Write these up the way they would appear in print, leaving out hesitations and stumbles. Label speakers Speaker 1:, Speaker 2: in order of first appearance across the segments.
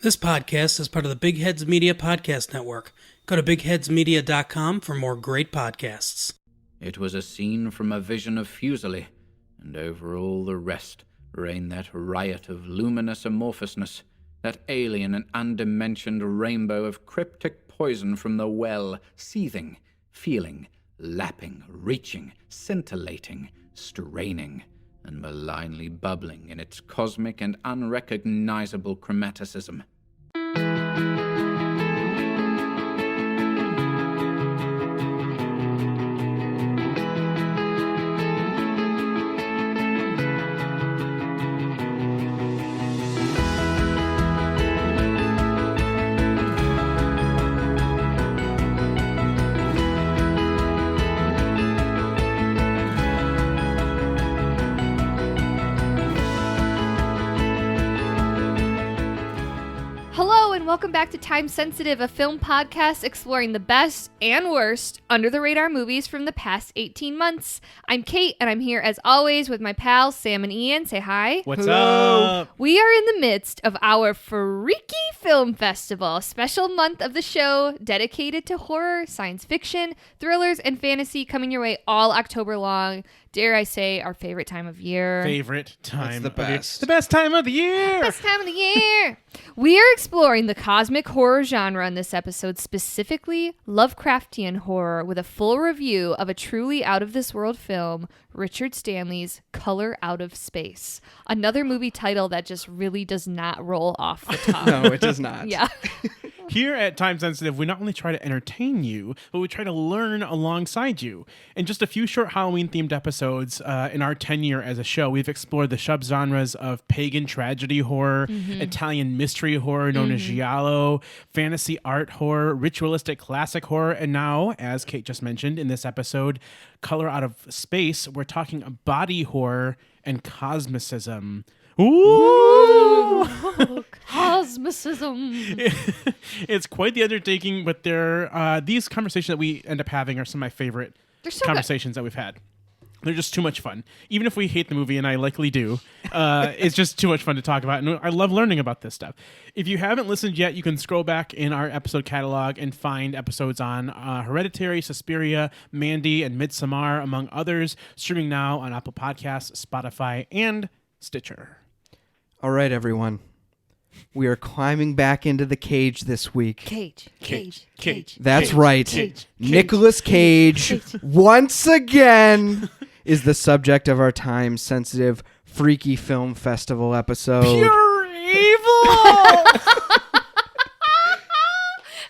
Speaker 1: This podcast is part of the Big Heads Media Podcast Network. Go to bigheadsmedia.com for more great podcasts.
Speaker 2: It was a scene from a vision of Fuseli, and over all the rest reigned that riot of luminous amorphousness, that alien and undimensioned rainbow of cryptic poison from the well, seething, feeling, lapping, reaching, scintillating, straining, and malignly bubbling in its cosmic and unrecognizable chromaticism.
Speaker 3: Welcome back to Time Sensitive, a film podcast exploring the best and worst under-the-radar movies from the past 18 months. I'm Kate, and I'm here as always with my pals Sam and Ian. Say hi.
Speaker 4: What's up?
Speaker 3: We are in the midst of our Freaky Film Festival, a special month of the show dedicated to horror, science fiction, thrillers, and fantasy coming your way all October long. Dare I say, our favorite time of year.
Speaker 4: Favorite time.
Speaker 5: It's the best.
Speaker 4: The best time of the year.
Speaker 3: Best time of the year. We are exploring the cosmic horror genre in this episode, specifically Lovecraftian horror, with a full review of a truly out-of-this-world film, Richard Stanley's Color Out of Space. Another movie title that just really does not roll off the tongue.
Speaker 5: No, it does not.
Speaker 3: Yeah.
Speaker 4: Here at Time Sensitive, we not only try to entertain you, but we try to learn alongside you. In just a few short Halloween-themed episodes in our tenure as a show, we've explored the subgenres of pagan tragedy horror, Italian mystery horror known as giallo, fantasy art horror, ritualistic classic horror, and now, as Kate just mentioned in this episode, Color Out of Space, we're talking body horror and cosmicism. Ooh!
Speaker 3: Cosmicism.
Speaker 4: It's quite the undertaking, but these conversations that we end up having are some of my favorite conversations that we've had. They're just too much fun. Even if we hate the movie, and I likely do, it's just too much fun to talk about. And I love learning about this stuff. If you haven't listened yet, you can scroll back in our episode catalog and find episodes on Hereditary, Suspiria, Mandy, and Midsommar, among others, streaming now on Apple Podcasts, Spotify, and Stitcher.
Speaker 5: All right, everyone. We are climbing back into the cage this week.
Speaker 3: Cage.
Speaker 5: That's right.
Speaker 4: Cage.
Speaker 5: Nicolas Cage, once again, is the subject of our time-sensitive Freaky Film Festival episode.
Speaker 4: Pure evil!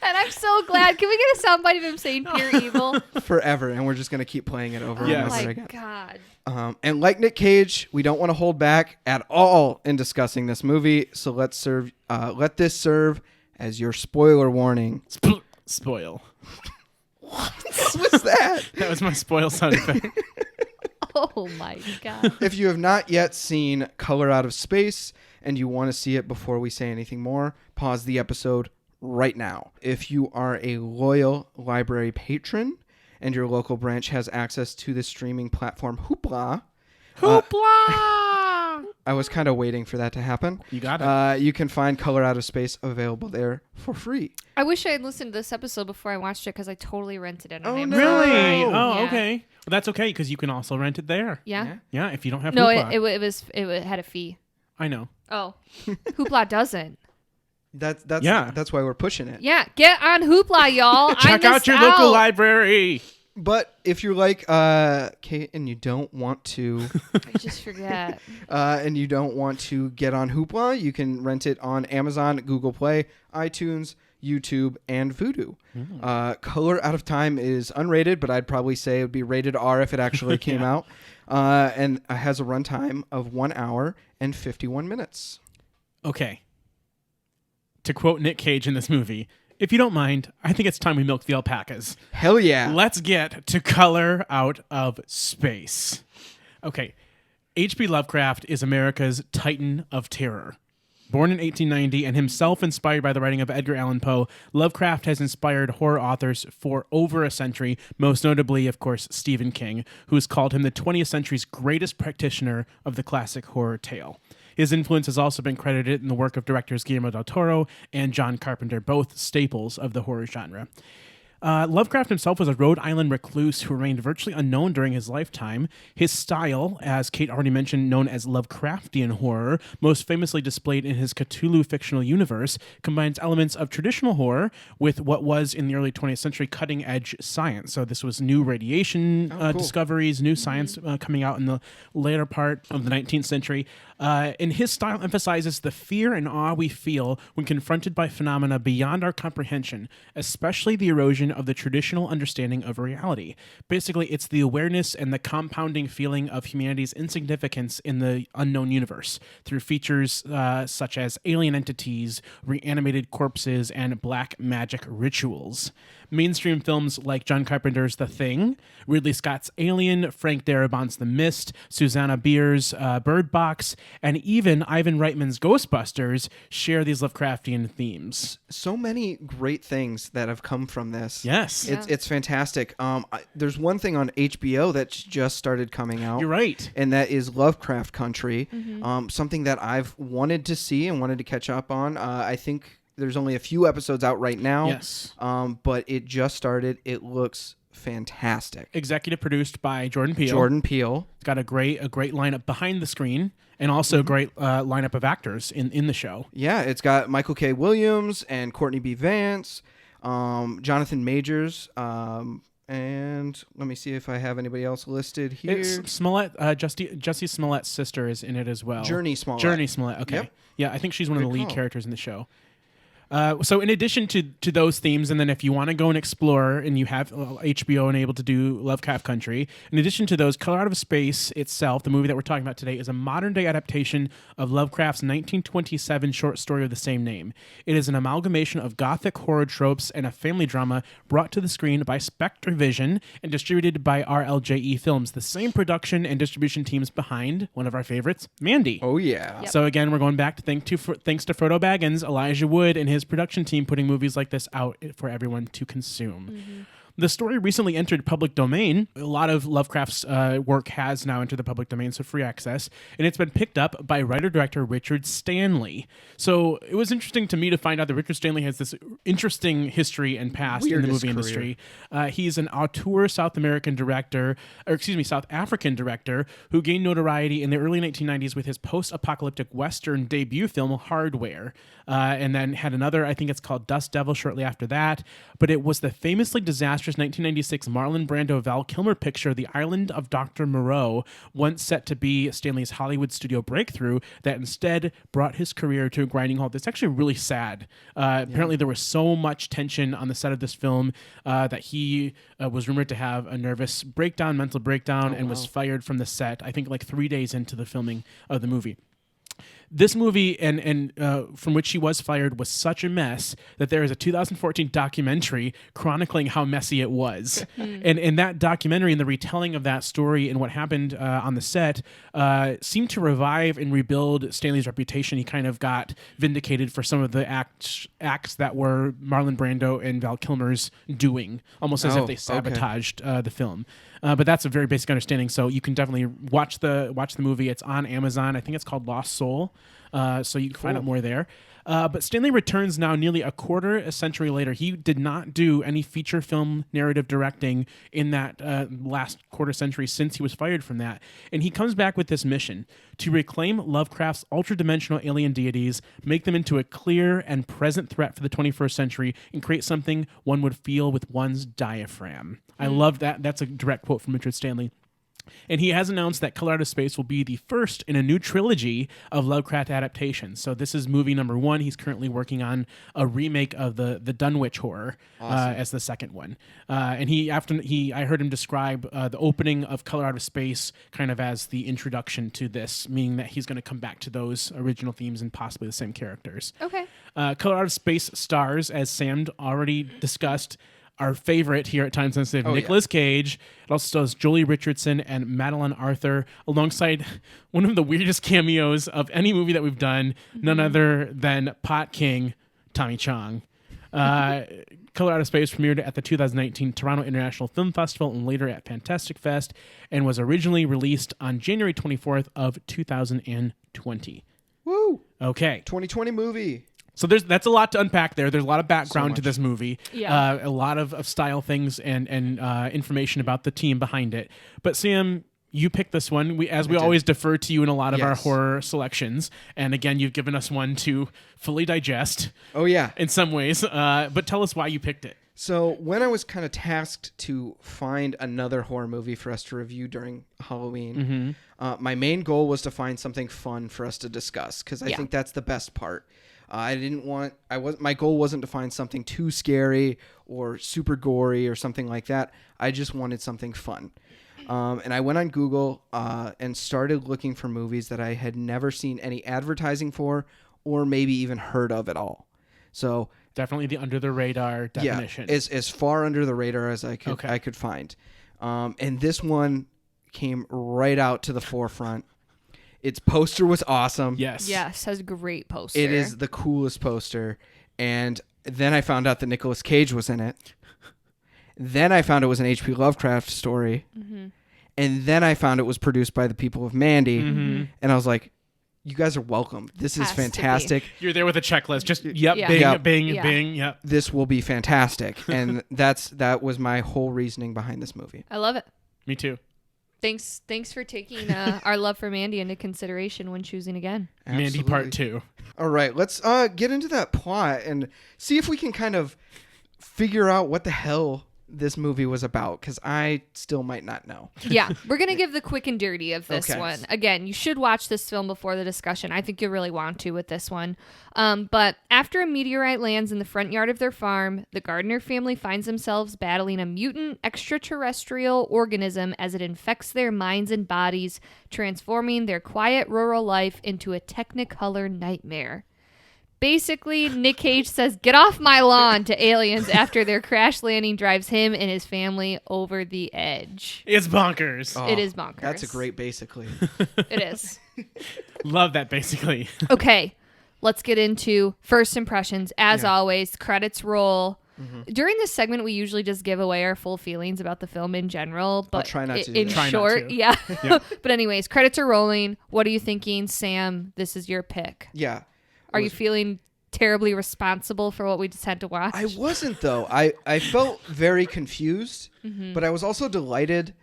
Speaker 3: And I'm so glad. Can we get a soundbite of him saying pure evil?
Speaker 5: Forever, and we're just going to keep playing it over
Speaker 4: Yes.
Speaker 5: and over
Speaker 3: Oh my
Speaker 5: again.
Speaker 3: God.
Speaker 5: And like Nick Cage, we don't want to hold back at all in discussing this movie, so let this serve as your spoiler warning.
Speaker 4: Spoil.
Speaker 5: What was that?
Speaker 4: That was my spoil sound effect.
Speaker 3: Oh my God.
Speaker 5: If you have not yet seen Color Out of Space and you want to see it before we say anything more, pause the episode right now. If you are a loyal library patron and your local branch has access to the streaming platform Hoopla. I was kind of waiting for that to happen.
Speaker 4: You got it.
Speaker 5: You can find Color Out of Space available there for free.
Speaker 3: I wish I had listened to this episode before I watched it because I totally rented it on
Speaker 5: Oh,
Speaker 3: Amazon.
Speaker 5: no.
Speaker 4: Really?
Speaker 5: Oh.
Speaker 4: Oh,
Speaker 3: Yeah.
Speaker 4: okay. Well, that's okay because you can also rent it there.
Speaker 3: Yeah?
Speaker 4: Yeah, if you don't have
Speaker 3: No,
Speaker 4: Hoopla.
Speaker 3: it had a fee.
Speaker 4: I know.
Speaker 3: Oh. Hoopla doesn't.
Speaker 5: That's why we're pushing it.
Speaker 3: Yeah, get on Hoopla, y'all.
Speaker 4: Check out your local library.
Speaker 5: But if you're like Kate and you don't want to
Speaker 3: I just forget.
Speaker 5: and you don't want to get on Hoopla, you can rent it on Amazon, Google Play, iTunes, YouTube, and Vudu. Color Out of Time is unrated, but I'd probably say it would be rated R if it actually came out. And it has a runtime of 1 hour and 51 minutes.
Speaker 4: Okay. To quote Nick Cage in this movie, if you don't mind, I think it's time we milk the alpacas.
Speaker 5: Hell yeah.
Speaker 4: Let's get to Color Out of Space. Okay. H.P. Lovecraft is America's Titan of terror. Born in 1890 and himself inspired by the writing of Edgar Allan Poe, Lovecraft has inspired horror authors for over a century, most notably, of course, Stephen King, who has called him the 20th century's greatest practitioner of the classic horror tale. His influence has also been credited in the work of directors Guillermo del Toro and John Carpenter, both staples of the horror genre. Lovecraft himself was a Rhode Island recluse who remained virtually unknown during his lifetime. His style, as Kate already mentioned, known as Lovecraftian horror, most famously displayed in his Cthulhu fictional universe, combines elements of traditional horror with what was in the early 20th century cutting-edge science. So this was new radiation discoveries, new science coming out in the later part of the 19th century. And his style emphasizes the fear and awe we feel when confronted by phenomena beyond our comprehension, especially the erosion of the traditional understanding of reality. Basically, it's the awareness and the compounding feeling of humanity's insignificance in the unknown universe through features such as alien entities, reanimated corpses, and black magic rituals. Mainstream films like John Carpenter's The Thing, Ridley Scott's Alien, Frank Darabont's The Mist, Susanna Bier's Bird Box, and even Ivan Reitman's Ghostbusters share these Lovecraftian themes.
Speaker 5: So many great things that have come from this.
Speaker 4: Yes.
Speaker 5: It's fantastic. There's one thing on HBO that's just started coming out.
Speaker 4: You're right.
Speaker 5: And that is Lovecraft Country, something that I've wanted to see and wanted to catch up on. I think there's only a few episodes out right now.
Speaker 4: Yes.
Speaker 5: But it just started. It looks fantastic.
Speaker 4: Executive produced by Jordan Peele. It's got a great lineup behind the screen and also a great lineup of actors in the show.
Speaker 5: Yeah, it's got Michael K. Williams and Courtney B. Vance, Jonathan Majors, and let me see if I have anybody else listed here.
Speaker 4: It's Smollett, Jussie Smollett's sister is in it as well.
Speaker 5: Journey Smollett.
Speaker 4: Okay.
Speaker 5: Yep.
Speaker 4: Yeah, I think she's one of the lead
Speaker 5: call.
Speaker 4: characters in the show. So in addition to those themes, and then if you want to go and explore and you have HBO and able to do Lovecraft Country, in addition to those, Color Out of Space itself, the movie that we're talking about today, is a modern-day adaptation of Lovecraft's 1927 short story of the same name. It is an amalgamation of gothic horror tropes and a family drama brought to the screen by Spectre Vision and distributed by RLJE Films, the same production and distribution teams behind one of our favorites, Mandy.
Speaker 5: Oh, yeah.
Speaker 3: Yep.
Speaker 4: So again, we're going back to thanks to Frodo Baggins, Elijah Wood, and his production team putting movies like this out for everyone to consume. The story recently entered public domain. A lot of Lovecraft's work has now entered the public domain, so free access, and it's been picked up by writer-director Richard Stanley. So it was interesting to me to find out that Richard Stanley has this interesting history and past in the movie industry. He's an auteur South African director who gained notoriety in the early 1990s with his post-apocalyptic Western debut film Hardware, and then had another, I think it's called Dust Devil, shortly after that. But it was the famously disastrous 1996 Marlon Brando Val Kilmer picture, The Island of Dr. Moreau, once set to be Stanley's Hollywood studio breakthrough, that instead brought his career to a grinding halt. It's actually really sad. Apparently there was so much tension on the set of this film that he was rumored to have a nervous breakdown, mental breakdown, and was fired from the set, I think like 3 days into the filming of the movie. This movie, and from which he was fired, was such a mess that there is a 2014 documentary chronicling how messy it was. And that documentary and the retelling of that story and what happened on the set seemed to revive and rebuild Stanley's reputation. He kind of got vindicated for some of the acts that were Marlon Brando and Val Kilmer's doing, almost as if they sabotaged the film. But that's a very basic understanding. So you can definitely watch the movie. It's on Amazon. I think it's called Lost Soul. So you can find out more there. But Stanley returns now nearly a century later. He did not do any feature film narrative directing in that last quarter century since he was fired from that. And he comes back with this mission to reclaim Lovecraft's ultra-dimensional alien deities, make them into a clear and present threat for the 21st century, and create something one would feel with one's diaphragm. I love that. That's a direct quote from Richard Stanley. And he has announced that Color Out of Space will be the first in a new trilogy of Lovecraft adaptations. So this is movie number 1. He's currently working on a remake of the Dunwich horror as the second one. And I heard him describe the opening of Color Out of Space kind of as the introduction to this, meaning that he's going to come back to those original themes and possibly the same characters.
Speaker 3: Okay.
Speaker 4: Color Out of Space stars, as Sam already discussed, our favorite here at Time Sensitive, Nicolas Cage. It also stars Jolie Richardson and Madeline Arthur, alongside one of the weirdest cameos of any movie that we've done, none other than Pot King, Tommy Chong. Color Out of Space premiered at the 2019 Toronto International Film Festival and later at Fantastic Fest, and was originally released on January 24th of 2020.
Speaker 5: Woo!
Speaker 4: Okay.
Speaker 5: 2020 movie.
Speaker 4: So that's a lot to unpack there. There's a lot of background to
Speaker 5: much.
Speaker 4: this movie.
Speaker 3: Yeah.
Speaker 4: A lot of style things and information about the team behind it. But Sam, you picked this one. We always defer to you in a lot of our
Speaker 5: Yes.
Speaker 4: horror selections. And again, you've given us one to fully digest
Speaker 5: Oh, yeah.
Speaker 4: in some ways. But tell us why you picked it.
Speaker 5: So when I was kind of tasked to find another horror movie for us to review during Halloween, my main goal was to find something fun for us to discuss because I think that's the best part. My goal wasn't to find something too scary or super gory or something like that. I just wanted something fun. And I went on Google and started looking for movies that I had never seen any advertising for or maybe even heard of at all. So
Speaker 4: Definitely the under the radar definition.
Speaker 5: yeah, as far under the radar as I could find. And this one came right out to the forefront. Its poster was awesome.
Speaker 4: Yes.
Speaker 3: Yes, has a great poster.
Speaker 5: It is the coolest poster. And then I found out that Nicolas Cage was in it. Then I found it was an H.P. Lovecraft story. And then I found it was produced by the people of Mandy. And I was like, you guys are welcome. This is
Speaker 3: Has to be.
Speaker 5: fantastic.
Speaker 4: You're there with a checklist. Just bing,
Speaker 5: Yep.
Speaker 4: bing,
Speaker 3: Yeah.
Speaker 4: bing. Yep.
Speaker 5: This will be fantastic. And that was my whole reasoning behind this movie.
Speaker 3: I love it.
Speaker 4: Me too.
Speaker 3: Thanks for taking our love for Mandy into consideration when choosing again.
Speaker 4: Mandy
Speaker 5: Absolutely.
Speaker 4: Part 2.
Speaker 5: All right, let's get into that plot and see if we can kind of figure out what the hell this movie was about, because I still might not know.
Speaker 3: Yeah, we're going to give the quick and dirty of this
Speaker 5: Okay.
Speaker 3: one. Again, you should watch this film before the discussion. I think you'll really want to with this one. But after a meteorite lands in the front yard of their farm, the Gardner family finds themselves battling a mutant extraterrestrial organism as it infects their minds and bodies, transforming their quiet rural life into a Technicolor nightmare. Basically, Nick Cage says, "Get off my lawn" to aliens after their crash landing drives him and his family over the edge.
Speaker 4: It's bonkers.
Speaker 5: Oh,
Speaker 3: It is bonkers.
Speaker 5: That's a great basically.
Speaker 3: It is.
Speaker 4: Love that, basically.
Speaker 3: Okay, let's get into first impressions. As always, credits roll. During this segment, we usually just give away our full feelings about the film in general. But
Speaker 5: try not to do
Speaker 3: in
Speaker 5: that.
Speaker 4: Try not
Speaker 3: short,
Speaker 4: to.
Speaker 3: yeah.
Speaker 4: Yeah.
Speaker 3: But anyways, credits are rolling. What are you thinking, Sam? This is your pick.
Speaker 5: Yeah.
Speaker 3: Are you feeling terribly responsible for what we just had to watch?
Speaker 5: I wasn't, though. I felt very confused, but I was also delighted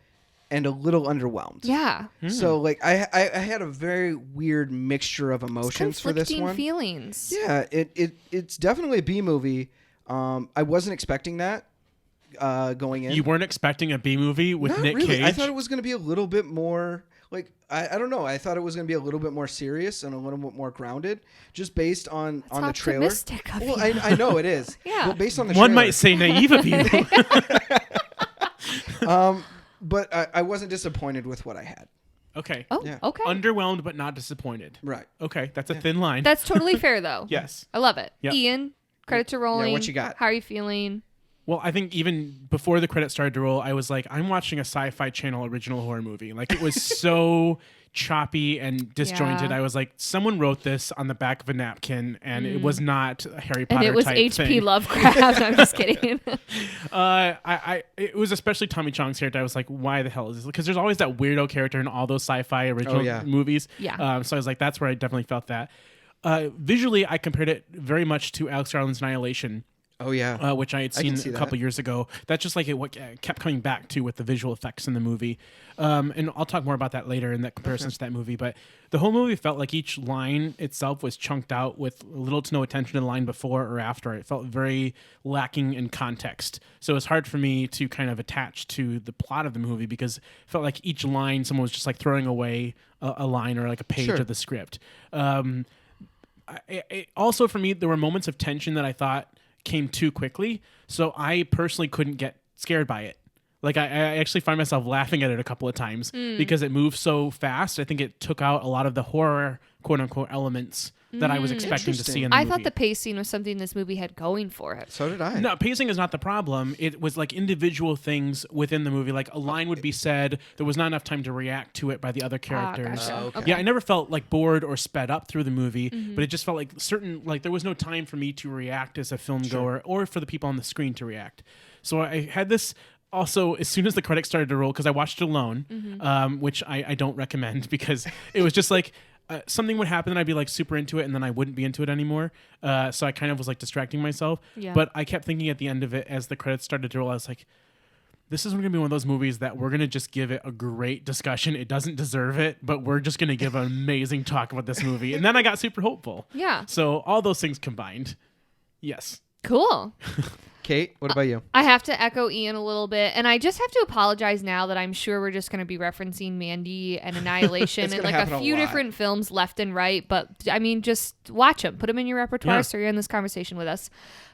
Speaker 5: and a little underwhelmed.
Speaker 3: Yeah.
Speaker 5: So, like, I had a very weird mixture of emotions for this
Speaker 3: Conflicting
Speaker 5: one.
Speaker 3: feelings.
Speaker 5: Yeah, it's definitely a B movie. I wasn't expecting that going in.
Speaker 4: You weren't expecting a B movie with
Speaker 5: Not
Speaker 4: Nick
Speaker 5: really.
Speaker 4: Cage?
Speaker 5: I thought it was going to be a little bit more like I don't know. I thought it was going to be a little bit more serious and a little bit more grounded, just based on the trailer.
Speaker 3: Optimistic of
Speaker 5: Well,
Speaker 3: you.
Speaker 5: I know it is.
Speaker 3: Yeah.
Speaker 5: But based on the
Speaker 4: One
Speaker 5: trailer.
Speaker 4: might say naive of you.
Speaker 5: But I wasn't disappointed with what I had.
Speaker 4: Okay.
Speaker 3: Oh,
Speaker 5: Yeah.
Speaker 3: okay.
Speaker 4: Underwhelmed but not disappointed.
Speaker 5: Right.
Speaker 4: Okay, that's a thin line.
Speaker 3: That's totally fair, though.
Speaker 4: Yes.
Speaker 3: I love it.
Speaker 4: Yep.
Speaker 3: Ian, credits are rolling.
Speaker 5: what you got?
Speaker 3: How are you feeling?
Speaker 4: Well, I think even before the credits started to roll, I was like, I'm watching a Sci-Fi Channel original horror movie. Like, it was so choppy and disjointed.
Speaker 3: Yeah.
Speaker 4: I was like, someone wrote this on the back of a napkin, and it was not a Harry
Speaker 3: And
Speaker 4: Potter
Speaker 3: it was
Speaker 4: type
Speaker 3: H.P.
Speaker 4: thing.
Speaker 3: Lovecraft. I'm just kidding.
Speaker 4: It was especially Tommy Chong's character. I was like, why the hell is this? Because there's always that weirdo character in all those sci-fi original
Speaker 5: yeah.
Speaker 4: movies.
Speaker 3: Yeah.
Speaker 4: So I was like, that's where I definitely felt that. Visually, I compared it very much to Alex Garland's Annihilation.
Speaker 5: Oh yeah.
Speaker 4: Which I had
Speaker 5: I can
Speaker 4: seen
Speaker 5: see
Speaker 4: a
Speaker 5: that.
Speaker 4: couple years ago. That's just like what kept coming back to with the visual effects in the movie. And I'll talk more about that later in the comparisons to that movie. But the whole movie felt like each line itself was chunked out with little to no attention to the line before or after. It felt very lacking in context. So it's hard for me to kind of attach to the plot of the movie because it felt like each line someone was just like throwing away a line or like a page
Speaker 5: Sure.
Speaker 4: of the script. Also, for me, there were moments of tension that I thought came too quickly, so I personally couldn't get scared by it. Like I actually find myself laughing at it a couple of times because it moved so fast. I think it took out a lot of the horror, quote unquote, elements that I was expecting to see in the
Speaker 3: I
Speaker 4: movie.
Speaker 3: thought the pacing was something this movie had going for it.
Speaker 5: So did I.
Speaker 4: No, pacing is not the problem. It was like individual things within the movie. Like a line would be said, there was not enough time to react to it by the other characters.
Speaker 3: Gotcha.
Speaker 5: okay.
Speaker 4: Yeah, I never felt like bored or sped up through the movie, but it just felt like there was no time for me to react as a film goer or for the people on the screen to react. So I had this also as soon as the credits started to roll, because I watched it alone, which I don't recommend because it was just like, something would happen and I'd be like super into it, and then I wouldn't be into it anymore. So I kind of was like distracting myself.
Speaker 3: Yeah.
Speaker 4: But I kept thinking at the end of it, as the credits started to roll, I was like, this is going to be one of those movies that we're going to just give it a great discussion. It doesn't deserve it, but we're just going to give an amazing talk about this movie. And then I got super hopeful.
Speaker 3: Yeah.
Speaker 4: So all those things combined. Yes.
Speaker 3: Cool.
Speaker 5: Kate, what about you?
Speaker 3: I have to echo Ian a little bit, and I just have to apologize now that I'm sure we're just going to be referencing Mandy and Annihilation
Speaker 5: It's
Speaker 3: and
Speaker 5: gonna
Speaker 3: like
Speaker 5: happen
Speaker 3: a
Speaker 5: a
Speaker 3: few
Speaker 5: lot.
Speaker 3: different films left and right. But I mean, just watch them, put them in your repertoire,
Speaker 4: Yeah.
Speaker 3: so you're in this conversation with us.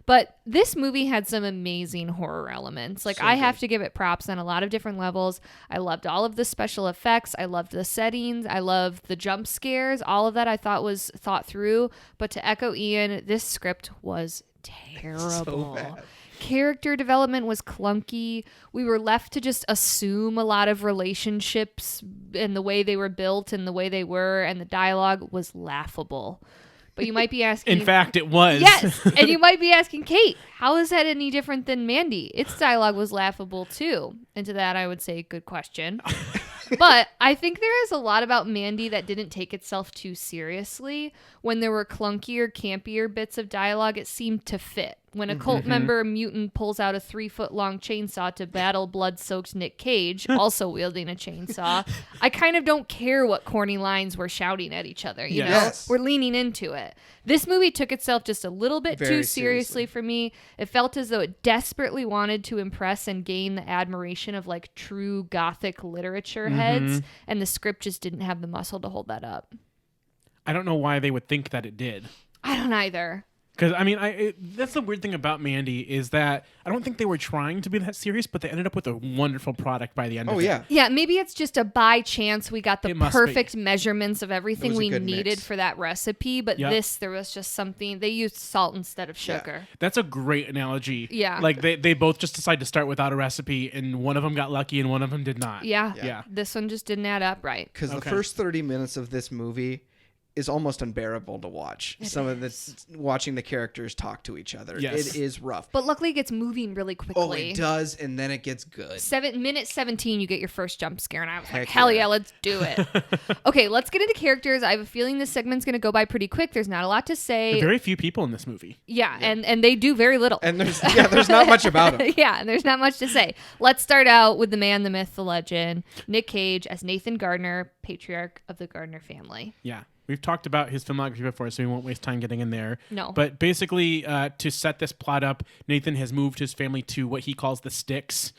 Speaker 3: But this movie had some amazing horror elements. Like,
Speaker 5: So
Speaker 3: I have
Speaker 5: good.
Speaker 3: to give it props on a lot of different levels. I loved all of the special effects. I loved the settings. I loved the jump scares. All of that I thought was thought through. But to echo Ian, this script was terrible.
Speaker 5: bad.
Speaker 3: Character development was clunky. We were left to just assume a lot of relationships and the way they were built and the way they were, and the dialogue was laughable. But you might be asking...
Speaker 4: In fact, it was.
Speaker 3: Yes, and you might be asking, Kate, how is that any different than Mandy? Its dialogue was laughable too. And to that, I would say, good question. But I think there is a lot about Mandy that didn't take itself too seriously. When there were clunkier, campier bits of dialogue, it seemed to fit. When a cult member mutant pulls out a 3-foot-long chainsaw to battle blood-soaked Nick Cage, also wielding a chainsaw, I kind of don't care what corny lines we're shouting at each other. You know,
Speaker 5: Yes.
Speaker 3: we're leaning into it. This movie took itself just a little bit
Speaker 5: Very
Speaker 3: too seriously for me. It felt as though it desperately wanted to impress and gain the admiration of like true Gothic literature heads, and the script just didn't have the muscle to hold that up.
Speaker 4: I don't know why they would think that it did.
Speaker 3: I don't either.
Speaker 4: Because, I mean, that's the weird thing about Mandy is that I don't think they were trying to be that serious, but they ended up with a wonderful product by the end of it.
Speaker 5: Oh, yeah.
Speaker 3: Yeah, maybe it's just a by chance we got the
Speaker 4: It must
Speaker 3: perfect measurements of everything
Speaker 5: It was a
Speaker 3: we
Speaker 5: good
Speaker 3: needed
Speaker 5: mix.
Speaker 3: for that recipe, but
Speaker 4: Yep.
Speaker 3: there was just something, they used salt instead of sugar.
Speaker 4: That's a great analogy.
Speaker 3: Yeah.
Speaker 4: Like, they both just decided to start without a recipe, and one of them got lucky and one of them did not.
Speaker 3: Yeah.
Speaker 4: Yeah.
Speaker 3: This one just didn't add up right.
Speaker 5: Because the
Speaker 4: Okay.
Speaker 5: first 30 minutes of this movie is almost unbearable to watch. Watching the characters talk to each other.
Speaker 4: Yes.
Speaker 5: It is rough.
Speaker 3: But luckily it gets moving really quickly.
Speaker 5: Oh, it does, and then it gets good.
Speaker 3: Minute 17, you get your first jump scare, and I was like,
Speaker 5: Heck
Speaker 3: hell
Speaker 5: yeah.
Speaker 3: yeah, let's do it. Okay, let's get into characters. I have a feeling this segment's going to go by pretty quick. There's not a lot to say.
Speaker 4: Very few people in this movie.
Speaker 3: Yeah, and they do very little.
Speaker 5: And there's not much about him.
Speaker 3: Yeah, and there's not much to say. Let's start out with the man, the myth, the legend, Nick Cage as Nathan Gardner, patriarch of the Gardner family.
Speaker 4: Yeah. We've talked about his filmography before, so we won't waste time getting in there.
Speaker 3: No.
Speaker 4: But basically, to set this plot up, Nathan has moved his family to what he calls the sticks,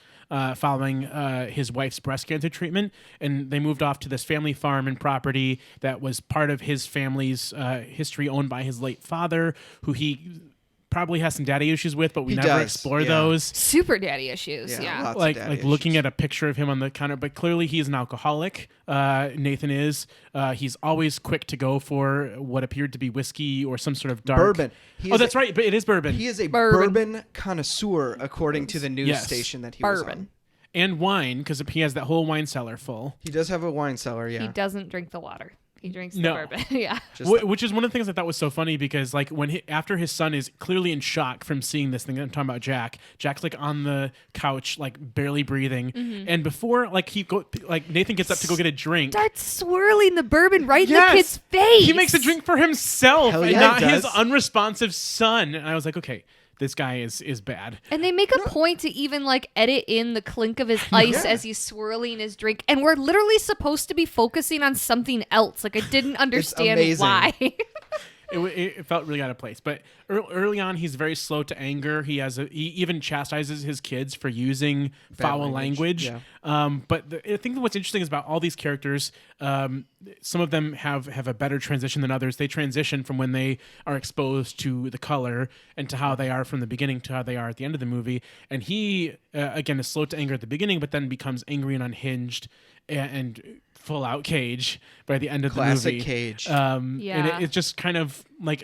Speaker 4: following his wife's breast cancer treatment. And they moved off to this family farm and property that was part of his family's history, owned by his late father, who he probably has some daddy issues with, but we
Speaker 5: He
Speaker 4: never
Speaker 5: does,
Speaker 4: explore
Speaker 5: yeah.
Speaker 4: those.
Speaker 3: Super daddy issues. Yeah.
Speaker 5: lots of
Speaker 4: Like
Speaker 5: daddy
Speaker 4: looking
Speaker 5: issues.
Speaker 4: at a picture of him on the counter, but clearly he's an alcoholic. Nathan is. He's always quick to go for what appeared to be whiskey or some sort of dark
Speaker 5: Bourbon. He
Speaker 4: Oh,
Speaker 5: is
Speaker 4: that's right, but it is bourbon
Speaker 5: He is a
Speaker 3: Bourbon.
Speaker 5: bourbon connoisseur, according to the news
Speaker 4: Yes.
Speaker 5: station that he was
Speaker 3: Bourbon.
Speaker 5: on.
Speaker 4: and wine because he has that whole wine cellar full.
Speaker 5: He does have a wine cellar, yeah.
Speaker 3: He doesn't drink the water. He drinks the
Speaker 4: No.
Speaker 3: bourbon. Yeah.
Speaker 5: Just
Speaker 4: Which is one of the things I thought was so funny because like after his son is clearly in shock from seeing this thing, I'm talking about Jack's like on the couch like barely breathing, and before like Nathan gets up to go get a drink.
Speaker 3: Starts swirling the bourbon right in
Speaker 4: Yes!
Speaker 3: the kid's face.
Speaker 4: He makes a drink for himself
Speaker 5: Hell
Speaker 4: and
Speaker 5: yeah,
Speaker 4: not
Speaker 5: he
Speaker 4: his
Speaker 5: does.
Speaker 4: unresponsive son. And I was like, okay, this guy is bad.
Speaker 3: And they make a point to even like edit in the clink of his ice as he's swirling his drink. And we're literally supposed to be focusing on something else. Like I didn't understand
Speaker 5: amazing.
Speaker 3: why.
Speaker 4: It felt really out of place. But early on, he's very slow to anger. He even chastises his kids for using foul language.
Speaker 5: yeah.
Speaker 4: But I think what's interesting is about all these characters, some of them have a better transition than others. They transition from when they are exposed to the color and to how they are from the beginning to how they are at the end of the movie. And he, again, is slow to anger at the beginning, but then becomes angry and unhinged and full out Cage by the end of
Speaker 5: Classic
Speaker 4: the movie.
Speaker 5: Cage.
Speaker 4: And
Speaker 3: Yeah.
Speaker 4: it's just kind of like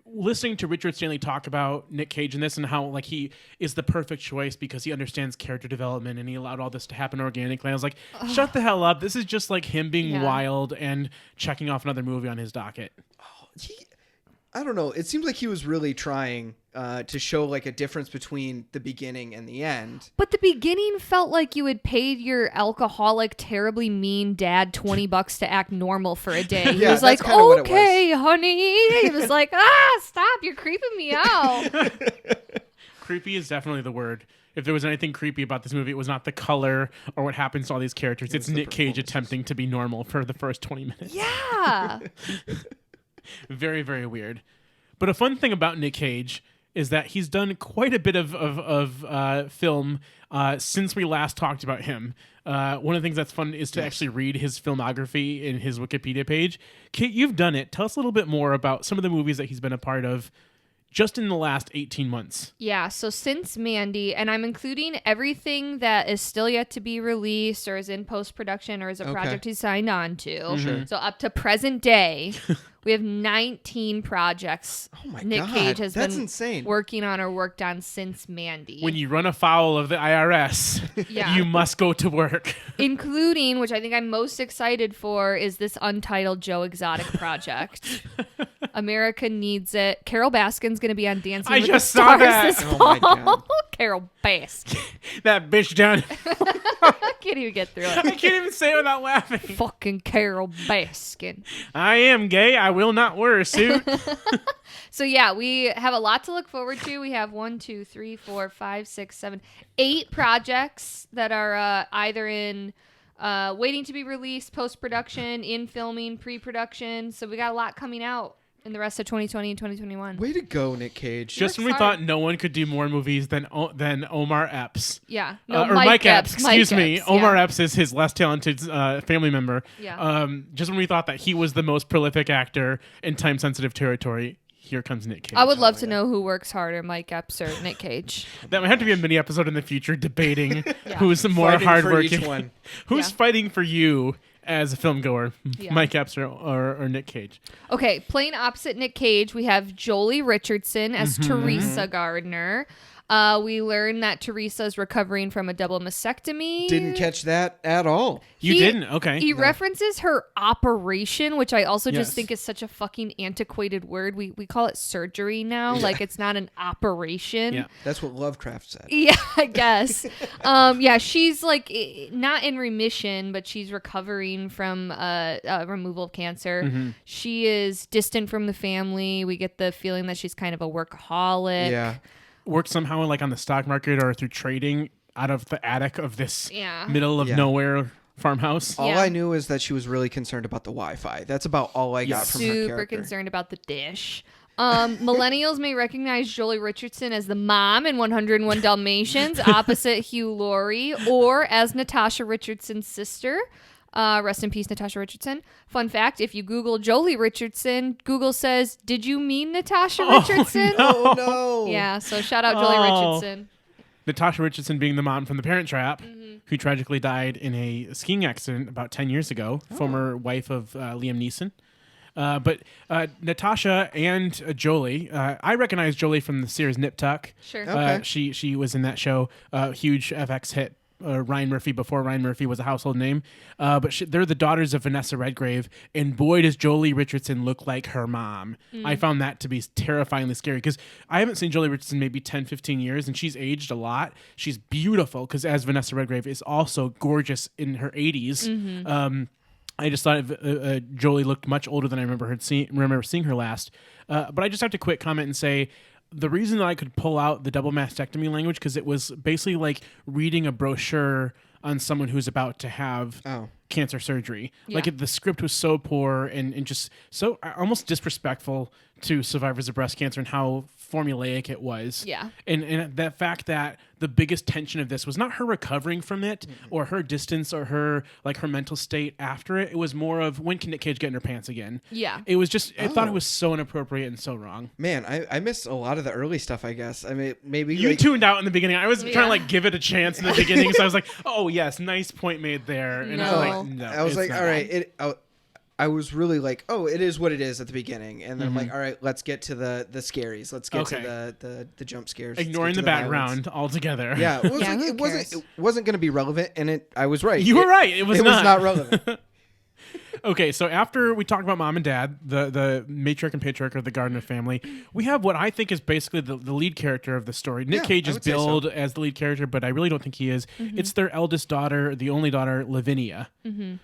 Speaker 4: listening to Richard Stanley talk about Nick Cage in this and how like he is the perfect choice because he understands character development and he allowed all this to happen organically. I was like, shut the hell up. This is just like him being
Speaker 3: Yeah.
Speaker 4: wild and checking off another movie on his docket.
Speaker 5: I don't know. It seems like he was really trying to show like a difference between the beginning and the end.
Speaker 3: But the beginning felt like you had paid your alcoholic, terribly mean dad $20 to act normal for a day. He
Speaker 5: Yeah,
Speaker 3: was
Speaker 5: that's
Speaker 3: like,
Speaker 5: kinda what it
Speaker 3: okay, honey. He was like, stop. You're creeping me out.
Speaker 4: Creepy is definitely the word. If there was anything creepy about this movie, it was not the color or what happens to all these characters. It's
Speaker 5: the
Speaker 4: Nick Cage
Speaker 5: performances.
Speaker 4: attempting to be normal for the first 20 minutes.
Speaker 3: Yeah.
Speaker 4: Very, very weird. But a fun thing about Nick Cage is that he's done quite a bit of film since we last talked about him. One of the things that's fun is to actually read his filmography in his Wikipedia page. Kate, you've done it. Tell us a little bit more about some of the movies that he's been a part of just in the last 18 months.
Speaker 3: Yeah, so since Mandy, and I'm including everything that is still yet to be released or is in post-production or is a project he's signed on to.
Speaker 5: Sure.
Speaker 3: So up to present day, we have 19 projects
Speaker 5: Oh my
Speaker 3: Nick
Speaker 5: God,
Speaker 3: Cage has
Speaker 5: that's
Speaker 3: been
Speaker 5: insane.
Speaker 3: working on or worked on since Mandy.
Speaker 4: When you run afoul of the IRS,
Speaker 3: Yeah.
Speaker 4: you must go to work.
Speaker 3: Including, which I think I'm most excited for, is this untitled Joe Exotic project. America needs it. Carol Baskin's going to be on Dancing
Speaker 4: I
Speaker 3: with
Speaker 4: just
Speaker 3: the
Speaker 4: saw
Speaker 3: Stars
Speaker 4: that.
Speaker 3: this
Speaker 5: Oh
Speaker 3: fall.
Speaker 5: my God.
Speaker 3: Carol Baskin.
Speaker 4: That bitch down.
Speaker 3: I can't even get through
Speaker 4: I
Speaker 3: it.
Speaker 4: can't even say it without laughing.
Speaker 3: Fucking Carol Baskin.
Speaker 4: I am gay. I will not wear a suit.
Speaker 3: So yeah, we have a lot to look forward to. We have 8 projects that are either in waiting to be released, post-production, in filming, pre-production. So we got a lot coming out in the rest of 2020 and 2021.
Speaker 5: Way to go, Nick Cage.
Speaker 4: Just when we
Speaker 3: hard.
Speaker 4: thought no one could do more movies than Omar Epps.
Speaker 3: Yeah.
Speaker 4: Or Mike Epps, excuse me.
Speaker 3: Epps,
Speaker 4: Omar
Speaker 3: yeah.
Speaker 4: Epps is his less talented family member.
Speaker 3: Yeah.
Speaker 4: Just when we thought that he was the most prolific actor in time-sensitive territory, here comes Nick Cage.
Speaker 3: I would love to know who works harder, Mike Epps or Nick Cage.
Speaker 4: That might have to be a mini episode in the future debating who's more
Speaker 5: Fighting for
Speaker 4: hardworking.
Speaker 5: each one.
Speaker 4: Who's
Speaker 3: Yeah.
Speaker 4: fighting for you as a film goer,
Speaker 3: Yeah.
Speaker 4: Mike Epps or Nick Cage?
Speaker 3: Okay, playing opposite Nick Cage, we have Jolie Richardson as Teresa Gardner. We learn that Teresa is recovering from a double mastectomy.
Speaker 5: Didn't catch that at all.
Speaker 4: You didn't? Okay.
Speaker 3: He references her operation, which I also
Speaker 4: Yes.
Speaker 3: just think is such a fucking antiquated word. We call it surgery now. Like it's not an operation.
Speaker 4: Yeah.
Speaker 5: That's what Lovecraft said.
Speaker 3: Yeah, I guess. Yeah, she's like not in remission, but she's recovering from removal of cancer. She is distant from the family. We get the feeling that she's kind of a workaholic.
Speaker 5: Yeah.
Speaker 4: Worked somehow like on the stock market or through trading out of the attic of this
Speaker 3: Yeah.
Speaker 4: middle of
Speaker 5: Yeah.
Speaker 4: nowhere farmhouse.
Speaker 5: All
Speaker 3: Yeah.
Speaker 5: I knew is that she was really concerned about the Wi-Fi. That's about all I got from her
Speaker 3: Super
Speaker 5: character.
Speaker 3: concerned about the dish. Millennials may recognize Jolie Richardson as the mom in 101 Dalmatians, opposite Hugh Laurie, or as Natasha Richardson's sister. Rest in peace, Natasha Richardson. Fun fact, if you Google Jolie Richardson, Google says, "Did you mean Natasha Richardson?"
Speaker 5: Oh no.
Speaker 3: Yeah, so shout out Jolie Richardson.
Speaker 4: Natasha Richardson being the mom from The Parent Trap, who tragically died in a skiing accident about 10 years ago, former wife of Liam Neeson. But Natasha and Jolie, I recognize Jolie from the series Nip Tuck.
Speaker 3: Sure.
Speaker 5: Okay.
Speaker 4: She was in that show, huge FX hit. Ryan Murphy before Ryan Murphy was a household name. But they're the daughters of Vanessa Redgrave, and boy, does Jolie Richardson look like her mom. I found that to be terrifyingly scary because I haven't seen Jolie Richardson maybe 10, 15 years, and she's aged a lot. She's beautiful because as Vanessa Redgrave is also gorgeous in her 80s. I just thought Jolie looked much older than I remember seeing her last. But I just have to quick comment and say, the reason that I could pull out the double mastectomy language, because it was basically like reading a brochure on someone who's about to have cancer surgery.
Speaker 3: Yeah.
Speaker 4: Like the script was so poor and just so almost disrespectful to survivors of breast cancer and how formulaic it was.
Speaker 3: Yeah.
Speaker 4: And that fact that the biggest tension of this was not her recovering from it or her distance or her mental state after it. It was more of when can Nick Cage get in her pants again?
Speaker 3: Yeah.
Speaker 4: It was just, I thought it was so inappropriate and so wrong.
Speaker 5: Man, I missed a lot of the early stuff, I guess. I mean, maybe
Speaker 4: You
Speaker 5: like,
Speaker 4: tuned out in the beginning. I was trying to
Speaker 3: Yeah.
Speaker 4: give it a chance in the beginning. So I was like, oh yes, nice point made there. And I was
Speaker 3: No.
Speaker 4: like, no.
Speaker 5: I was
Speaker 4: it's
Speaker 5: like,
Speaker 4: not.
Speaker 5: all right, I was really like, oh, it is what it is at the beginning, and then I'm
Speaker 4: Mm-hmm.
Speaker 5: like, all right, let's get to the scaries. Let's get
Speaker 4: Okay.
Speaker 5: to the jump scares. Let's
Speaker 4: Ignoring
Speaker 5: get
Speaker 4: the
Speaker 5: to violence.
Speaker 4: background altogether.
Speaker 5: Yeah, it, was
Speaker 3: Yeah,
Speaker 5: like,
Speaker 3: who
Speaker 5: it wasn't.
Speaker 3: cares?
Speaker 5: It wasn't going to be relevant, and I was right.
Speaker 4: You were right. It was
Speaker 5: It
Speaker 4: not.
Speaker 5: was not relevant.
Speaker 4: Okay, so after we talk about mom and dad, the matriarch and patriarch of the Gardner family, we have what I think is basically the lead character of the story. Nick Cage is billed as the lead character, but I really don't think he is. It's their eldest daughter, the only daughter, Lavinia,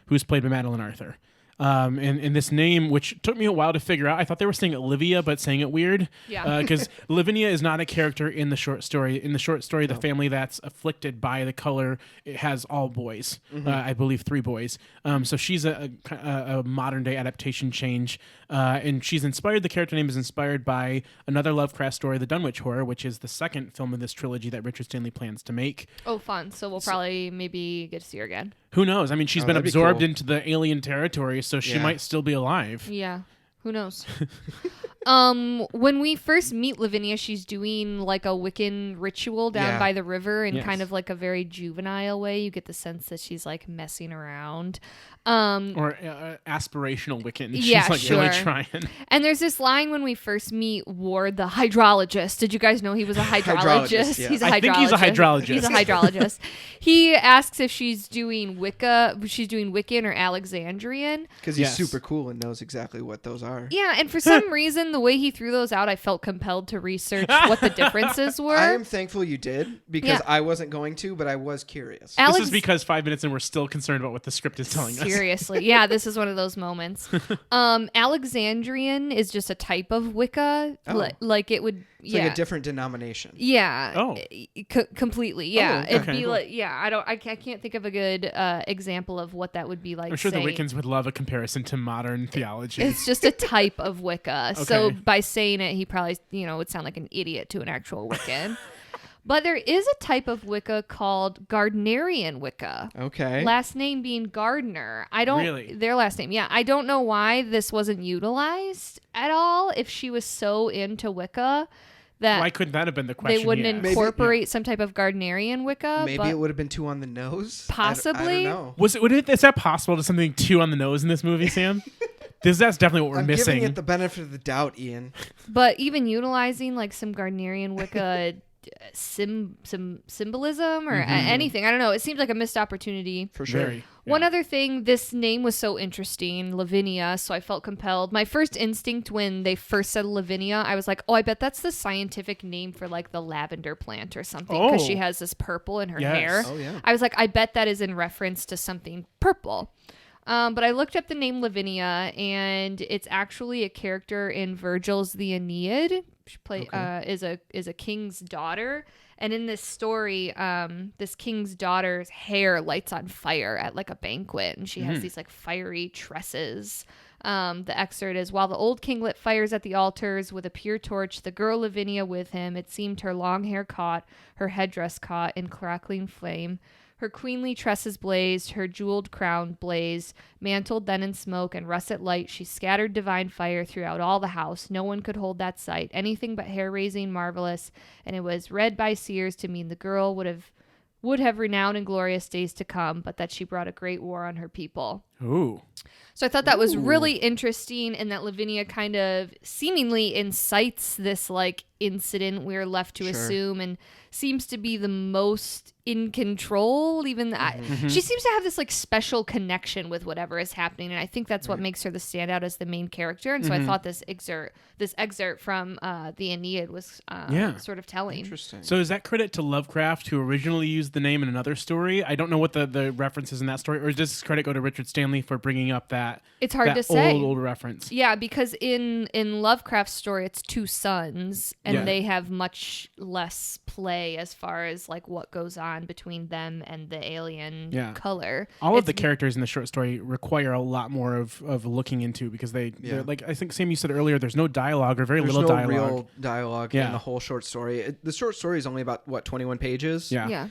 Speaker 4: who's played by Madeline Arthur. And this name, which took me a while to figure out, I thought they were saying Olivia, but saying it weird.
Speaker 3: Yeah.
Speaker 4: Because Lavinia is not a character in the short story. In the short story, the family that's afflicted by the color, it has all boys. I believe 3 boys. So she's a modern day adaptation change. And she's inspired, the character name is inspired by another Lovecraft story, The Dunwich Horror, which is the second film of this trilogy that Richard Stanley plans to make.
Speaker 3: Oh, fun. So we'll probably maybe get to see her again.
Speaker 4: Who knows? I mean, she's been
Speaker 5: that'd be
Speaker 4: absorbed
Speaker 5: cool.
Speaker 4: into the alien territory, so she might still be alive.
Speaker 3: Yeah. Who knows? When we first meet Lavinia, she's doing like a Wiccan ritual down by the river in kind of like a very juvenile way. You get the sense that she's like messing around.
Speaker 4: Or aspirational Wiccan.
Speaker 3: Yeah,
Speaker 4: She's like
Speaker 3: sure.
Speaker 4: really trying.
Speaker 3: And there's this line when we first meet Ward, the hydrologist. Did you guys know he was a hydrologist?
Speaker 5: Hydrologist, yeah.
Speaker 3: He's a
Speaker 4: I think he's a hydrologist.
Speaker 3: He's a hydrologist. He asks if she's doing Wicca, she's doing Wiccan or Alexandrian.
Speaker 5: Because he's
Speaker 4: Yes.
Speaker 5: super cool and knows exactly what those are.
Speaker 3: Yeah, and for some reason, the way he threw those out, I felt compelled to research what the differences were.
Speaker 5: I am thankful you did because
Speaker 3: Yeah.
Speaker 5: I wasn't going to, but I was curious.
Speaker 3: Alex-
Speaker 4: This is because 5 minutes and we're still concerned about what the script is telling us.
Speaker 3: Seriously. Yeah, this is one of those moments. Alexandrian is just a type of Wicca.
Speaker 5: Oh.
Speaker 3: Like it would,
Speaker 5: It's
Speaker 3: yeah.
Speaker 5: like a different denomination.
Speaker 3: Yeah.
Speaker 4: Oh.
Speaker 3: Completely. Yeah.
Speaker 5: okay.
Speaker 3: It'd be
Speaker 4: Cool.
Speaker 3: like, yeah, I can't think of a good example of what that would be like.
Speaker 4: I'm sure
Speaker 3: say.
Speaker 4: the Wiccans would love a comparison to modern theology.
Speaker 3: It's just a type of Wicca. So
Speaker 4: Okay.
Speaker 3: by saying it, he probably, would sound like an idiot to an actual Wiccan. But there is a type of Wicca called Gardnerian Wicca.
Speaker 5: Okay.
Speaker 3: Last name being Gardner. I don't.
Speaker 4: Really?
Speaker 3: Their last name. Yeah. I don't know why this wasn't utilized at all. If she was so into Wicca that
Speaker 4: Why couldn't that have been the question?
Speaker 3: they wouldn't
Speaker 4: he asked?
Speaker 3: incorporate some type of Gardnerian Wicca.
Speaker 5: Maybe
Speaker 3: but
Speaker 5: it would have been too on the nose.
Speaker 3: Possibly.
Speaker 5: I don't know.
Speaker 4: Is that possible to something too on the nose in this movie, Sam? That's definitely what we're
Speaker 5: I'm
Speaker 4: missing.
Speaker 5: giving it the benefit of the doubt, Ian.
Speaker 3: But even utilizing like some Gardnerian Wicca some symbolism or anything, I don't know. It seems like a missed opportunity.
Speaker 5: For sure.
Speaker 4: Very.
Speaker 3: One other thing, this name was so interesting, Lavinia, so I felt compelled. My first instinct when they first said Lavinia, I was like, oh, I bet that's the scientific name for like the lavender plant or something because she
Speaker 4: Oh.
Speaker 3: has this purple in her
Speaker 4: Yes.
Speaker 3: hair.
Speaker 5: Oh, yeah.
Speaker 3: I was like, I bet that is in reference to something purple. But I looked up the name Lavinia, and it's actually a character in Virgil's The Aeneid. She is a king's daughter, and in this story, this king's daughter's hair lights on fire at like a banquet, and she has these like fiery tresses. The excerpt is, while the old king lit fires at the altars with a pure torch, the girl Lavinia with him, it seemed her long hair caught, her headdress caught in crackling flame. Her queenly tresses blazed, her jeweled crown blazed, mantled then in smoke and russet light. She scattered divine fire throughout all the house. No one could hold that sight, anything but hair-raising, marvelous, and it was read by seers to mean the girl would have renowned and glorious days to come, but that she brought a great war on her people.
Speaker 4: Ooh.
Speaker 3: So I thought that was really interesting, and that Lavinia kind of seemingly incites this like incident we're left to assume, and seems to be the most in control. Even she seems to have this like special connection with whatever is happening, and I think that's what makes her the standout as the main character. And so I thought this excerpt from the Aeneid was sort of telling.
Speaker 5: Interesting.
Speaker 4: So is that credit to Lovecraft, who originally used the name in another story? I don't know what the reference is in that story, or does this credit go to Richard Stanley for bringing up that?
Speaker 3: It's hard
Speaker 4: that
Speaker 3: to say.
Speaker 4: Old reference.
Speaker 3: Yeah, because in Lovecraft's story, it's 2 sons, and they have much less play as far as like what goes on between them and the alien color.
Speaker 4: All of the characters in the short story require a lot more of looking into, because they're like, I think Sam, you said earlier, there's no dialogue or very
Speaker 5: There's
Speaker 4: little
Speaker 5: no
Speaker 4: dialogue.
Speaker 5: real dialogue in the whole short story. The short story is only about 21 pages.
Speaker 3: Yeah.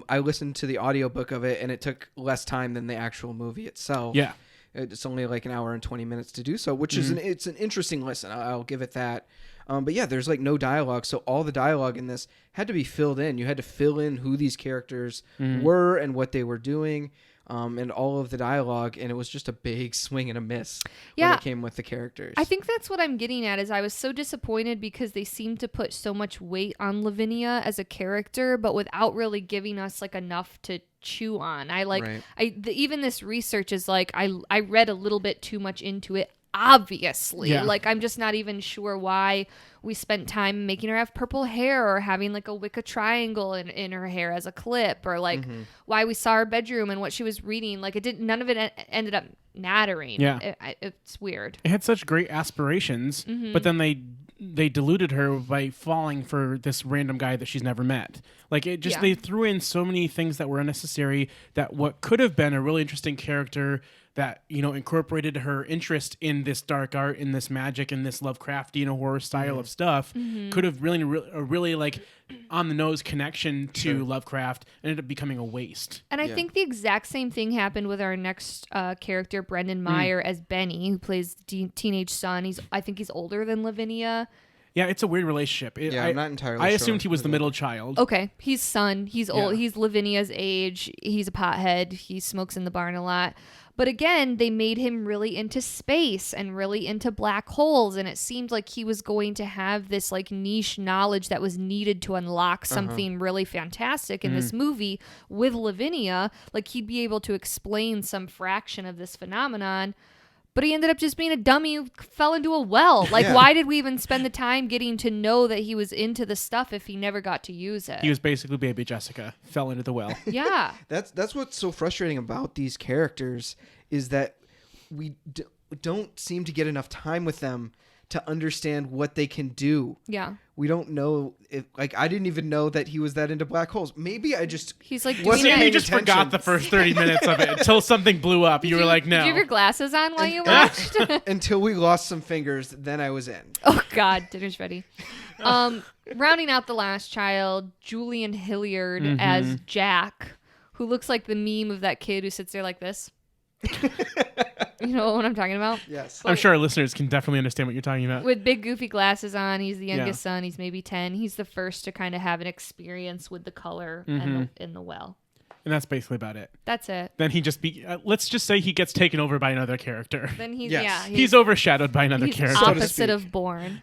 Speaker 5: I listened to the audiobook of it, and it took less time than the actual movie itself.
Speaker 4: Yeah.
Speaker 5: It's only like an hour and 20 minutes to do so, which is it's an interesting listen. I'll give it that. But yeah, there's like no dialogue. So all the dialogue in this had to be filled in. You had to fill in who these characters were and what they were doing. and all of the dialogue, and it was just a big swing and a miss when
Speaker 3: Yeah.
Speaker 5: it came with the characters.
Speaker 3: I think that's what I'm getting at is I was so disappointed because they seemed to put so much weight on Lavinia as a character, but without really giving us like enough to chew on.
Speaker 5: Right.
Speaker 3: Even this research is like I read a little bit too much into it. Obviously,
Speaker 4: Yeah.
Speaker 3: like I'm just not even sure why we spent time making her have purple hair or having like a Wicca triangle in her hair as a clip, or like why we saw her bedroom and what she was reading. Like none of it ended up mattering.
Speaker 4: Yeah.
Speaker 3: It's weird.
Speaker 4: It had such great aspirations, but then they diluted her by falling for this random guy that she's never met. Like it just
Speaker 3: Yeah.
Speaker 4: they threw in so many things that were unnecessary that what could have been a really interesting character that, you know, incorporated her interest in this dark art, in this magic, in this Lovecraftian horror style of stuff could have really like on the nose connection to Lovecraft ended up becoming a waste.
Speaker 3: And I
Speaker 5: Yeah.
Speaker 3: think the exact same thing happened with our next character, Brendan Meyer, as Benny, who plays teenage son. I think he's older than Lavinia.
Speaker 4: Yeah, it's a weird relationship.
Speaker 5: I'm not entirely
Speaker 4: I
Speaker 5: sure.
Speaker 4: assumed he was the middle child.
Speaker 3: Okay, he's son. He's old.
Speaker 4: Yeah.
Speaker 3: He's Lavinia's age. He's a pothead. He smokes in the barn a lot. But again, they made him really into space and really into black holes, and it seemed like he was going to have this like niche knowledge that was needed to unlock something really fantastic in this movie with Lavinia. Like he'd be able to explain some fraction of this phenomenon. But he ended up just being a dummy who fell into a well. Like,
Speaker 5: Yeah.
Speaker 3: why did we even spend the time getting to know that he was into the stuff if he never got to use it?
Speaker 4: He was basically Baby Jessica, fell into the well.
Speaker 3: Yeah.
Speaker 5: That's what's so frustrating about these characters is that we don't seem to get enough time with them to understand what they can do.
Speaker 3: Yeah.
Speaker 5: We don't know if, like, I didn't even know that he was that into black holes. Maybe I just
Speaker 3: He's like,
Speaker 5: Wasn't
Speaker 3: doing
Speaker 4: Maybe
Speaker 3: that.
Speaker 4: you
Speaker 5: paying
Speaker 4: just
Speaker 5: attention.
Speaker 4: forgot the first 30 minutes of it until something blew up. You were like, no.
Speaker 3: Did you have your glasses on while you watched?
Speaker 5: until we lost some fingers, then I was in.
Speaker 3: Oh, God. Dinner's ready. Rounding out the last child, Julian Hilliard as Jack, who looks like the meme of that kid who sits there like this. You know what I'm talking about?
Speaker 5: Yes.
Speaker 4: I'm sure our listeners can definitely understand what you're talking about.
Speaker 3: With big goofy glasses on. He's the youngest
Speaker 4: Yeah.
Speaker 3: son. He's maybe 10. He's the first to kind of have an experience with the color and in the well.
Speaker 4: And that's basically about it.
Speaker 3: That's it.
Speaker 4: Then he just let's just say he gets taken over by another character.
Speaker 3: Then he's,
Speaker 5: Yes.
Speaker 3: yeah.
Speaker 4: He's overshadowed by another
Speaker 3: he's
Speaker 4: character.
Speaker 3: opposite of Bourne.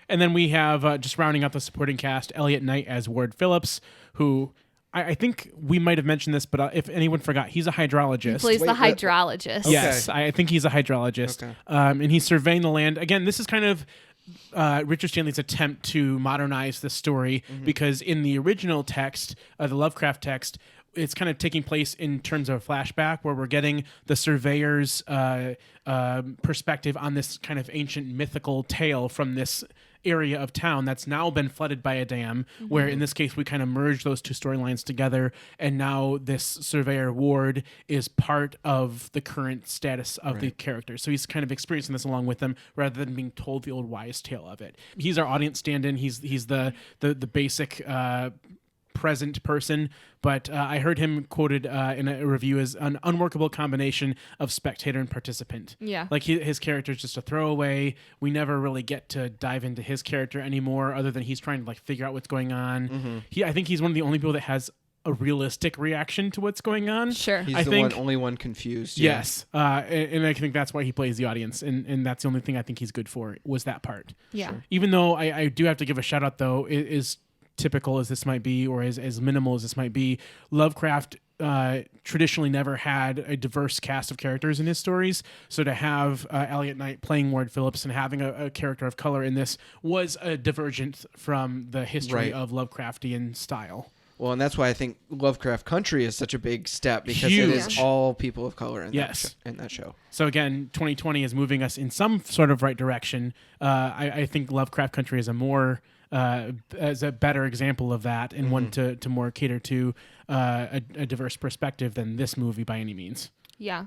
Speaker 4: And then we have, just rounding out the supporting cast, Elliot Knight as Ward Phillips, who I think we might have mentioned this, but if anyone forgot, he's a hydrologist.
Speaker 3: He plays
Speaker 5: Wait,
Speaker 3: the
Speaker 5: what?
Speaker 3: hydrologist.
Speaker 4: Yes, I think he's a hydrologist.
Speaker 5: Okay.
Speaker 4: And he's surveying the land. Again, this is kind of Richard Stanley's attempt to modernize the story because in the original text, the Lovecraft text, it's kind of taking place in terms of a flashback where we're getting the surveyor's perspective on this kind of ancient mythical tale from this area of town that's now been flooded by a dam, where in this case we kind of merge those two storylines together, and now this surveyor Ward is part of the current status of the character. So he's kind of experiencing this along with them rather than being told the old wives' tale of it. He's our audience stand-in. He's the basic present person, but I heard him quoted in a review as an unworkable combination of spectator and participant.
Speaker 3: Yeah.
Speaker 4: Like his character is just a throwaway. We never really get to dive into his character anymore, other than he's trying to like figure out what's going on. I think he's one of the only people that has a realistic reaction to what's going on.
Speaker 3: Sure.
Speaker 5: He's
Speaker 4: I
Speaker 5: the
Speaker 4: think-
Speaker 5: only one confused. Yeah.
Speaker 4: Yes, and I think that's why he plays the audience, and that's the only thing I think he's good for was that part.
Speaker 3: Yeah.
Speaker 4: Even though I do have to give a shout out though, is typical as this might be, or as minimal as this might be, Lovecraft traditionally never had a diverse cast of characters in his stories. So to have Elliot Knight playing Ward Phillips and having a character of color in this was a divergent from the history
Speaker 5: Right.
Speaker 4: of Lovecraftian style.
Speaker 5: Well, and that's why I think Lovecraft Country is such a big step because it is
Speaker 4: Huge.
Speaker 5: all people of color in
Speaker 4: Yes.
Speaker 5: that show.
Speaker 4: So again, 2020 is moving us in some sort of right direction. I think Lovecraft Country is as a better example of that, and one to more cater to a diverse perspective than this movie by any means.
Speaker 3: Yeah.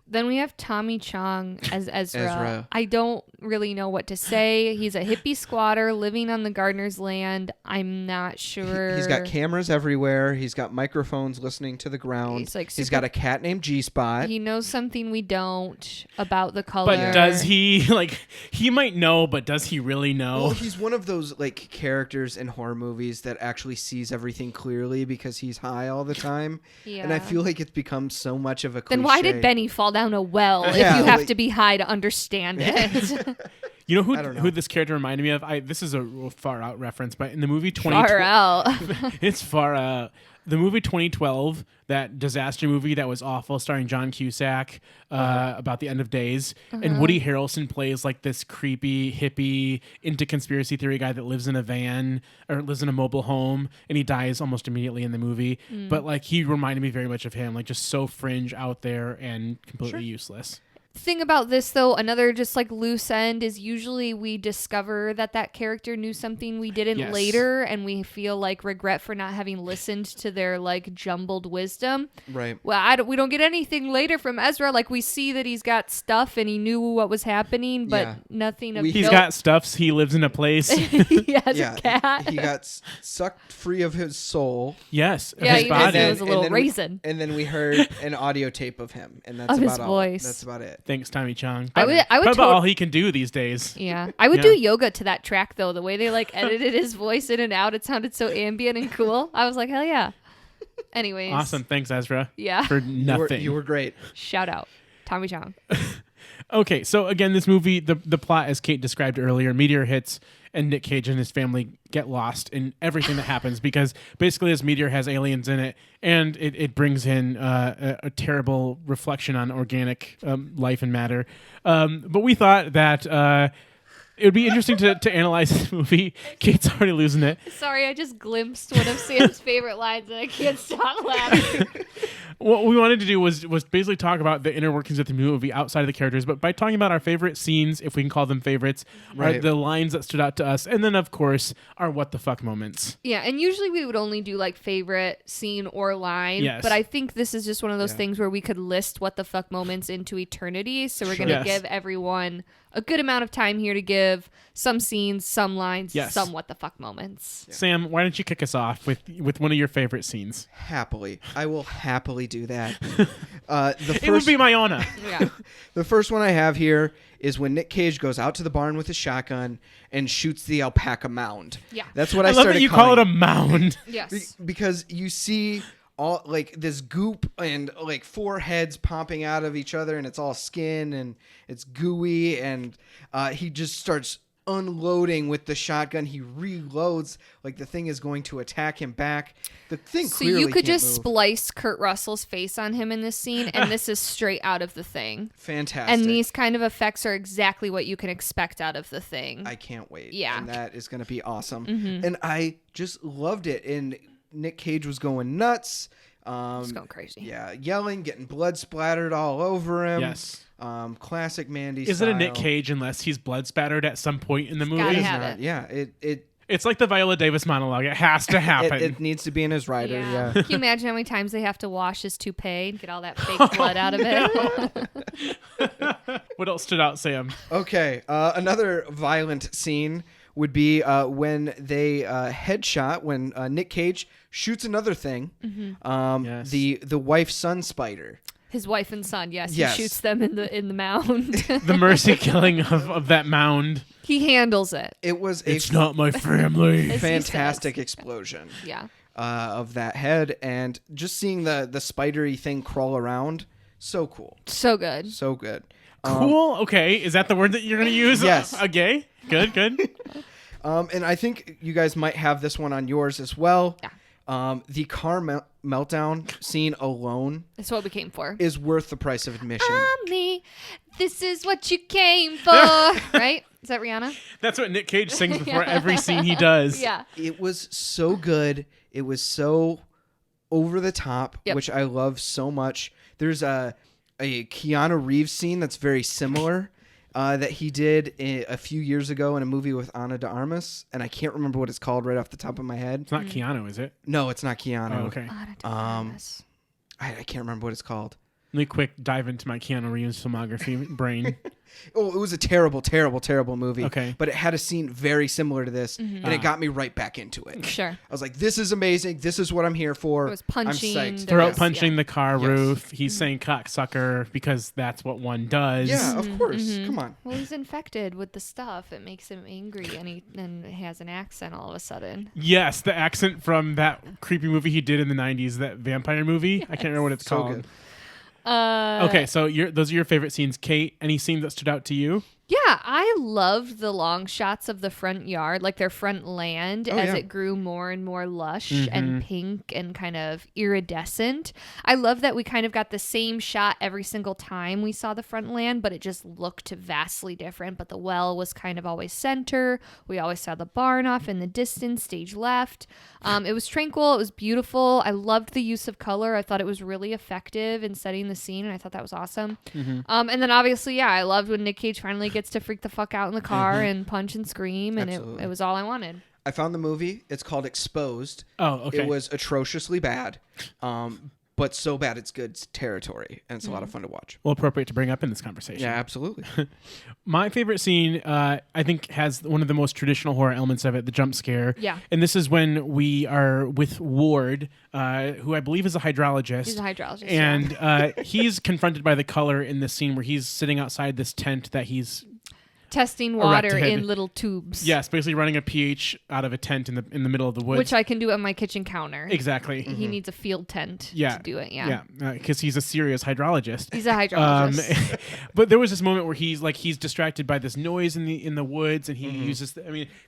Speaker 3: Then we have Tommy Chong as Ezra.
Speaker 5: Ezra.
Speaker 3: I don't really know what to say. He's a hippie squatter living on the gardener's land. I'm not sure.
Speaker 5: He's got cameras everywhere. He's got microphones listening to the ground.
Speaker 3: He's, like,
Speaker 5: He's
Speaker 3: super-
Speaker 5: got a cat named G-Spot.
Speaker 3: He knows something we don't about the color.
Speaker 4: But does he, like, he might know, but does he really know?
Speaker 5: Well, he's one of those like characters in horror movies that actually sees everything clearly because he's high all the time.
Speaker 3: Yeah.
Speaker 5: And I feel like it's become so much of a cliche.
Speaker 3: Then why did Benny fall down a well if
Speaker 5: Yeah,
Speaker 3: you have
Speaker 5: like-
Speaker 3: to be high to understand it?
Speaker 4: You know
Speaker 5: I don't know.
Speaker 4: who this character reminded me of? This is a real far out reference, but in the movie
Speaker 3: Far out.
Speaker 4: it's far out. The movie 2012, that disaster movie that was awful, starring John Cusack, about the end of days, and Woody Harrelson plays like this creepy hippie into conspiracy theory guy that lives in a van or lives in a mobile home, and he dies almost immediately in the movie. But like he reminded me very much of him, like just so fringe out there and completely useless.
Speaker 3: Thing about this though, another just like loose end is usually we discover that character knew something we didn't
Speaker 4: Yes.
Speaker 3: later, and we feel like regret for not having listened to their like jumbled wisdom.
Speaker 5: Right.
Speaker 3: Well, we don't get anything later from Ezra. Like we see that he's got stuff and he knew what was happening, but
Speaker 5: Yeah.
Speaker 3: nothing of
Speaker 4: He's
Speaker 3: note.
Speaker 4: got stuffs. He lives in a place.
Speaker 3: He has
Speaker 5: Yeah.
Speaker 3: a cat.
Speaker 5: He got sucked free of his soul.
Speaker 4: Yes,
Speaker 3: Yeah,
Speaker 4: his
Speaker 3: he
Speaker 4: body.
Speaker 3: was a little raisin.
Speaker 5: And then we heard an audio tape of him, and that's
Speaker 3: Of his
Speaker 5: about all.
Speaker 3: voice.
Speaker 5: That's about it.
Speaker 4: Thanks, Tommy Chong.
Speaker 3: I would
Speaker 4: Probably
Speaker 3: tot-
Speaker 4: all he can do these days.
Speaker 3: Yeah, I would
Speaker 4: Yeah.
Speaker 3: do yoga to that track though. The way they like edited his voice in and out, it sounded so ambient and cool. I was like, hell yeah. Anyways,
Speaker 4: Awesome. Thanks, Ezra.
Speaker 3: Yeah.
Speaker 4: For nothing.
Speaker 5: You were great.
Speaker 3: Shout out, Tommy Chong.
Speaker 4: Okay, so again, this movie, the plot, as Kate described earlier, meteor hits and Nick Cage and his family get lost in everything that happens because basically this meteor has aliens in it, and it brings in a terrible reflection on organic life and matter. But we thought that it would be interesting to analyze this movie. Kate's already losing it.
Speaker 3: Sorry, I just glimpsed one of Sam's favorite lines and I can't stop laughing.
Speaker 4: What we wanted to do was basically talk about the inner workings of the movie outside of the characters, but by talking about our favorite scenes, if we can call them favorites,
Speaker 5: Right.
Speaker 4: are the lines that stood out to us, and then of course our what the fuck moments.
Speaker 3: Yeah, and usually we would only do like favorite scene or line.
Speaker 4: Yes.
Speaker 3: But I think this is just one of those things where we could list what the fuck moments into eternity. So we're gonna
Speaker 4: Yes.
Speaker 3: give everyone a good amount of time here to give some scenes, some lines,
Speaker 4: Yes.
Speaker 3: some what the fuck moments.
Speaker 4: Sam, why don't you kick us off with one of your favorite scenes?
Speaker 5: Happily. I will happily do that.
Speaker 4: It would be my honor.
Speaker 3: Yeah.
Speaker 5: The first one I have here is when Nick Cage goes out to the barn with his shotgun and shoots the alpaca mound.
Speaker 3: Yeah.
Speaker 5: That's what
Speaker 4: I
Speaker 5: I
Speaker 4: love
Speaker 5: started
Speaker 4: that you call
Speaker 5: calling
Speaker 4: it a mound.
Speaker 3: Yes.
Speaker 5: because you see all like this goop and like four heads popping out of each other, and it's all skin and it's gooey, and he just starts unloading with the shotgun. He reloads like the thing is going to attack him back. The thing
Speaker 3: So
Speaker 5: clearly
Speaker 3: you could
Speaker 5: can't
Speaker 3: just
Speaker 5: move.
Speaker 3: splice Kurt Russell's face on him in this scene, and this is straight out of the thing.
Speaker 5: Fantastic.
Speaker 3: And these kind of effects are exactly what you can expect out of the thing.
Speaker 5: I can't wait.
Speaker 3: Yeah.
Speaker 5: And that is going to be awesome. And I just loved it. And Nick Cage was going nuts.
Speaker 3: It's going crazy.
Speaker 5: Yeah, yelling, getting blood splattered all over him.
Speaker 4: Yes.
Speaker 5: Classic Mandy
Speaker 4: Is
Speaker 5: style.
Speaker 4: it a Nick Cage unless he's blood spattered at some point in the movie?
Speaker 3: gotta
Speaker 5: It's
Speaker 3: have
Speaker 5: not-
Speaker 3: it.
Speaker 5: Yeah, it
Speaker 4: It's like the Viola Davis monologue. It has to happen.
Speaker 5: it needs to be in his rider. Yeah.
Speaker 3: Can you imagine how many times they have to wash his toupee and get all that fake blood out of it?
Speaker 4: What else stood out, Sam?
Speaker 5: Okay, another violent scene would be when they headshot when Nick Cage shoots another thing.
Speaker 4: Yes.
Speaker 5: The wife-son spider.
Speaker 3: His wife and son, yes,
Speaker 5: Yes.
Speaker 3: he shoots them in the mound.
Speaker 4: The mercy killing of that mound.
Speaker 3: He handles it.
Speaker 5: It was a
Speaker 4: It's not my family.
Speaker 3: As he
Speaker 5: fantastic
Speaker 3: says.
Speaker 5: explosion
Speaker 3: Yeah.
Speaker 5: of that head, and just seeing the spidery thing crawl around, so cool,
Speaker 3: So good.
Speaker 5: so good.
Speaker 4: Cool. Okay. Is that the word that you're going to use?
Speaker 5: Yes.
Speaker 4: Okay. Good.
Speaker 5: And I think you guys might have this one on yours as well.
Speaker 3: Yeah.
Speaker 5: The car meltdown scene alone
Speaker 3: That's what we came for.
Speaker 5: is worth the price of admission.
Speaker 3: Mommy, this is what you came for. Right? Is that Rihanna?
Speaker 4: That's what Nick Cage sings before every scene he does.
Speaker 3: Yeah.
Speaker 5: It was so good. It was so over the top,
Speaker 3: Yep.
Speaker 5: which I love so much. There's a Keanu Reeves scene that's very similar that he did a few years ago in a movie with Ana de Armas, and I can't remember what it's called right off the top of my head.
Speaker 4: It's not Keanu, is it?
Speaker 5: No, it's not Keanu.
Speaker 4: Oh, okay.
Speaker 5: I can't remember what it's called.
Speaker 4: Let me quick dive into my Keanu Reeves filmography brain.
Speaker 5: Oh, it was a terrible, terrible, terrible movie.
Speaker 4: Okay.
Speaker 5: But it had a scene very similar to this, and it got me right back into it.
Speaker 3: Sure.
Speaker 5: I was like, this is amazing. This is what I'm here for.
Speaker 3: It was punching.
Speaker 5: I'm psyched.
Speaker 4: Throat
Speaker 3: Yes,
Speaker 4: punching the car
Speaker 5: Yes.
Speaker 4: roof. He's saying cocksucker because that's what one does.
Speaker 5: Yeah, of course. Come on.
Speaker 3: Well, he's infected with the stuff. It makes him angry, and he has an accent all of a sudden.
Speaker 4: Yes, the accent from that creepy movie he did in the 90s, that vampire movie. I can't remember what it's
Speaker 5: So
Speaker 4: called.
Speaker 5: good.
Speaker 4: Okay, so those are your favorite scenes. Kate, any scene that stood out to you?
Speaker 3: Yeah, I loved the long shots of the front yard, like their front land, as
Speaker 5: yeah.
Speaker 3: it grew more and more lush and pink and kind of iridescent. I love that we kind of got the same shot every single time we saw the front land, but it just looked vastly different. But the well was kind of always center. We always saw the barn off in the distance, stage left. It was tranquil. It was beautiful. I loved the use of color. I thought it was really effective in setting the scene, and I thought that was awesome. And then obviously, yeah, I loved when Nick Cage finally gets to freak the fuck out in the car and punch and scream, and it was all I wanted.
Speaker 5: I found the movie. It's called Exposed.
Speaker 4: Oh, okay.
Speaker 5: It was atrociously bad, but so bad it's good territory, and it's a lot of fun to watch.
Speaker 4: Well, appropriate to bring up in this conversation.
Speaker 5: Yeah, absolutely.
Speaker 4: My favorite scene, I think, has one of the most traditional horror elements of it, the jump scare.
Speaker 3: Yeah.
Speaker 4: And this is when we are with Ward, who I believe is a hydrologist.
Speaker 3: He's a hydrologist.
Speaker 4: And he's confronted by the color in this scene where he's sitting outside this tent that he's
Speaker 3: testing water
Speaker 4: erected.
Speaker 3: in little tubes.
Speaker 4: Yes, basically running a pH out of a tent in the middle of the woods.
Speaker 3: Which I can do on my kitchen counter.
Speaker 4: Exactly.
Speaker 3: He needs a field tent
Speaker 4: Yeah.
Speaker 3: to do it. Yeah.
Speaker 4: Because he's a serious hydrologist.
Speaker 3: He's a hydrologist.
Speaker 4: But there was this moment where he's distracted by this noise in the woods, and he uses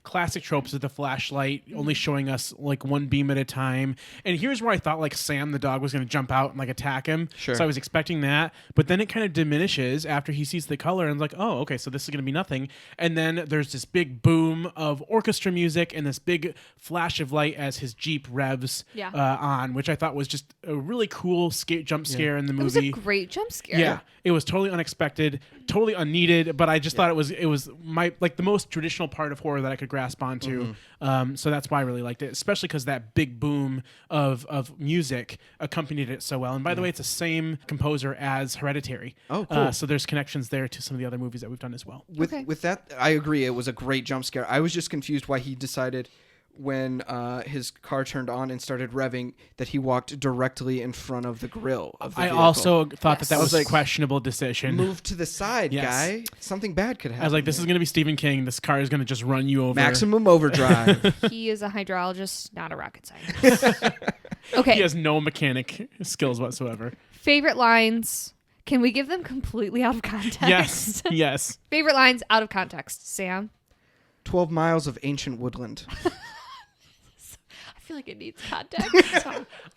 Speaker 4: classic tropes of the flashlight only showing us like one beam at a time. And here's where I thought like Sam the dog was going to jump out and like attack him.
Speaker 5: Sure.
Speaker 4: So I was expecting that, but then it kind of diminishes after he sees the color and like, oh, okay, so this is going to be nothing. And then there's this big boom of orchestra music and this big flash of light as his Jeep revs on, which I thought was just a really cool jump scare in the
Speaker 3: It was
Speaker 4: movie.
Speaker 3: a great jump scare.
Speaker 4: Yeah, it was totally unexpected, totally unneeded, but I just thought it was my like the most traditional part of horror that I could grasp onto. So that's why I really liked it, especially because that big boom of music accompanied it so well. And by the way, it's the same composer as Hereditary.
Speaker 5: Oh, cool.
Speaker 4: So there's connections there to some of the other movies that we've done as well.
Speaker 5: With that, I agree. It was a great jump scare. I was just confused why he decided when his car turned on and started revving that he walked directly in front of the grill of the
Speaker 4: I
Speaker 5: vehicle.
Speaker 4: also thought
Speaker 3: Yes.
Speaker 4: that
Speaker 5: I
Speaker 4: was
Speaker 5: was
Speaker 4: a
Speaker 5: like,
Speaker 4: questionable decision.
Speaker 5: Move to the side,
Speaker 4: Yes.
Speaker 5: guy. Something bad could happen.
Speaker 4: I was like, this is going to be Stephen King. This car is going to just run you over.
Speaker 5: maximum overdrive.
Speaker 3: He is a hydrologist, not a rocket scientist. Okay.
Speaker 4: He has no mechanic skills whatsoever.
Speaker 3: Favorite lines. Can we give them completely out of context?
Speaker 4: Yes, yes.
Speaker 3: Favorite lines out of context. Sam?
Speaker 5: 12 miles of ancient woodland.
Speaker 3: I feel like it needs context.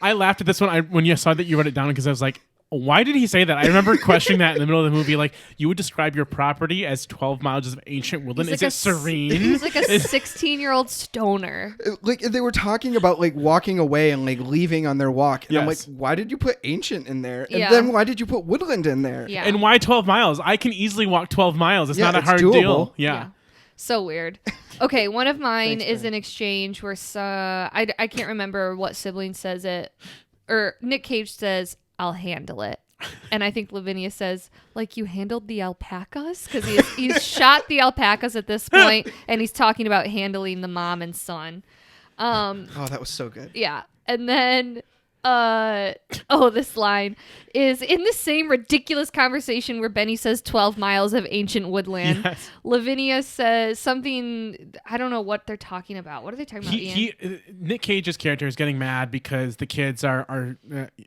Speaker 4: I laughed at this one when you saw that you wrote it down because I was like, why did he say that? I remember questioning that in the middle of the movie. Like, you would describe your property as 12 miles of ancient woodland.
Speaker 3: He's
Speaker 4: Is
Speaker 3: like
Speaker 4: it serene?
Speaker 3: He's like a 16-year-old stoner.
Speaker 5: Like they were talking about like walking away and like leaving on their walk. And I'm like,
Speaker 4: Yes.
Speaker 5: why did you put ancient in there? And
Speaker 3: Yeah.
Speaker 5: then why did you put woodland in there?
Speaker 3: Yeah.
Speaker 4: And why 12 miles? I can easily walk 12 miles. It's
Speaker 5: Yeah,
Speaker 4: not a
Speaker 5: it's
Speaker 4: hard
Speaker 5: doable.
Speaker 4: deal. Yeah.
Speaker 3: So weird. Okay, one of mine
Speaker 5: Thanks,
Speaker 3: is
Speaker 5: man.
Speaker 3: an exchange where I can't remember what sibling says it. Or Nick Cage says, I'll handle it. And I think Lavinia says, like, you handled the alpacas? Because he's shot the alpacas at this point, and he's talking about handling the mom and son.
Speaker 5: Oh, that was so good.
Speaker 3: Yeah. And then, this line is in the same ridiculous conversation where Benny says 12 miles of ancient woodland.
Speaker 4: Yes.
Speaker 3: Lavinia says something, I don't know what they're talking about. What are they talking about, Ian?
Speaker 4: Nick Cage's character is getting mad because the kids are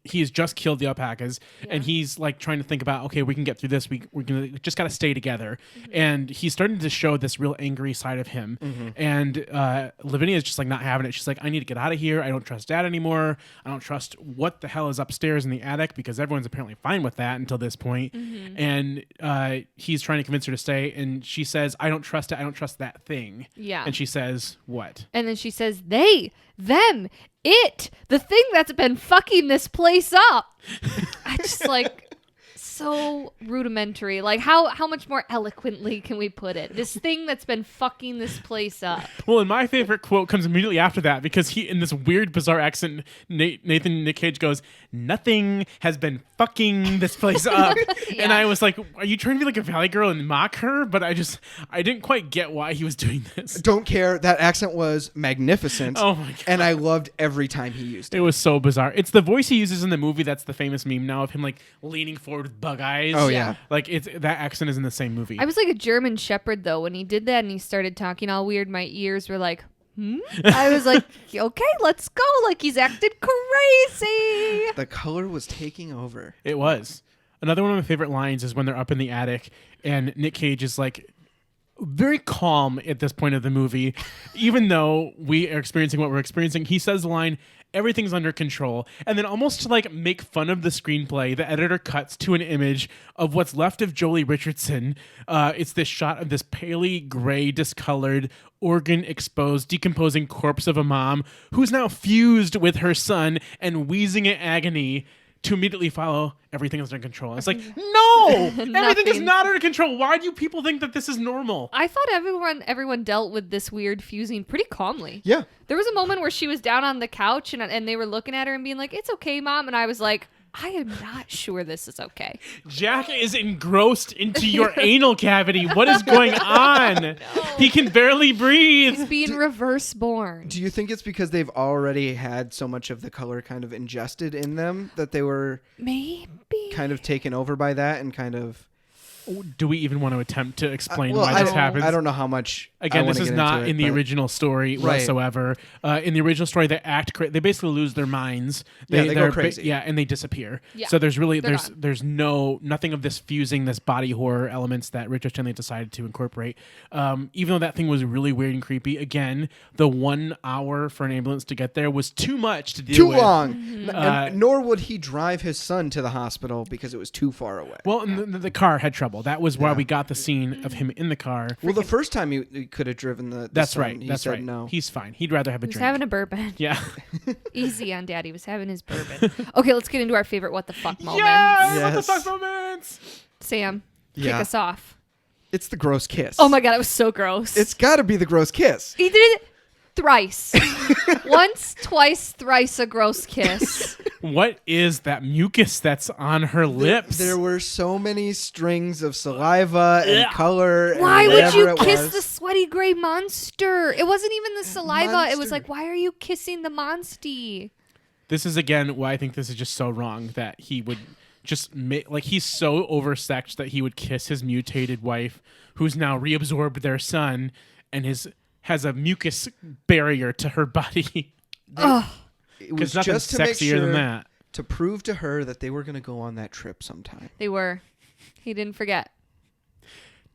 Speaker 4: he has just killed the alpacas, and he's like trying to think about, okay, we can get through this. We're gonna just got to stay together. And he's starting to show this real angry side of him. And Lavinia is just like not having it. She's like, I need to get out of here. I don't trust Dad anymore. I don't trust what the hell is upstairs in the attic because everyone's apparently fine with that until this point. And he's trying to convince her to stay, and she says, I don't trust it. I don't trust that thing.
Speaker 3: Yeah.
Speaker 4: And she says, what?
Speaker 3: And then she says, they, them, it, the thing that's been fucking this place up. I just like, so rudimentary. Like, how much more eloquently can we put it? This thing that's been fucking this place up.
Speaker 4: Well, and my favorite quote comes immediately after that because he, in this weird, bizarre accent, Nick Cage goes, "Nothing has been fucking this place up."
Speaker 3: Yeah.
Speaker 4: And I was like, are you trying to be like a Valley Girl and mock her? But I didn't quite get why he was doing this.
Speaker 5: Don't care. That accent was magnificent.
Speaker 4: Oh my God.
Speaker 5: And I loved every time he used it.
Speaker 4: It was so bizarre. It's the voice he uses in the movie that's the famous meme now of him like leaning forward with bug eyes.
Speaker 5: Oh, yeah.
Speaker 4: Like that accent is in the same movie.
Speaker 3: I was like a German shepherd, though, when he did that and he started talking all weird. My ears were like, I was like, okay, let's go. Like, he's acted crazy.
Speaker 5: The color was taking over.
Speaker 4: It was. Another one of my favorite lines is when they're up in the attic and Nick Cage is like very calm at this point of the movie. Even though we are experiencing what we're experiencing, he says the line, "Everything's under control." And then almost to like make fun of the screenplay, the editor cuts to an image of what's left of Jolie Richardson. It's this shot of this palely gray, discolored, organ-exposed, decomposing corpse of a mom who's now fused with her son and wheezing in agony to immediately follow, "Everything is under control." It's like, no! Everything is not under control. Why do people think that this is normal?
Speaker 3: I thought everyone dealt with this weird fusing pretty calmly.
Speaker 5: Yeah.
Speaker 3: There was a moment where she was down on the couch and they were looking at her and being like, "It's okay, Mom." And I was like, I am not sure this is okay.
Speaker 4: Jack is engrossed into your anal cavity. What is going on? No. He can barely breathe.
Speaker 3: He's being reverse born.
Speaker 5: Do you think it's because they've already had so much of the color kind of ingested in them that they were
Speaker 3: maybe
Speaker 5: kind of taken over by that and kind of...
Speaker 4: Do we even want to attempt to explain
Speaker 5: well,
Speaker 4: why this happens?
Speaker 5: I don't know how much.
Speaker 4: Again, this is not in the original story whatsoever. In the original story, they they basically lose their minds.
Speaker 5: They go crazy.
Speaker 4: And they disappear.
Speaker 3: Yeah.
Speaker 4: So there's nothing of this fusing, this body horror elements that Richard Stanley decided to incorporate. Even though that thing was really weird and creepy, again, the 1 hour for an ambulance to get there was too much to deal with.
Speaker 5: Too long. Mm-hmm. Nor would he drive his son to the hospital because it was too far away.
Speaker 4: Well, and the car had trouble. That was why we got the scene of him in the car.
Speaker 5: Well, the first time he could have driven the
Speaker 4: That's
Speaker 5: son,
Speaker 4: right.
Speaker 5: he
Speaker 4: That's
Speaker 5: said
Speaker 4: right.
Speaker 5: No.
Speaker 4: He's fine. He'd rather have a
Speaker 3: He was
Speaker 4: drink.
Speaker 3: having a bourbon.
Speaker 4: Yeah.
Speaker 3: Easy on Daddy. He was having his bourbon. Okay, let's get into our favorite what the fuck moments.
Speaker 4: Yes! What the fuck moments?
Speaker 3: Sam, kick us off.
Speaker 5: It's the gross kiss.
Speaker 3: Oh my God, it was so gross.
Speaker 5: It's got to be the gross kiss.
Speaker 3: He did it thrice. Once, twice, thrice a gross kiss.
Speaker 4: What is that mucus that's on her lips?
Speaker 5: There were so many strings of saliva and color.
Speaker 3: Why
Speaker 5: and
Speaker 3: would you
Speaker 5: whatever it
Speaker 3: kiss
Speaker 5: was.
Speaker 3: the sweaty gray monster? It wasn't even the saliva.
Speaker 5: Monster.
Speaker 3: It was like, why are you kissing the monstie?
Speaker 4: This is, again, why I think this is just so wrong that he would just make, like, he's so oversexed that he would kiss his mutated wife, who's now reabsorbed their son, and has a mucus barrier to her body.
Speaker 5: It was
Speaker 4: nothing's
Speaker 5: just to make
Speaker 4: sexier than
Speaker 5: sure
Speaker 4: that.
Speaker 5: to prove to her that they were going to go on that trip sometime.
Speaker 3: They were. He didn't forget.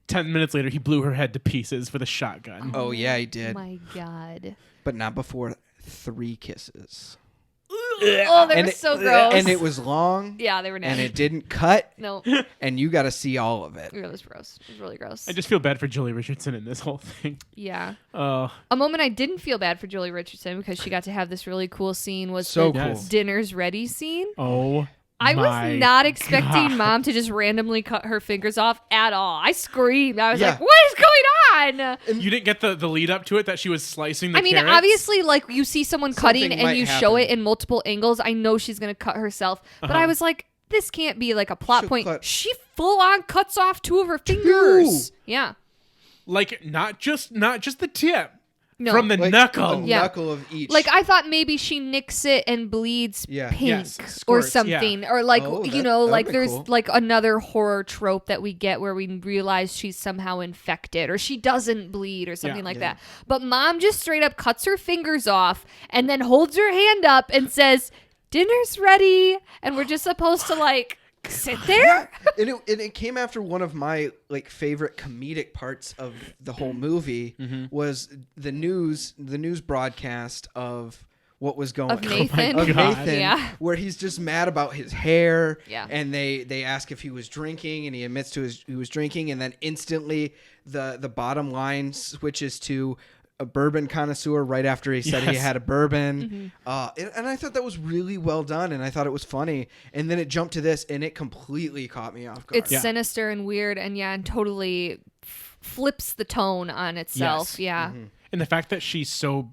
Speaker 4: 10 minutes later, he blew her head to pieces with a shotgun.
Speaker 5: Oh yeah, he did.
Speaker 3: Oh my God.
Speaker 5: But not before 3 kisses.
Speaker 3: Oh, they were so gross.
Speaker 5: And it was long.
Speaker 3: Yeah, they were
Speaker 5: And
Speaker 3: nasty.
Speaker 5: it didn't cut.
Speaker 3: No.
Speaker 5: And you got to see all of it.
Speaker 3: It was gross. It was really gross.
Speaker 4: I just feel bad for Jolie Richardson in this whole thing.
Speaker 3: Yeah.
Speaker 4: Oh,
Speaker 3: A moment I didn't feel bad for Jolie Richardson because she got to have this really cool scene was
Speaker 5: So
Speaker 3: the
Speaker 5: cool.
Speaker 3: dinner's ready scene.
Speaker 4: oh.
Speaker 3: I
Speaker 4: my
Speaker 3: was not expecting
Speaker 4: God.
Speaker 3: Mom to just randomly cut her fingers off at all. I screamed. I was
Speaker 5: Yeah.
Speaker 3: like, what is going on?
Speaker 4: You didn't get the lead up to it that she was slicing the
Speaker 3: I mean,
Speaker 4: carrots?
Speaker 3: obviously, like, you see someone cutting
Speaker 5: Something
Speaker 3: and
Speaker 5: might
Speaker 3: you show
Speaker 5: happen.
Speaker 3: it in multiple angles. I know she's going to cut herself. But I was like, this can't be like a plot
Speaker 5: She'll
Speaker 3: point.
Speaker 5: cut-
Speaker 3: She full on cuts off 2 of her fingers. Yeah.
Speaker 4: Like, not just the tip.
Speaker 3: No.
Speaker 4: From the
Speaker 5: Like,
Speaker 4: knuckle.
Speaker 5: A
Speaker 3: Yeah.
Speaker 5: knuckle of each.
Speaker 3: Like, I thought maybe she nicks it and bleeds
Speaker 5: Yeah.
Speaker 3: pink
Speaker 4: Yes,
Speaker 3: or
Speaker 4: squirts,
Speaker 3: something. Or like,
Speaker 5: Oh,
Speaker 3: you
Speaker 5: that-
Speaker 3: know,
Speaker 5: that
Speaker 3: like
Speaker 5: would've been
Speaker 3: there's
Speaker 5: cool.
Speaker 3: like another horror trope that we get where we realize she's somehow infected or she doesn't bleed or something like that. But Mom just straight up cuts her fingers off and then holds her hand up and says, dinner's ready. And we're just supposed to like sit there.
Speaker 5: and it came after one of my like favorite comedic parts of the whole movie was the news broadcast of what was going
Speaker 3: Of Nathan.
Speaker 5: of
Speaker 4: God.
Speaker 5: Nathan,
Speaker 3: Yeah.
Speaker 5: where he's just mad about his hair.
Speaker 3: Yeah.
Speaker 5: And they ask if he was drinking, and he admits to he was drinking, and then instantly the bottom line switches to a bourbon connoisseur right after he said he had a bourbon. And I thought that was really well done, and I thought it was funny. And then it jumped to this, and it completely caught me off guard.
Speaker 3: It's sinister and weird, and totally flips the tone on itself.
Speaker 4: Yes.
Speaker 3: Yeah.
Speaker 4: And the fact that she's so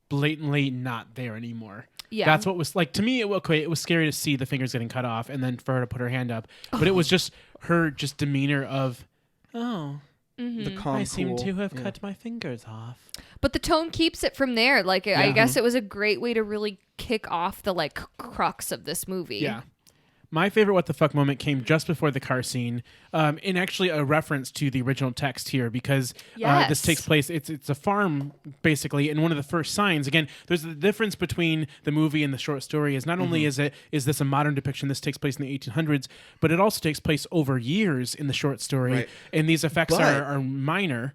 Speaker 4: blatantly not there anymore.
Speaker 3: Yeah.
Speaker 4: That's what was like to me. It was scary to see the fingers getting cut off, and then for her to put her hand up. But it was just her demeanor of,
Speaker 5: the calm,
Speaker 4: I seem
Speaker 5: cool.
Speaker 4: to have cut my fingers off.
Speaker 3: But the tone keeps it from there. Like, I guess it was a great way to really kick off the like crux of this movie.
Speaker 4: Yeah. My favorite what the fuck moment came just before the car scene, and actually a reference to the original text here because this takes place. It's a farm basically, and one of the first signs. Again, there's the difference between the movie and the short story is not only is this a modern depiction. This takes place in the 1800s, but it also takes place over years in the short story,
Speaker 5: Right.
Speaker 4: and these effects
Speaker 5: But-
Speaker 4: are minor.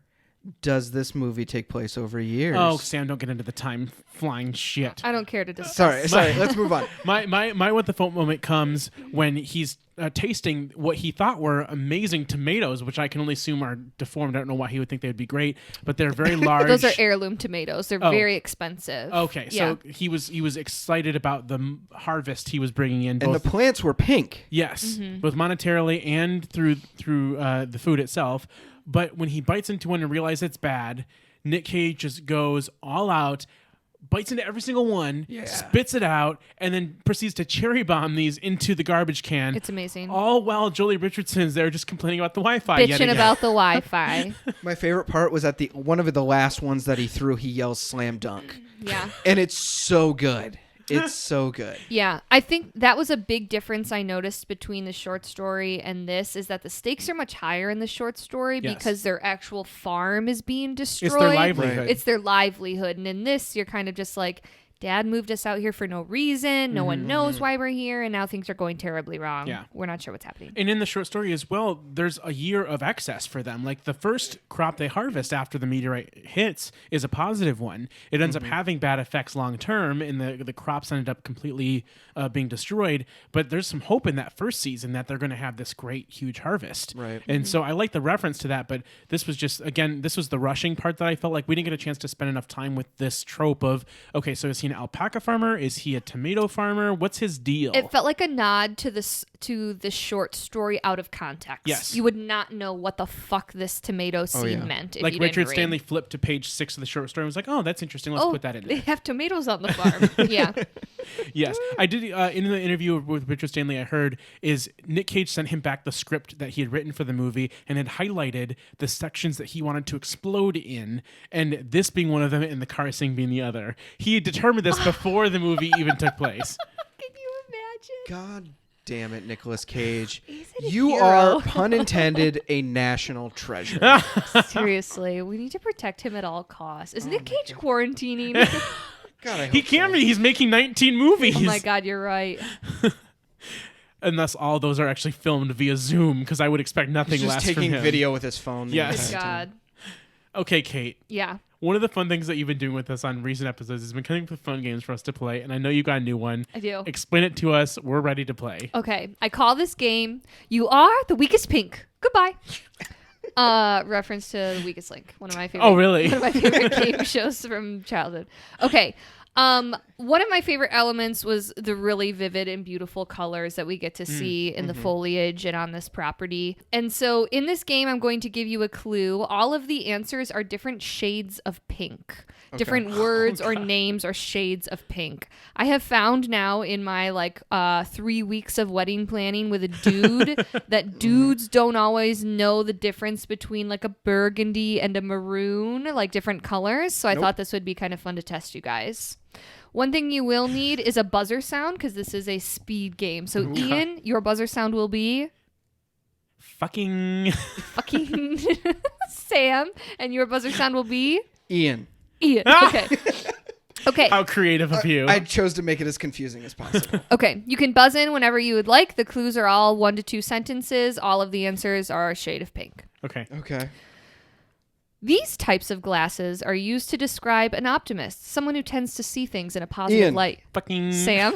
Speaker 5: Does this movie take place over years?
Speaker 4: Oh, Sam, don't get into the time flying shit.
Speaker 3: I don't care to discuss.
Speaker 5: Sorry. Let's move on.
Speaker 4: My what the fuck moment comes when he's tasting what he thought were amazing tomatoes, which I can only assume are deformed. I don't know why he would think they would be great, but they're very large.
Speaker 3: Those are heirloom tomatoes. They're very expensive.
Speaker 4: Okay,
Speaker 3: Yeah.
Speaker 4: so he was excited about the harvest he was bringing in.
Speaker 5: And
Speaker 4: Both,
Speaker 5: the plants were pink.
Speaker 4: yes, both monetarily and through the food itself. But when he bites into one and realizes it's bad, Nick Cage just goes all out, bites into every single one, spits it out, and then proceeds to cherry bomb these into the garbage can.
Speaker 3: It's amazing.
Speaker 4: All while Jolie Richardson's there just complaining about the Wi-Fi. yet
Speaker 3: Bitching
Speaker 4: again.
Speaker 3: about the Wi-Fi.
Speaker 5: My favorite part was at one of the last ones that he threw, he yells slam dunk.
Speaker 3: Yeah.
Speaker 5: And it's so good. It's so good.
Speaker 3: Yeah, I think that was a big difference I noticed between the short story and this is that the stakes are much higher in the short story
Speaker 4: Yes.
Speaker 3: because their actual farm is being destroyed.
Speaker 4: It's their livelihood.
Speaker 3: It's their livelihood. And in this, you're kind of just like, Dad moved us out here for no reason. No one knows why we're here. And now things are going terribly wrong.
Speaker 4: Yeah.
Speaker 3: We're not sure what's happening.
Speaker 4: And in the short story as well, there's a year of excess for them. Like the first crop they harvest after the meteorite hits is a positive one. It ends up having bad effects long term, and the crops ended up completely being destroyed. But there's some hope in that first season that they're going to have this great, huge harvest.
Speaker 5: Right.
Speaker 4: And so I like the reference to that. But this was just, again, this was the rushing part that I felt like we didn't get a chance to spend enough time with this trope of, okay, so is he an alpaca farmer? Is he a tomato farmer? What's his deal?
Speaker 3: It felt like a nod to the short story out of context.
Speaker 4: Yes.
Speaker 3: You would not know what the fuck this tomato scene meant if
Speaker 4: like
Speaker 3: you didn't
Speaker 4: Richard
Speaker 3: read.
Speaker 4: Stanley flipped to page 6 of the short story and was like, oh, that's interesting. Let's put that in
Speaker 3: They
Speaker 4: there.
Speaker 3: have tomatoes on the farm. Yeah.
Speaker 4: Yes. I did, in the interview with Richard Stanley, I heard is Nick Cage sent him back the script that he had written for the movie and had highlighted the sections that he wanted to explode in, and this being one of them and the car scene being the other. He had determined this before the movie even took place.
Speaker 3: Can you imagine?
Speaker 5: God damn it, Nicolas Cage.
Speaker 3: He's a
Speaker 5: You
Speaker 3: hero.
Speaker 5: are, pun intended, a national treasure.
Speaker 3: Seriously, we need to protect him at all costs. Is Nick Cage quarantining?
Speaker 5: God, I hope
Speaker 4: He can't be. He's making 19 movies.
Speaker 3: Oh my God, you're right.
Speaker 4: Unless all those are actually filmed via Zoom, because I would expect nothing
Speaker 5: He's just
Speaker 4: less from
Speaker 5: taking
Speaker 4: him.
Speaker 5: video with his phone. the
Speaker 4: Yes.
Speaker 5: entire time.
Speaker 3: God.
Speaker 4: Okay, Kate.
Speaker 3: Yeah.
Speaker 4: One of the fun things that you've been doing with us on recent episodes has been coming up with fun games for us to play, and I know you got a new one.
Speaker 3: I do.
Speaker 4: Explain it to us. We're ready to play.
Speaker 3: Okay. I call this game "You Are the Weakest Pink." Goodbye. Reference to The Weakest Link, one of my favorite.
Speaker 4: Oh, really?
Speaker 3: One of my favorite game shows from childhood. Okay. One of my favorite elements was the really vivid and beautiful colors that we get to see in the foliage and on this property. And so in this game, I'm going to give you a clue. All of the answers are different shades of pink. Different words or names or shades of pink. I have found now in my 3 weeks of wedding planning with a dude that dudes don't always know the difference between like a burgundy and a maroon, like different colors. So I thought this would be kind of fun to test you guys. One thing you will need is a buzzer sound because this is a speed game. So Ian, your buzzer sound will be
Speaker 4: Fucking.
Speaker 3: Sam, and your buzzer sound will be
Speaker 5: Ian.
Speaker 3: Ian. Okay. Okay.
Speaker 4: How creative of you.
Speaker 5: I chose to make it as confusing as possible.
Speaker 3: Okay. You can buzz in whenever you would like. The clues are all 1 to 2 sentences. All of the answers are a shade of pink.
Speaker 4: Okay.
Speaker 5: Okay.
Speaker 3: These types of glasses are used to describe an optimist, someone who tends to see things in a positive
Speaker 5: Ian.
Speaker 3: light.
Speaker 4: Fucking.
Speaker 3: Sam?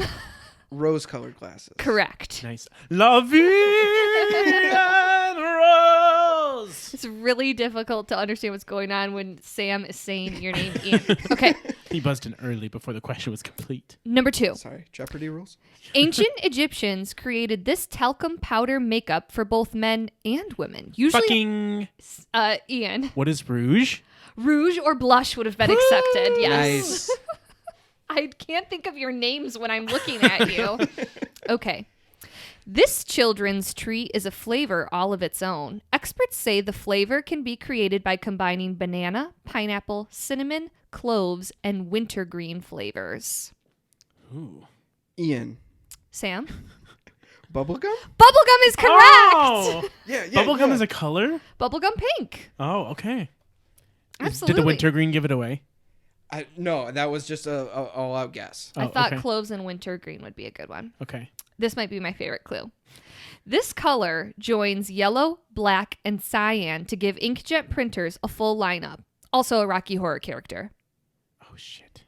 Speaker 5: Rose-colored glasses.
Speaker 3: Correct.
Speaker 4: Nice. La vie en rose.
Speaker 3: It's really difficult to understand what's going on when Sam is saying your name, Ian. Okay.
Speaker 4: He buzzed in early before the question was complete.
Speaker 3: Number 2.
Speaker 5: Sorry, Jeopardy rules.
Speaker 3: Ancient Egyptians created this talcum powder makeup for both men and women. Usually,
Speaker 4: Fucking.
Speaker 3: Ian.
Speaker 4: What is rouge?
Speaker 3: Rouge or blush would have been accepted. Yes.
Speaker 5: Nice.
Speaker 3: I can't think of your names when I'm looking at you. Okay. This children's treat is a flavor all of its own. Experts say the flavor can be created by combining banana, pineapple, cinnamon, cloves, and wintergreen flavors.
Speaker 4: Ooh.
Speaker 5: Ian.
Speaker 3: Sam?
Speaker 5: Bubblegum?
Speaker 3: Bubblegum is correct!
Speaker 4: Oh!
Speaker 5: Yeah.
Speaker 4: Bubblegum is a color?
Speaker 3: Bubblegum pink.
Speaker 4: Oh, okay.
Speaker 3: Absolutely.
Speaker 4: Did the wintergreen give it away?
Speaker 5: No, that was just a all-out guess.
Speaker 3: I
Speaker 4: Oh,
Speaker 3: thought
Speaker 4: okay.
Speaker 3: cloves and wintergreen would be a good one.
Speaker 4: Okay.
Speaker 3: This might be my favorite clue. This color joins yellow, black, and cyan to give inkjet printers a full lineup. Also a Rocky Horror character.
Speaker 4: Oh, shit.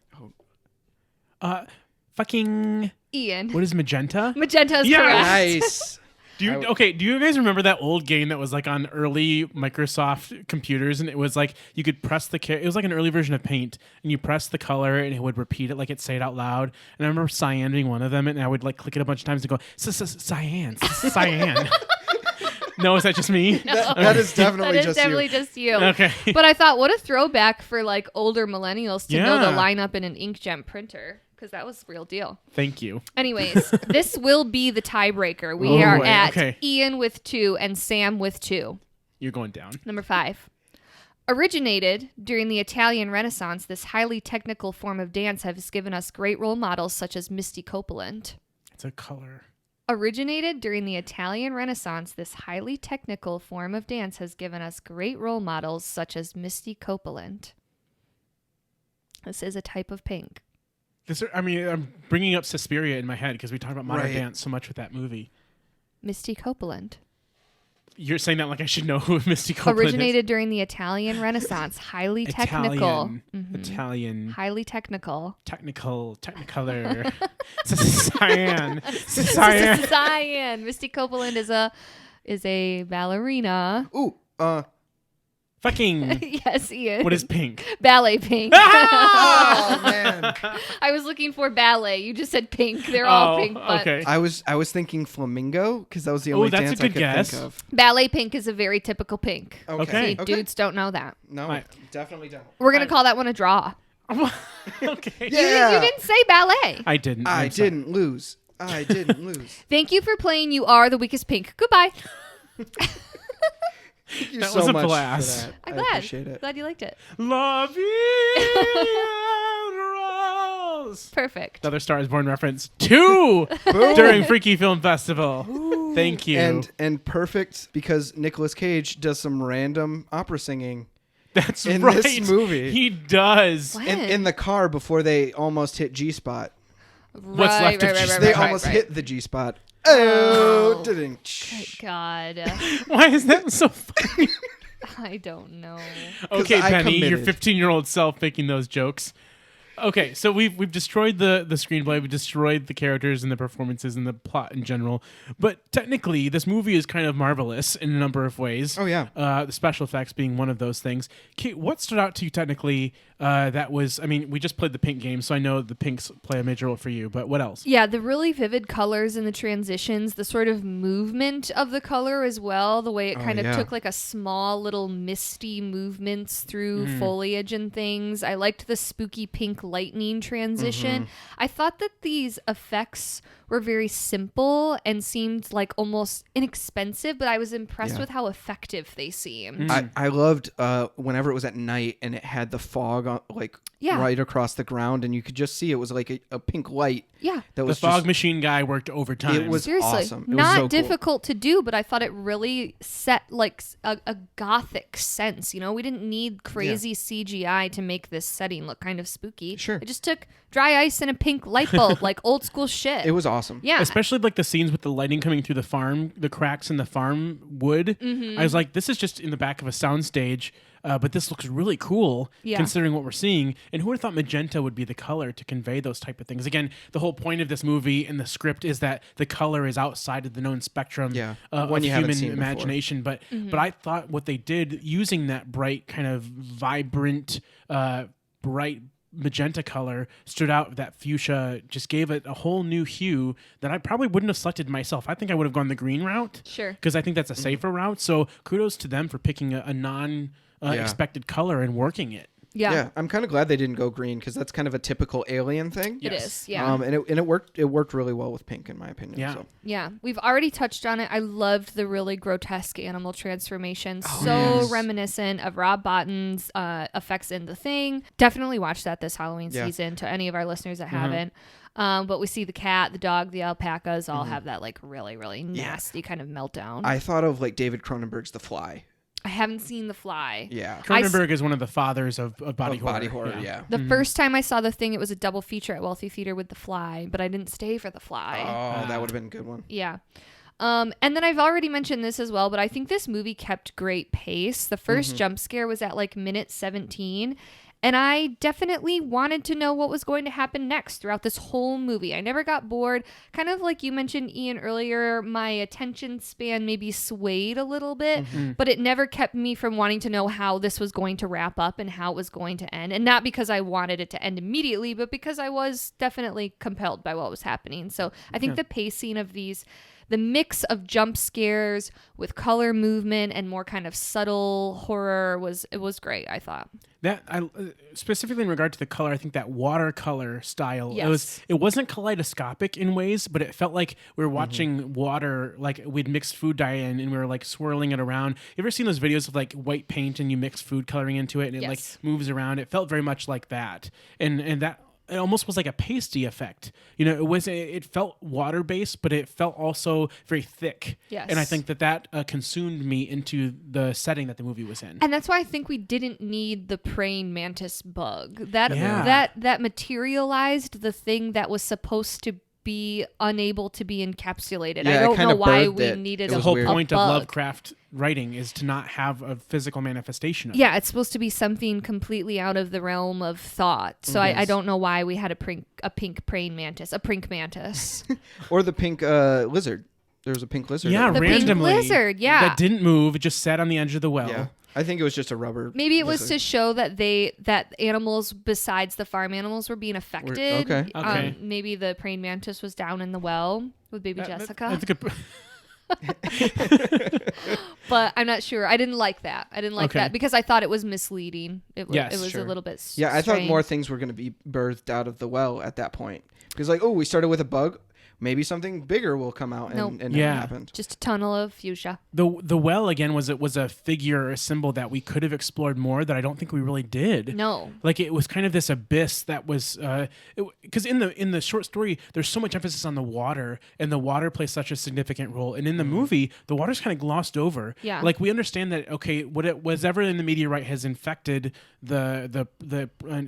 Speaker 4: Fucking.
Speaker 3: Ian.
Speaker 4: What is magenta?
Speaker 3: Magenta is
Speaker 4: Yes!
Speaker 3: correct.
Speaker 5: Nice.
Speaker 4: Do you guys remember that old game that was like on early Microsoft computers, and it was like you could press it was like an early version of Paint, and you press the color and it would repeat it like it say it out loud. And I remember cyan being one of them, and I would like click it a bunch of times and go cyan, cyan. No, is that just me?
Speaker 5: That is definitely
Speaker 3: That is
Speaker 5: just
Speaker 3: definitely
Speaker 5: you.
Speaker 3: just you.
Speaker 4: Okay.
Speaker 3: But I thought, what a throwback for like older millennials to know the
Speaker 4: Yeah.
Speaker 3: lineup in an inkjet printer, because that was the real deal.
Speaker 4: Thank you.
Speaker 3: Anyways, this will be the tiebreaker. We
Speaker 4: Oh,
Speaker 3: are
Speaker 4: boy.
Speaker 3: at
Speaker 4: Okay.
Speaker 3: Ian with 2 and Sam with 2.
Speaker 4: You're going down.
Speaker 3: Number 5. Originated during the Italian Renaissance, this highly technical form of dance has given us great role models such as Misty Copeland.
Speaker 4: It's a color.
Speaker 3: Originated during the Italian Renaissance, this highly technical form of dance has given us great role models such as Misty Copeland. This is a type of pink.
Speaker 4: I'm bringing up Suspiria in my head because we talk about modern
Speaker 5: Right.
Speaker 4: dance so much with that movie.
Speaker 3: Misty Copeland.
Speaker 4: You're saying that like I should know who Misty Copeland
Speaker 3: Originated during the Italian Renaissance, highly
Speaker 4: is.
Speaker 3: technical.
Speaker 4: Italian.
Speaker 3: Highly technical.
Speaker 4: Technicolor. Cyan. Cyan.
Speaker 3: Cyan. Misty Copeland is a ballerina.
Speaker 5: Ooh.
Speaker 4: Fucking.
Speaker 3: Yes, Ian.
Speaker 4: What is pink?
Speaker 3: Ballet pink.
Speaker 5: Oh man.
Speaker 3: I was looking for ballet. You just said pink. They're all pink. But
Speaker 4: okay.
Speaker 5: I was thinking flamingo because that was the only
Speaker 4: that's a
Speaker 5: dance I
Speaker 4: good
Speaker 5: could
Speaker 4: guess.
Speaker 5: think of.
Speaker 3: ballet pink is a very typical pink.
Speaker 4: Okay.
Speaker 3: See, dudes don't know that.
Speaker 5: No,
Speaker 4: Right.
Speaker 5: definitely don't.
Speaker 3: We're going to call that one a draw.
Speaker 4: Okay.
Speaker 5: Yeah.
Speaker 3: You didn't say ballet.
Speaker 4: I didn't.
Speaker 5: I
Speaker 4: I'm sorry.
Speaker 5: didn't lose. I didn't lose.
Speaker 3: Thank you for playing You Are the Weakest Pink. Goodbye.
Speaker 5: Thank you
Speaker 4: That
Speaker 5: so
Speaker 4: was a
Speaker 5: much
Speaker 4: blast.
Speaker 5: for that.
Speaker 3: I'm
Speaker 5: I
Speaker 3: glad.
Speaker 5: appreciate it.
Speaker 3: Glad you liked it.
Speaker 4: Love you. Rose.
Speaker 3: Perfect.
Speaker 4: Another Star is Born reference 2 during Freaky Film Festival. Thank you.
Speaker 5: And perfect because Nicolas Cage does some random opera singing
Speaker 4: That's
Speaker 5: in
Speaker 4: right.
Speaker 5: this movie.
Speaker 4: He does.
Speaker 3: What?
Speaker 5: in the car before they almost hit G-spot.
Speaker 4: What's left of G-spot?
Speaker 5: They almost hit the G-spot. Oh, didn't.
Speaker 3: Good God.
Speaker 4: Why is that so funny?
Speaker 3: I don't know.
Speaker 4: Okay,
Speaker 5: I
Speaker 4: Penny, your
Speaker 5: committed.
Speaker 4: 15-year-old self making those jokes. Okay, so we've destroyed the screenplay, we destroyed the characters and the performances and the plot in general. But technically, this movie is kind of marvelous in a number of ways.
Speaker 5: Oh, yeah.
Speaker 4: The special effects being one of those things. Kate, what stood out to you technically? That was, I mean, we just played the pink game, so I know the pinks play a major role for you. But what else?
Speaker 3: Yeah, the really vivid colors and the transitions, the sort of movement of the color as well, the way it kind of
Speaker 5: yeah.
Speaker 3: took like a small little misty movements through foliage and things. I liked the spooky pink lightning transition. I thought that these effects were very simple and seemed like almost inexpensive, but I was impressed
Speaker 5: Yeah.
Speaker 3: with how effective they seemed.
Speaker 5: I loved whenever it was at night and it had the fog on, like
Speaker 3: Yeah.
Speaker 5: right across the ground, and you could just see it was like a pink light.
Speaker 3: Yeah.
Speaker 5: That
Speaker 4: The
Speaker 5: was
Speaker 4: fog
Speaker 5: just,
Speaker 4: machine guy worked overtime.
Speaker 5: It was
Speaker 3: Seriously,
Speaker 5: awesome. It was
Speaker 3: not
Speaker 5: so cool.
Speaker 3: difficult to do, but I thought it really set like a gothic sense. You know, we didn't need crazy CGI to make this setting look kind of spooky.
Speaker 5: Sure.
Speaker 3: It just took dry ice and a pink light bulb, like old school shit.
Speaker 5: It was awesome.
Speaker 3: Yeah.
Speaker 4: Especially like the scenes with the lighting coming through the farm, the cracks in the farm wood. I was like, this is just in the back of a soundstage, but this looks really cool considering what we're seeing. And who would have thought magenta would be the color to convey those type of things? Again, the whole point of this movie and the script is that the color is outside of the known spectrum of human imagination. But I thought what they did using that bright kind of vibrant, bright magenta color stood out. That fuchsia just gave it a whole new hue that I probably wouldn't have selected myself. I think I would have gone the green route.
Speaker 3: Sure.
Speaker 4: Because I think that's a safer route. So kudos to them for picking a non expected color and working it.
Speaker 3: Yeah.
Speaker 5: I'm kind of glad they didn't go green because that's kind of a typical alien thing.
Speaker 3: It is, yeah.
Speaker 5: And it worked. It worked really well with pink, in my opinion.
Speaker 4: Yeah.
Speaker 5: So.
Speaker 3: Yeah, we've already touched on it. I loved the really grotesque animal transformation. So reminiscent of Rob Botton's effects in The Thing. Definitely watch that this Halloween season to any of our listeners that haven't. But we see the cat, the dog, the alpacas all have that like really, really nasty kind of meltdown.
Speaker 5: I thought of like David Cronenberg's The Fly.
Speaker 3: I haven't seen The Fly.
Speaker 5: Yeah.
Speaker 4: Cronenberg is one of the fathers of body horror.
Speaker 5: Body horror, yeah.
Speaker 3: The first time I saw The Thing, it was a double feature at Wealthy Theater with The Fly, but I didn't stay for The Fly.
Speaker 5: Oh, that would have been a good one.
Speaker 3: Yeah. And then I've already mentioned this as well, but I think this movie kept great pace. The first jump scare was at like minute 17. And I definitely wanted to know what was going to happen next throughout this whole movie. I never got bored. Kind of like you mentioned, Ian, earlier, my attention span maybe swayed a little bit, but it never kept me from wanting to know how this was going to wrap up and how it was going to end. And not because I wanted it to end immediately, but because I was definitely compelled by what was happening. So I think the pacing of the mix of jump scares with color movement and more kind of subtle horror was great, I thought.
Speaker 4: That specifically in regard to the color, I think that watercolor style,
Speaker 3: Yes.
Speaker 4: it wasn't kaleidoscopic in ways, but it felt like we were watching water, like we'd mixed food dye in and we were like swirling it around. You ever seen those videos of like white paint and you mix food coloring into it and it like moves around? It felt very much like that. And that it almost was like a pasty effect. You know, it felt water based, but it felt also very thick.
Speaker 3: Yes.
Speaker 4: And I think that consumed me into the setting that the movie was in.
Speaker 3: And that's why I think we didn't need the praying mantis bug. That materialized the thing that was supposed to be unable to be encapsulated.
Speaker 5: Yeah,
Speaker 3: I don't know why
Speaker 5: birthed
Speaker 3: we
Speaker 5: it.
Speaker 3: needed
Speaker 4: The
Speaker 3: a
Speaker 4: whole
Speaker 5: weird.
Speaker 4: point
Speaker 3: a
Speaker 4: of
Speaker 3: bug.
Speaker 4: Lovecraft writing is to not have a physical manifestation of it.
Speaker 3: Yeah, it's supposed to be something completely out of the realm of thought. So I don't know why we had a pink praying mantis, a prink mantis.
Speaker 5: Or the pink lizard. There was a pink lizard.
Speaker 4: Yeah,
Speaker 3: The pink
Speaker 4: randomly.
Speaker 3: lizard, yeah.
Speaker 4: That didn't move. It just sat on the edge of the well.
Speaker 5: Yeah. I think it was just a rubber.
Speaker 3: Maybe it was
Speaker 5: lizard.
Speaker 3: to show that animals besides the farm animals were being affected.
Speaker 5: Okay.
Speaker 3: Maybe the praying mantis was down in the well with baby Jessica.
Speaker 4: I think
Speaker 3: But I'm not sure. I didn't like that.
Speaker 4: Okay.
Speaker 3: That because I thought it was misleading. It was
Speaker 4: sure.
Speaker 3: a little bit
Speaker 5: Yeah, I thought
Speaker 3: strange.
Speaker 5: more things were going to be birthed out of the well at that point. Because like, oh, we started with a bug. Maybe something bigger will come out, and it
Speaker 4: Yeah.
Speaker 5: happened.
Speaker 3: Just a tunnel of fuchsia.
Speaker 4: the well again was a figure, a symbol that we could have explored more that I don't think we really did.
Speaker 3: No.
Speaker 4: Like it was kind of this abyss that was because in the short story there's so much emphasis on the water and the water plays such a significant role, and in the movie the water's kind of glossed over.
Speaker 3: Yeah.
Speaker 4: Like we understand that whatever in the meteorite has infected the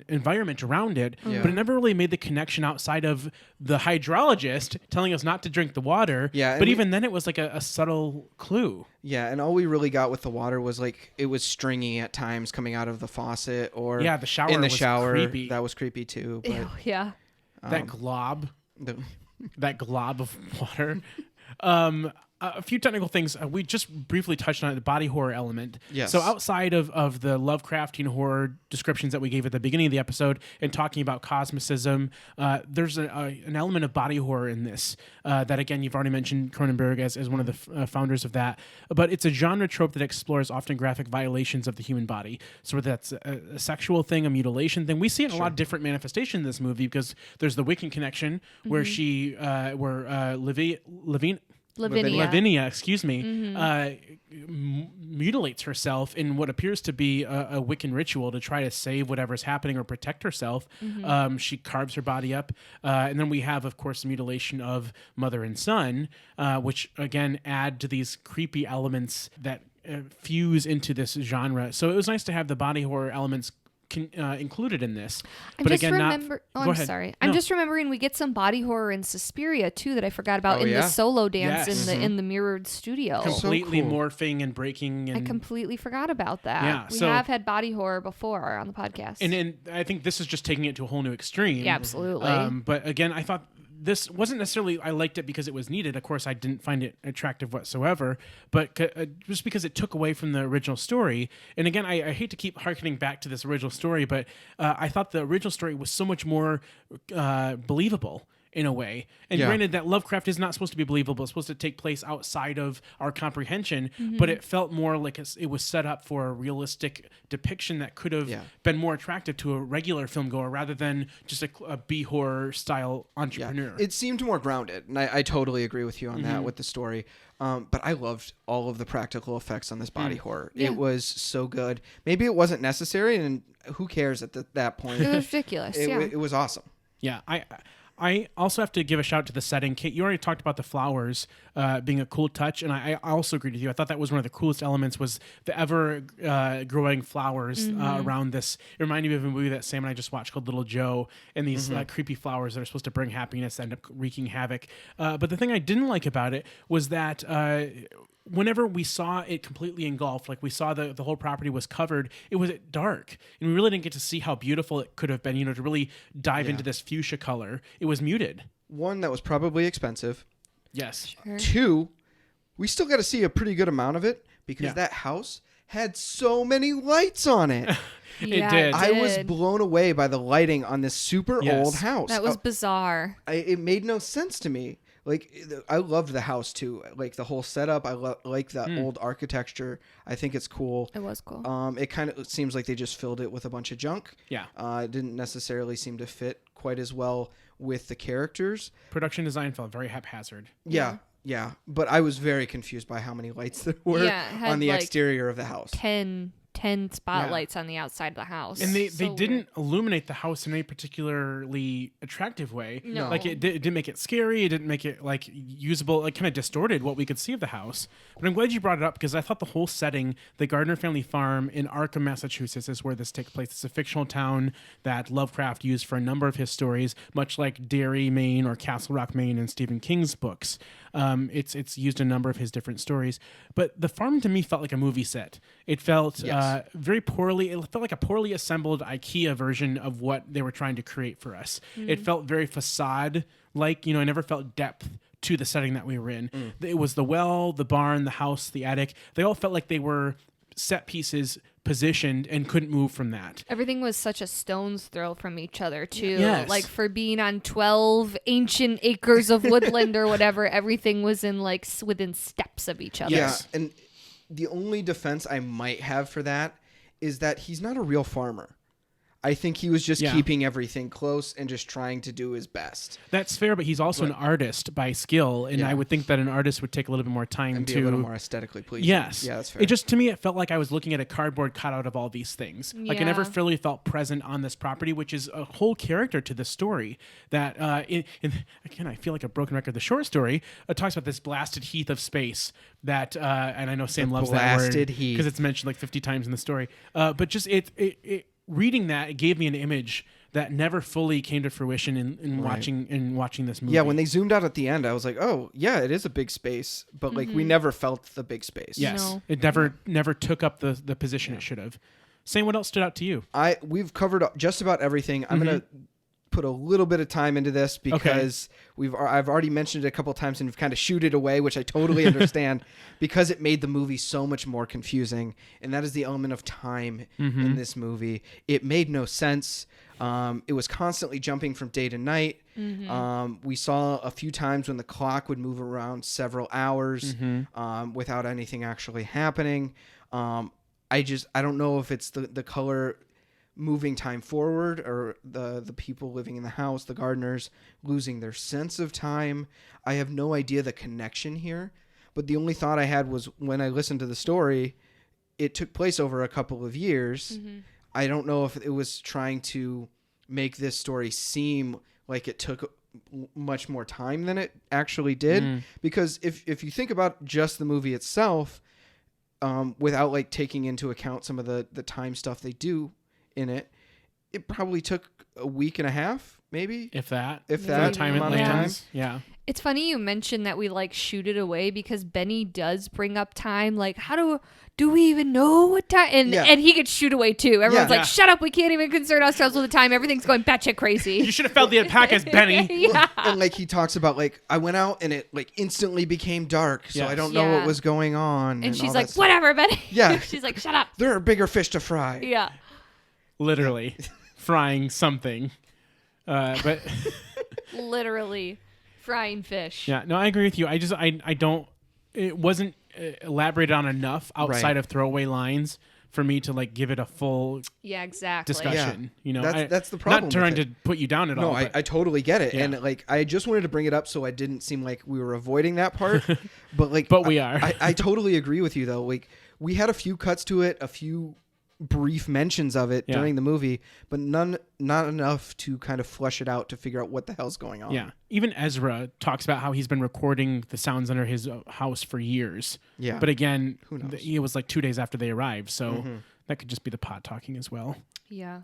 Speaker 4: environment around it,
Speaker 5: Yeah.
Speaker 4: but it never really made the connection outside of the hydrologist telling us not to drink the water.
Speaker 5: Yeah, and
Speaker 4: but even then it was like a subtle clue.
Speaker 5: Yeah, and all we really got with the water was like it was stringy at times coming out of the faucet, or
Speaker 4: Yeah, the shower
Speaker 5: in the
Speaker 4: was
Speaker 5: shower.
Speaker 4: creepy.
Speaker 5: That was creepy too. But
Speaker 3: Ew, yeah.
Speaker 4: That glob.
Speaker 5: the,
Speaker 4: That glob of water. A few technical things. We just briefly touched on it, the body horror element.
Speaker 5: Yes.
Speaker 4: So outside of the Lovecraftian horror descriptions that we gave at the beginning of the episode and talking about cosmicism, there's an element of body horror in this that, again, you've already mentioned Cronenberg as one of the founders of that. But it's a genre trope that explores often graphic violations of the human body. So whether that's a sexual thing, a mutilation thing, we see it in a lot of different manifestations in this movie because there's the Wiccan connection where Lavinia, excuse me, mutilates herself in what appears to be a Wiccan ritual to try to save whatever's happening or protect herself. She carves her body up. And then we have, of course, the mutilation of mother and son, which, again, add to these creepy elements that fuse into this genre. So it was nice to have the body horror elements included in this.
Speaker 3: I'm
Speaker 4: But
Speaker 3: just
Speaker 4: again,
Speaker 3: I'm sorry. I'm just remembering we get some body horror in Suspiria too that I forgot about in the solo dance
Speaker 4: Yes.
Speaker 3: in the mirrored studio.
Speaker 4: Completely
Speaker 5: So cool.
Speaker 4: morphing and breaking. And
Speaker 3: I completely forgot about that.
Speaker 4: Yeah,
Speaker 3: we
Speaker 4: so-
Speaker 3: have had body horror before on the podcast.
Speaker 4: And I think this is just taking it to a whole new extreme.
Speaker 3: Yeah, absolutely.
Speaker 4: But again, I thought this wasn't necessarily, I liked it because it was needed. Of course, I didn't find it attractive whatsoever, but just because it took away from the original story. And again, I hate to keep harkening back to this original story, but I thought the original story was so much more believable in a way. And granted that Lovecraft is not supposed to be believable. It's supposed to take place outside of our comprehension, but it felt more like it was set up for a realistic depiction that could have been more attractive to a regular film goer rather than just a B-horror style entrepreneur.
Speaker 5: It seemed more grounded, and I totally agree with you on that with the story. But I loved all of the practical effects on this body horror.
Speaker 3: Yeah.
Speaker 5: It was so good. Maybe it wasn't necessary, and who cares at that point?
Speaker 3: it was ridiculous.
Speaker 5: It was awesome.
Speaker 4: Yeah, I also have to give a shout out to the setting. Kate, you already talked about the flowers being a cool touch, and I also agreed with you. I thought that was one of the coolest elements was the ever growing flowers around this. It reminded me of a movie that Sam and I just watched called Little Joe, and these creepy flowers that are supposed to bring happiness end up wreaking havoc. But the thing I didn't like about it was that whenever we saw it completely engulfed, like we saw the whole property was covered, it was dark. And we really didn't get to see how beautiful it could have been, to really dive into this fuchsia color. It was muted.
Speaker 5: One, that was probably expensive.
Speaker 4: Yes.
Speaker 3: Sure.
Speaker 5: Two, we still got to see a pretty good amount of it because that house had so many lights on it.
Speaker 3: Yeah,
Speaker 4: did.
Speaker 5: I was blown away by the lighting on this super old house.
Speaker 3: That was bizarre.
Speaker 5: It made no sense to me. Like, I loved the house too. Like the whole setup. I like the old architecture. I think it's cool.
Speaker 3: It was cool.
Speaker 5: It kind of seems like they just filled it with a bunch of junk.
Speaker 4: Yeah.
Speaker 5: It didn't necessarily seem to fit quite as well with the characters.
Speaker 4: Production design felt very haphazard.
Speaker 5: Yeah. But I was very confused by how many lights there were
Speaker 3: Yeah, it had
Speaker 5: on the
Speaker 3: like
Speaker 5: exterior of the house.
Speaker 3: 10 spotlights on the outside of the house.
Speaker 4: And they
Speaker 3: So
Speaker 4: didn't
Speaker 3: weird.
Speaker 4: illuminate the house in any particularly attractive way.
Speaker 3: No.
Speaker 4: Like it didn't make it scary. It didn't make it like usable. It kind of distorted what we could see of the house. But I'm glad you brought it up because I thought the whole setting, the Gardner family farm in Arkham, Massachusetts, is where this takes place. It's a fictional town that Lovecraft used for a number of his stories, much like Derry, Maine, or Castle Rock, Maine, in Stephen King's books. It's used in a number of his different stories. But the farm to me felt like a movie set. It felt very poorly. It felt like a poorly assembled IKEA version of what they were trying to create for us. It felt very facade-like. I never felt depth to the setting that we were in. It was the well, the barn, the house, the attic. They all felt like they were set pieces positioned and couldn't move from that.
Speaker 3: Everything was such a stone's throw from each other too.
Speaker 4: Yes.
Speaker 3: Like for being on 12 ancient acres of woodland or whatever, everything was in like within steps of each other.
Speaker 4: Yes.
Speaker 5: Yeah, and the only defense I might have for that is that he's not a real farmer. I think he was just keeping everything close and just trying to do his best.
Speaker 4: That's fair, but he's also an artist by skill, and I would think that an artist would take a little bit more time
Speaker 5: And be
Speaker 4: to
Speaker 5: a little more aesthetically pleasing.
Speaker 4: Yes.
Speaker 5: Yeah, that's fair.
Speaker 4: It just, to me, it felt like I was looking at a cardboard cutout of all these things. Like I never
Speaker 3: Yeah.
Speaker 4: really felt present on this property, which is a whole character to the story. That, again, I feel like a broken record. The short story talks about this blasted heath of space that, and I know Sam loves that word
Speaker 5: blasted heath.
Speaker 4: because it's mentioned like 50 times in the story. But just reading that, it gave me an image that never fully came to fruition in watching this movie.
Speaker 5: Yeah, when they zoomed out at the end, I was like, oh, yeah, it is a big space. But like we never felt the big space.
Speaker 4: Yes,
Speaker 3: No.
Speaker 4: it never took up the position it should have. Sam, what else stood out to you?
Speaker 5: We've covered just about everything. I'm going to put a little bit of time into this because I've already mentioned it a couple of times and we've kind of shooed it away, which I totally understand because it made the movie so much more confusing. And that is the element of time in this movie. It made no sense. It was constantly jumping from day to night. We saw a few times when the clock would move around several hours without anything actually happening. I don't know if it's the color moving time forward or the people living in the house, the gardeners losing their sense of time. I have no idea the connection here, but the only thought I had was when I listened to the story, it took place over a couple of years. I don't know if it was trying to make this story seem like it took much more time than it actually did. Because if you think about just the movie itself, without like taking into account some of the time stuff they do in it, it probably took a week and a half, maybe.
Speaker 4: If that.
Speaker 5: If
Speaker 4: For
Speaker 5: that
Speaker 4: the time it
Speaker 5: amount of time.
Speaker 4: lands. Yeah.
Speaker 3: It's funny you mentioned that we like shoot it away because Benny does bring up time. Like, how do we even know what time? And he gets shoot away too. Everyone's like, shut up. We can't even concern ourselves with the time. Everything's going batshit crazy.
Speaker 4: You should have felt the alpacas, Benny.
Speaker 3: Yeah.
Speaker 5: And like he talks about like I went out and it like instantly became dark, so
Speaker 4: Yes.
Speaker 5: I don't know what was going on.
Speaker 3: And she's
Speaker 5: all
Speaker 3: like,
Speaker 5: that stuff.
Speaker 3: whatever, Benny.
Speaker 5: Yeah.
Speaker 3: She's like, shut up.
Speaker 5: There are bigger fish to fry.
Speaker 3: Yeah.
Speaker 4: Literally frying something. But
Speaker 3: Literally frying fish.
Speaker 4: yeah, no, I agree with you. I don't, it wasn't elaborated on enough outside of throwaway lines for me to like give it a full
Speaker 3: Yeah, exactly.
Speaker 4: discussion.
Speaker 5: Yeah.
Speaker 4: You know,
Speaker 5: That's the problem
Speaker 4: Not trying
Speaker 5: with
Speaker 4: to put you down at
Speaker 5: No,
Speaker 4: all.
Speaker 5: I totally get it.
Speaker 4: Yeah.
Speaker 5: And like I just wanted to bring it up so I didn't seem like we were avoiding that part. But like
Speaker 4: But we are.
Speaker 5: I totally agree with you though. Like we had a few cuts to it, a few brief mentions of it during the movie, but not enough to kind of flesh it out to figure out what the hell's going on.
Speaker 4: Yeah. Even Ezra talks about how he's been recording the sounds under his house for years.
Speaker 5: Yeah.
Speaker 4: But again,
Speaker 5: Who knows?
Speaker 4: it was like 2 days after they arrived. So that could just be the pot talking as well.
Speaker 3: Yeah.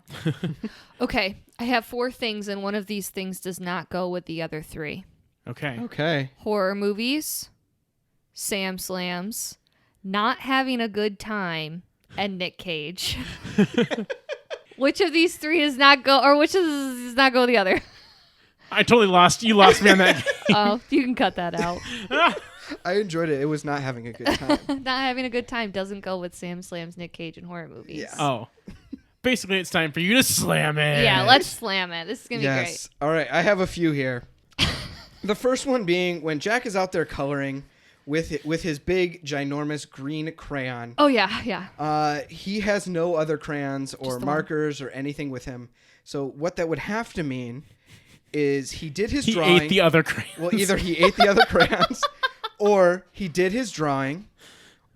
Speaker 3: Okay. I have 4 things, and one of these things does not go with the other 3.
Speaker 4: Okay.
Speaker 5: Okay.
Speaker 3: Horror movies, Sam Slams, not having a good time, and Nick Cage. Which of these 3 does not go, or which does not go with the other?
Speaker 4: I totally lost. You lost me on that.
Speaker 3: Oh, you can cut that out.
Speaker 5: I enjoyed it. It was not having a good time.
Speaker 3: Not having a good time doesn't go with Sam Slams, Nick Cage, and horror movies.
Speaker 5: Yeah.
Speaker 4: Oh. Basically, it's time for you to slam it.
Speaker 3: Yeah, let's slam it. This is going to be great.
Speaker 5: Yes. All right. I have a few here. The first one being when Jack is out there coloring with his big, ginormous green crayon.
Speaker 3: Oh, yeah.
Speaker 5: He has no other crayons or
Speaker 3: Just the
Speaker 5: markers or anything with him. So what that would have to mean is he did his
Speaker 4: He
Speaker 5: drawing.
Speaker 4: ate the other crayons.
Speaker 5: Well, either he ate the other crayons or he did his drawing,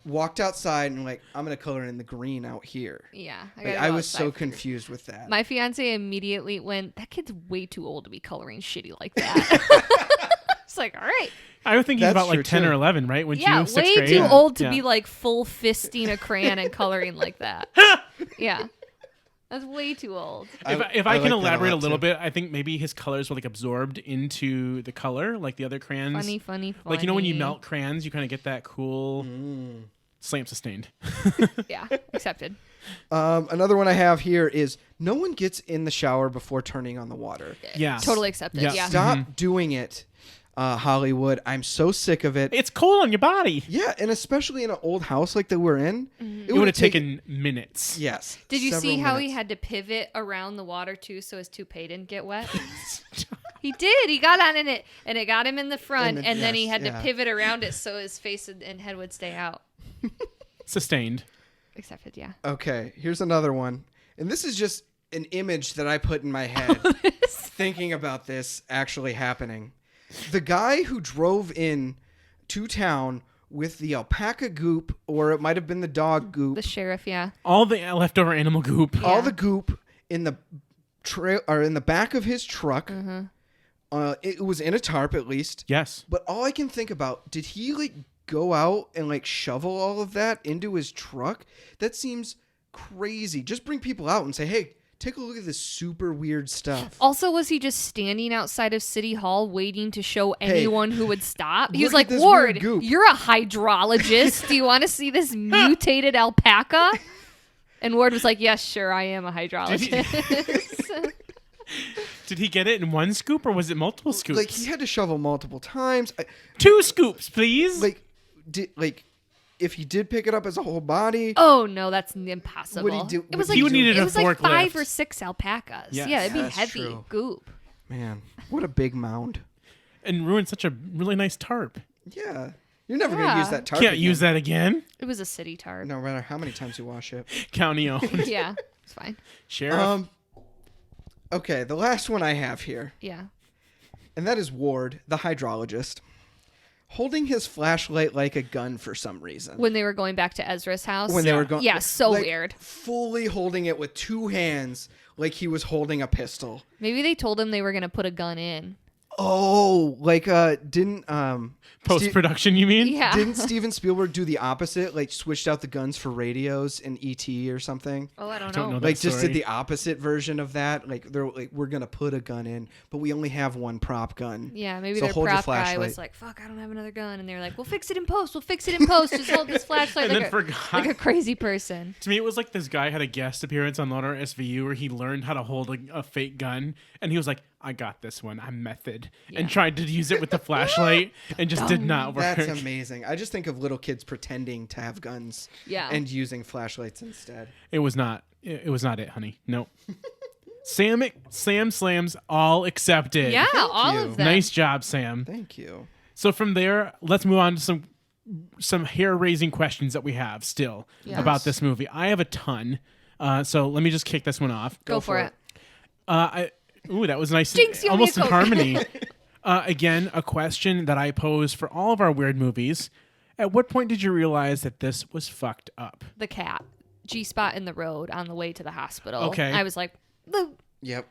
Speaker 5: walked outside and like, I'm going to color in the green out here.
Speaker 3: Yeah.
Speaker 5: I was so confused with that.
Speaker 3: My fiance immediately went, that kid's way too old to be coloring shitty like that. It's like, all right.
Speaker 4: I was thinking
Speaker 5: That's
Speaker 4: about like
Speaker 5: true,
Speaker 4: 10
Speaker 5: too.
Speaker 4: or 11, right? When
Speaker 3: Yeah,
Speaker 4: you sixth
Speaker 3: way
Speaker 4: grade?
Speaker 3: too
Speaker 4: Yeah.
Speaker 3: old to
Speaker 4: Yeah.
Speaker 3: be like full fisting a crayon and coloring like that. Yeah. That's way too old.
Speaker 4: If I can
Speaker 5: like that
Speaker 4: elaborate a
Speaker 5: lot,
Speaker 4: little
Speaker 5: too.
Speaker 4: bit, I think maybe his colors were like absorbed into the color, like the other crayons.
Speaker 3: Funny.
Speaker 4: Like, you know, when you melt crayons, you kind of get that cool slam sustained.
Speaker 3: Yeah, accepted.
Speaker 5: Another one I have here is no one gets in the shower before turning on the water.
Speaker 4: Yeah.
Speaker 3: Totally accepted.
Speaker 4: Yeah.
Speaker 3: Yeah.
Speaker 5: Stop doing it, Hollywood. I'm so sick of it.
Speaker 4: It's cold on your body.
Speaker 5: Yeah, and especially in an old house like that we're in,
Speaker 4: It would have taken minutes.
Speaker 5: Yes.
Speaker 3: Did you see
Speaker 5: several
Speaker 3: how he
Speaker 5: minutes.
Speaker 3: had to pivot around the water too so his toupee didn't get wet? He did. He got on in it and it got him in the front and then he had to pivot around it so his face and head would stay out.
Speaker 4: Sustained.
Speaker 3: Accepted, yeah.
Speaker 5: Okay, here's another one. And this is just an image that I put in my head thinking about this actually happening. The guy who drove in to town with the alpaca goop, or it might have been the dog goop,
Speaker 3: The sheriff, yeah.
Speaker 4: All the leftover animal goop.
Speaker 5: all
Speaker 3: Yeah.
Speaker 5: the goop in the or in the back of his truck. It was in a tarp at least.
Speaker 4: Yes.
Speaker 5: But all I can think about, did he like go out and like shovel all of that into his truck? That seems crazy. Just bring people out and say, hey, take a look at this super weird stuff.
Speaker 3: Also, was he just standing outside of City Hall waiting to show anyone who would stop? He was
Speaker 5: look
Speaker 3: like,
Speaker 5: at this
Speaker 3: Ward,
Speaker 5: weird goop."
Speaker 3: you're a hydrologist. Do you want to see this mutated alpaca? And Ward was like, yes, sure, I am a hydrologist.
Speaker 4: Did he get it in one scoop or was it multiple scoops?
Speaker 5: Like he had to shovel multiple times.
Speaker 4: 2 scoops, please.
Speaker 5: If he did pick it up as a whole body,
Speaker 3: Oh no, that's impossible.
Speaker 5: Would he do-
Speaker 3: it was
Speaker 5: would
Speaker 3: like
Speaker 5: he
Speaker 4: would needed
Speaker 3: it
Speaker 4: a
Speaker 3: was like 5
Speaker 4: forklift.
Speaker 3: or 6 alpacas.
Speaker 4: Yes.
Speaker 3: Yeah, it'd be
Speaker 5: That's
Speaker 3: heavy
Speaker 5: true.
Speaker 3: goop.
Speaker 5: man, what a big mound.
Speaker 4: And ruined such a really nice tarp.
Speaker 5: Yeah. You're never going to
Speaker 3: Yeah.
Speaker 5: use that tarp
Speaker 4: Can't
Speaker 5: again,
Speaker 4: use that again.
Speaker 3: It was a city tarp.
Speaker 5: no matter how many times you wash it.
Speaker 4: County owned.
Speaker 3: Yeah, it's fine.
Speaker 4: Sheriff.
Speaker 5: Okay, the last one I have here,
Speaker 3: Yeah.
Speaker 5: and that is Ward, the hydrologist, holding his flashlight like a gun for some reason.
Speaker 3: When they were going back to Ezra's house.
Speaker 5: When they were going,
Speaker 3: Yeah, so
Speaker 5: like,
Speaker 3: weird.
Speaker 5: fully holding it with 2 hands, like he was holding a pistol.
Speaker 3: Maybe they told him they were going to put a gun in.
Speaker 5: Oh, like didn't
Speaker 4: Post-production, you mean?
Speaker 3: Yeah.
Speaker 5: Didn't Steven Spielberg do the opposite? Like switched out the guns for radios in E.T. or something?
Speaker 3: Oh, I don't
Speaker 4: Don't
Speaker 3: know.
Speaker 4: know that
Speaker 5: Like just
Speaker 4: story.
Speaker 5: did the opposite version of that. Like they're like, we're gonna put a gun in, but we only have one prop gun.
Speaker 3: Yeah, maybe
Speaker 5: So
Speaker 3: their
Speaker 5: hold your
Speaker 3: prop guy
Speaker 5: flashlight.
Speaker 3: was like, "Fuck, I don't have another gun," and they're like, "We'll fix it in post. We'll fix it in post. Just hold this flashlight."
Speaker 4: And
Speaker 3: Like
Speaker 4: then
Speaker 3: a,
Speaker 4: forgot.
Speaker 3: like a crazy person.
Speaker 4: To me, it was like this guy had a guest appearance on Loner SVU where he learned how to hold a fake gun, and he was like, "I got this one. I'm method," and tried to use it with the flashlight, and just did not work.
Speaker 5: That's amazing. I just think of little kids pretending to have guns,
Speaker 3: Yeah.
Speaker 5: and using flashlights instead.
Speaker 4: It was not. It was not it, honey. No. Sam slams all accepted.
Speaker 3: Yeah, all
Speaker 5: you.
Speaker 3: of them.
Speaker 4: Nice job, Sam.
Speaker 5: Thank you.
Speaker 4: So from there, let's move on to some hair-raising questions that we have still
Speaker 3: Yes.
Speaker 4: about this movie. I have a ton. So let me just kick this one off.
Speaker 3: Go for it.
Speaker 4: Ooh, that was nice.
Speaker 3: Jinx, you owe me
Speaker 4: Almost
Speaker 3: a
Speaker 4: in
Speaker 3: Coke.
Speaker 4: harmony. Again, a question that I pose for all of our weird movies. At what point did you realize that this was fucked up?
Speaker 3: The cat. G-spot in the road on the way to the hospital.
Speaker 4: Okay.
Speaker 3: I was like, the
Speaker 5: Yep.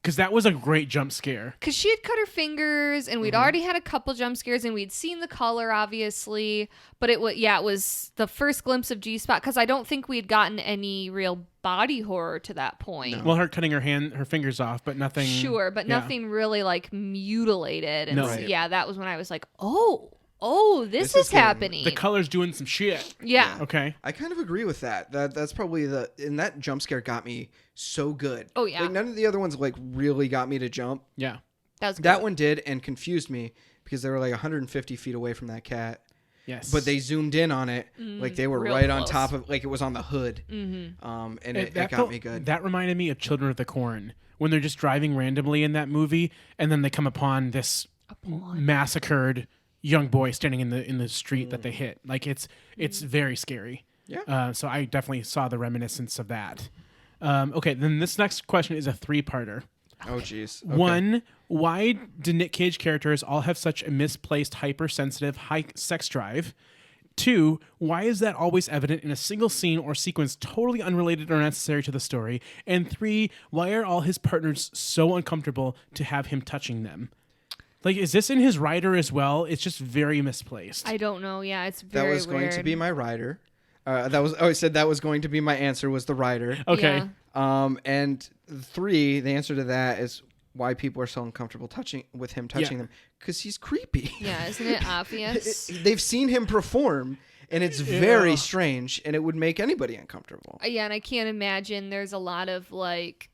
Speaker 4: Because that was a great jump scare.
Speaker 3: because she had cut her fingers and we'd already had a couple jump scares and we'd seen the color obviously, but it was the first glimpse of G-spot because I don't think we had gotten any real body horror to that point.
Speaker 4: Well, her cutting her fingers off, but nothing.
Speaker 3: Sure, but
Speaker 4: yeah.
Speaker 3: nothing really like mutilated. And
Speaker 4: No.
Speaker 3: so,
Speaker 4: Right.
Speaker 3: yeah, that was when I was like, this
Speaker 5: This is
Speaker 3: is
Speaker 5: getting-
Speaker 3: happening.
Speaker 4: The color's doing some shit.
Speaker 3: yeah.
Speaker 4: Okay.
Speaker 5: I kind of agree with that. That's probably and that jump scare got me so good.
Speaker 3: Oh, yeah.
Speaker 5: Like none of the other ones like really got me to jump.
Speaker 4: Yeah.
Speaker 3: That was good.
Speaker 5: That one did and confused me because they were like 150 feet away from that cat.
Speaker 4: Yes.
Speaker 5: But they zoomed in on it like they were
Speaker 3: real
Speaker 5: right on
Speaker 3: close.
Speaker 5: top of like it was on the hood. Mm-hmm. And it got
Speaker 4: felt-
Speaker 5: me good.
Speaker 4: That reminded me of Children of the Corn when they're just driving randomly in that movie, and then they come upon this massacred young boy standing in the street that they hit. Like it's very scary.
Speaker 5: Yeah.
Speaker 4: So I definitely saw the reminiscence of that. Okay, then this next question is a three-parter.
Speaker 5: Oh jeez. Okay.
Speaker 4: One, why do Nick Cage characters all have such a misplaced, hypersensitive, high sex drive? Two, why is that always evident in a single scene or sequence totally unrelated or necessary to the story? And three, why are all his partners so uncomfortable to have him touching them? Like, is this in his rider as well? It's just very misplaced.
Speaker 3: I don't know. Yeah, it's
Speaker 5: That
Speaker 3: very
Speaker 5: was going to
Speaker 3: weird.
Speaker 5: be my rider. I said that was going to be my answer was the rider.
Speaker 4: Okay.
Speaker 3: Yeah.
Speaker 5: And three, the answer to that is why people are so uncomfortable touching them because he's creepy.
Speaker 3: Yeah, isn't it obvious?
Speaker 5: They've seen him perform, and it's very strange, and it would make anybody uncomfortable.
Speaker 3: Yeah, and I can't imagine there's a lot of like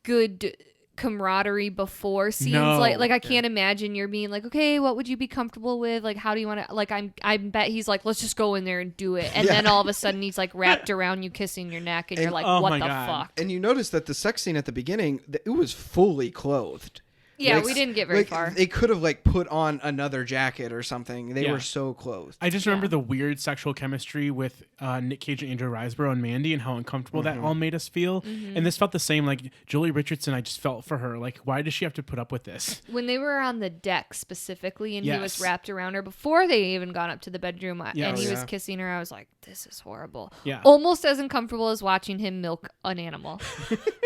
Speaker 3: good camaraderie before scenes.
Speaker 4: No.
Speaker 3: Like I can't imagine you're being like, okay, what would you be comfortable with? Like, how do you want to? Like, I bet he's like, let's just go in there and do it, and then all of a sudden he's like wrapped around you, kissing your neck, and you're like,
Speaker 4: oh
Speaker 3: what
Speaker 4: my
Speaker 3: the
Speaker 4: God.
Speaker 3: fuck?
Speaker 5: And you notice that the sex scene at the beginning, it was fully clothed.
Speaker 3: Yeah,
Speaker 5: Like,
Speaker 3: we didn't get very
Speaker 5: like,
Speaker 3: far.
Speaker 5: They could have like put on another jacket or something. They
Speaker 4: Yeah.
Speaker 5: were so clothed.
Speaker 4: I just remember the weird sexual chemistry with Nick Cage and Andrew Riseborough and Mandy and how uncomfortable that all made us feel.
Speaker 3: Mm-hmm.
Speaker 4: And this felt the same. Like, Julie Richardson, I just felt for her. Like, why does she have to put up with this?
Speaker 3: When they were on the deck specifically and he was
Speaker 4: Yes.
Speaker 3: wrapped around her before they even got up to the bedroom and
Speaker 4: Yes.
Speaker 3: he
Speaker 5: Oh,
Speaker 3: was
Speaker 5: yeah.
Speaker 3: kissing her, I was like, this is horrible.
Speaker 4: Yeah.
Speaker 3: Almost as uncomfortable as watching him milk an animal,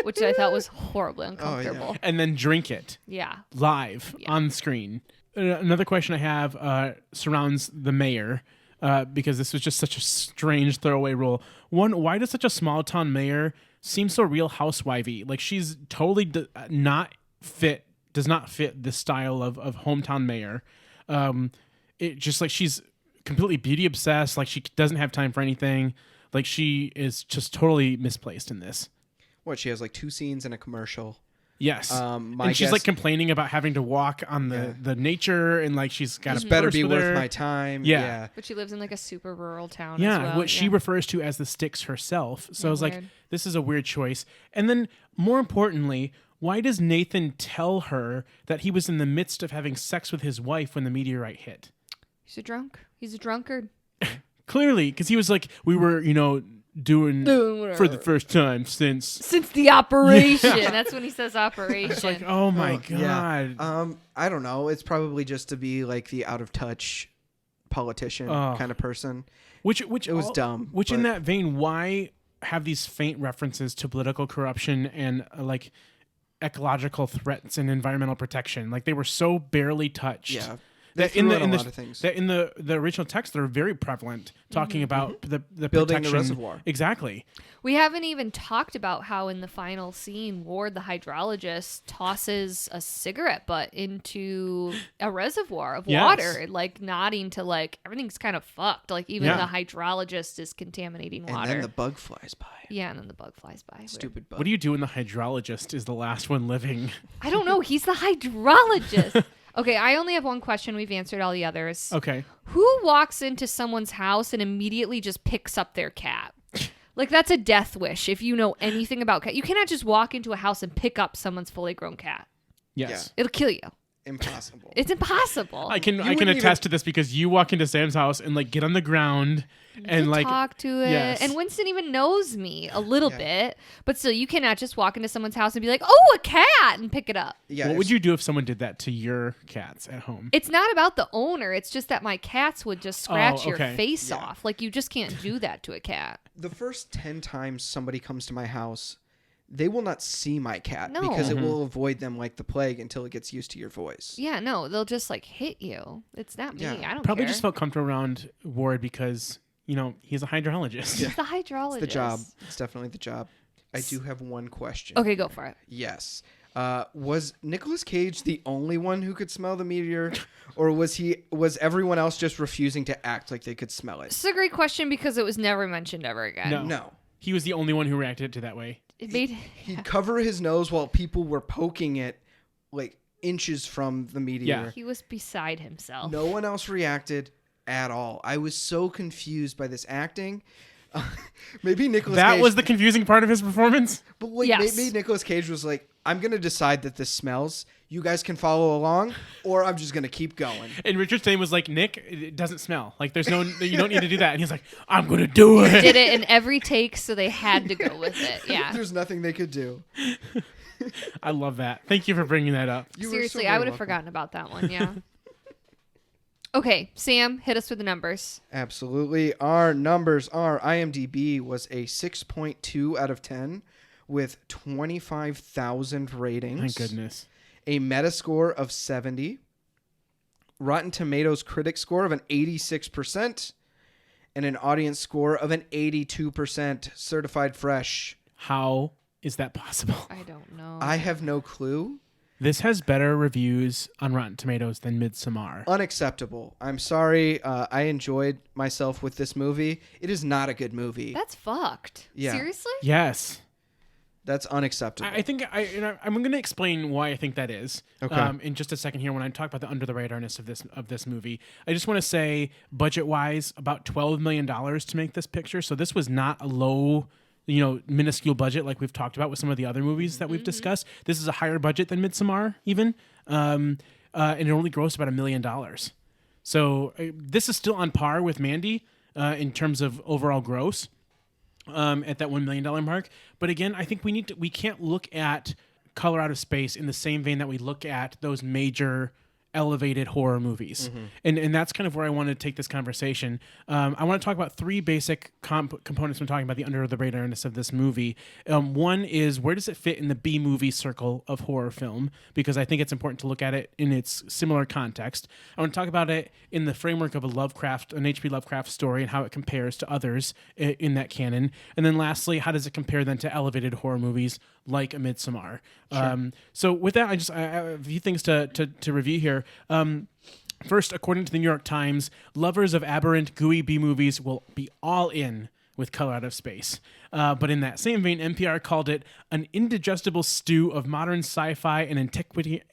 Speaker 3: which I thought was horribly uncomfortable.
Speaker 4: And then drink it
Speaker 3: Yeah.
Speaker 4: live on screen. Another question I have surrounds the mayor, because this was just such a strange throwaway role. One, why does such a small town mayor seem so real housewifey? Like, she's totally does not fit the style of hometown mayor. It just like she's completely beauty obsessed. Like, she doesn't have time for anything. Like, she is just totally misplaced in this.
Speaker 5: What, she has like 2 scenes in a commercial.
Speaker 4: Yes,
Speaker 5: My
Speaker 4: and she's
Speaker 5: guess-
Speaker 4: like complaining about having to walk on the nature, and like she's got
Speaker 5: This
Speaker 4: a
Speaker 5: better
Speaker 4: purse
Speaker 5: be
Speaker 4: with
Speaker 5: worth
Speaker 4: her.
Speaker 5: my time.
Speaker 4: Yeah.
Speaker 3: But she lives in like a super rural town
Speaker 4: Yeah,
Speaker 3: as well.
Speaker 4: what she
Speaker 3: Yeah.
Speaker 4: refers to as the sticks herself. So I was like,
Speaker 3: weird.
Speaker 4: this is a weird choice. And then, more importantly, why does Nathan tell her that he was in the midst of having sex with his wife when the meteorite hit?
Speaker 3: He's a drunk. He's a drunkard.
Speaker 4: Clearly, because he was like, we were, doing for the first time since
Speaker 3: the operation. That's when he says operation.
Speaker 4: it's like, oh my god.
Speaker 5: Yeah. I don't know. It's probably just to be like the out of touch politician kind of person.
Speaker 4: Which
Speaker 5: It was dumb,
Speaker 4: Which in
Speaker 5: but-
Speaker 4: that vein, why have these faint references to political corruption and ecological threats and environmental protection. Like they were so barely touched.
Speaker 5: Yeah.
Speaker 4: That
Speaker 5: They
Speaker 4: in
Speaker 5: threw
Speaker 4: the
Speaker 5: in
Speaker 4: in
Speaker 5: a
Speaker 4: the
Speaker 5: lot of things.
Speaker 4: that in the original text they're very prevalent, talking about the
Speaker 5: Building the
Speaker 4: protection.
Speaker 5: reservoir.
Speaker 4: Exactly.
Speaker 3: We haven't even talked about how in the final scene, Ward, the hydrologist, tosses a cigarette butt into a reservoir of
Speaker 4: Yes.
Speaker 3: water, like nodding to like everything's kind of fucked. Like even
Speaker 4: Yeah.
Speaker 3: the hydrologist is contaminating
Speaker 5: And
Speaker 3: water.
Speaker 5: then the bug flies by.
Speaker 3: Yeah, and then the bug flies by. Weird.
Speaker 5: Stupid bug.
Speaker 4: What do you do when the hydrologist is the last one living?
Speaker 3: I don't know. He's the hydrologist. Okay, I only have one question. We've answered all the others.
Speaker 4: Okay.
Speaker 3: Who walks into someone's house and immediately just picks up their cat? Like, that's a death wish if you know anything about cat. You cannot just walk into a house and pick up someone's fully grown cat.
Speaker 4: Yes.
Speaker 3: It'll kill you.
Speaker 5: Impossible.
Speaker 3: It's impossible.
Speaker 4: I can
Speaker 5: wouldn't
Speaker 4: attest to this because you walk into Sam's house and like get on the ground and
Speaker 3: to
Speaker 4: like
Speaker 3: talk to it.
Speaker 4: yes.
Speaker 3: And Winston even knows me a little
Speaker 5: Yeah.
Speaker 3: bit. But still, you cannot just walk into someone's house and be like, oh, a cat, and pick it up.
Speaker 5: Yeah.
Speaker 4: what
Speaker 5: if-
Speaker 4: would you do if someone did that to your cats at home?
Speaker 3: It's not about the owner. It's just that my cats would just scratch your
Speaker 4: okay.
Speaker 3: face
Speaker 5: Yeah.
Speaker 3: off. Like, you just can't do that to a cat.
Speaker 5: The first 10 times somebody comes to my house, they will not see my cat
Speaker 3: No.
Speaker 5: because
Speaker 4: Mm-hmm.
Speaker 5: it will avoid them like the plague until it gets used to your voice.
Speaker 3: Yeah, no, they'll just like hit you. It's not me.
Speaker 5: Yeah.
Speaker 3: I don't
Speaker 4: Probably
Speaker 3: care.
Speaker 4: just felt comfortable around Ward because, he's a hydrologist.
Speaker 3: It's the hydrologist.
Speaker 5: It's the job. It's definitely the job. I do have one question.
Speaker 3: Okay, go for it.
Speaker 5: Yes. Was Nicolas Cage the only one who could smell the meteor, or was everyone else just refusing to act like they could smell it?
Speaker 3: It's a great question because it was never mentioned ever again.
Speaker 4: No.
Speaker 5: No.
Speaker 4: He was the only one who reacted to that way.
Speaker 3: It made
Speaker 5: He'd cover his nose while people were poking it like inches from the meteor.
Speaker 4: Yeah.
Speaker 3: he was beside himself.
Speaker 5: No one else reacted at all. I was so confused by this acting. Maybe Nicolas
Speaker 4: That
Speaker 5: Cage,
Speaker 4: was the confusing part of his performance.
Speaker 5: but like,
Speaker 3: Yes.
Speaker 5: maybe Nicolas Cage was like, I'm going to decide that this smells. You guys can follow along, or I'm just going to keep going.
Speaker 4: And Richard Stanley was like, Nick, it doesn't smell. Like, you don't need to do that. And he's like, I'm going to do it.
Speaker 3: Did it in every take, so they had to go with it. Yeah.
Speaker 5: There's nothing they could do.
Speaker 4: I love that. Thank you for bringing that up.
Speaker 5: You were
Speaker 3: Seriously,
Speaker 5: so
Speaker 3: I
Speaker 5: very
Speaker 3: would have
Speaker 5: welcome.
Speaker 3: forgotten about that one. Yeah. Okay, Sam, hit us with the numbers.
Speaker 5: Absolutely. Our numbers are IMDb was a 6.2 out of 10 with 25,000 ratings.
Speaker 4: Thank goodness.
Speaker 5: A Metascore of 70. Rotten Tomatoes critic score of an 86%. And an audience score of an 82%. Certified fresh.
Speaker 4: How is that possible?
Speaker 3: I don't know.
Speaker 5: I have no clue.
Speaker 4: This has better reviews on Rotten Tomatoes than Midsommar.
Speaker 5: Unacceptable. I'm sorry. I enjoyed myself with this movie. It is not a good movie.
Speaker 3: That's fucked.
Speaker 5: Yeah.
Speaker 3: Seriously?
Speaker 4: Yes.
Speaker 5: That's unacceptable.
Speaker 4: I think I'm going to explain why I think that is.
Speaker 5: Okay.
Speaker 4: In just a second here, when I talk about the under the radarness of this movie, I just want to say, budget wise, about $12 million to make this picture. So this was not a low, minuscule budget like we've talked about with some of the other movies that we've discussed. This is a higher budget than Midsommar, even, and it only grossed about $1 million. So this is still on par with Mandy in terms of overall gross. At that $1 million mark. But again, I think we can't look at Color Out of Space in the same vein that we look at those major elevated horror movies. And that's kind of where I want to take this conversation. I want to talk about three basic components when talking about the under the radarness of this movie. One is, where does it fit in the B movie circle of horror film? Because I think it's important to look at it in its similar context. I want to talk about it in the framework of an H.P. Lovecraft story and how it compares to others in that canon. And then lastly, how does it compare then to elevated horror movies like a Midsommar? Sure. So with that, I have a few things to review here. First, according to the New York Times, lovers of aberrant, gooey B movies will be all in with Color Out of Space. But in that same vein, NPR called it an indigestible stew of modern sci-fi and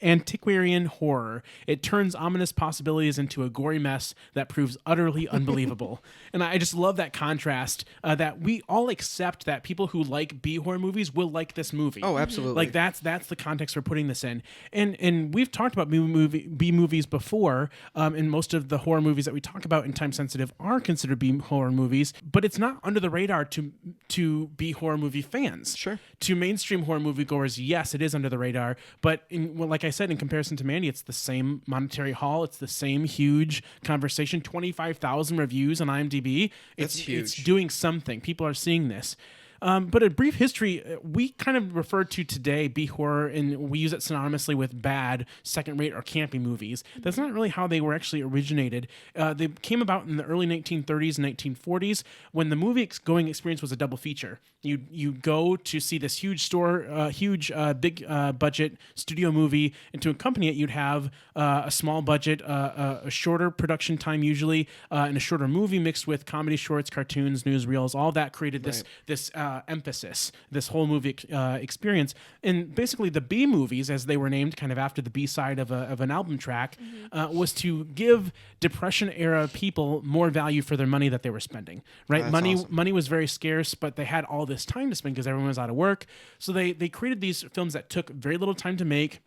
Speaker 4: antiquarian horror. It turns ominous possibilities into a gory mess that proves utterly unbelievable. And I just love that contrast, that we all accept that people who like B horror movies will like this movie.
Speaker 5: Oh, absolutely.
Speaker 4: Like that's the context we're putting this in. And we've talked about B movies before, and most of the horror movies that we talk about in Time Sensitive are considered B horror movies, but it's not under the radar to B horror movie fans.
Speaker 5: Sure.
Speaker 4: To mainstream horror movie goers, yes, it is under the radar, but like I said, in comparison to Mandy, it's the same monetary haul, it's the same huge conversation, 25,000 reviews on IMDb.
Speaker 5: That's huge.
Speaker 4: It's doing something. People are seeing this. But a brief history, we kind of refer to today B-horror, and we use it synonymously with bad, second-rate, or campy movies. That's not really how they were actually originated. They came about in the early 1930s and 1940s when the movie-going experience was a double feature. You go to see this huge big budget studio movie, and to accompany it, you'd have a small budget, a shorter production time usually, and a shorter movie mixed with comedy shorts, cartoons, newsreels. All that created this emphasis, this whole movie experience. And basically, the B movies, as they were named, kind of after the B side of an album track, was to give Depression era people more value for their money that they were spending. Right, money was very scarce, but they had all this time to spend because everyone was out of work. So they created these films that took very little time to make,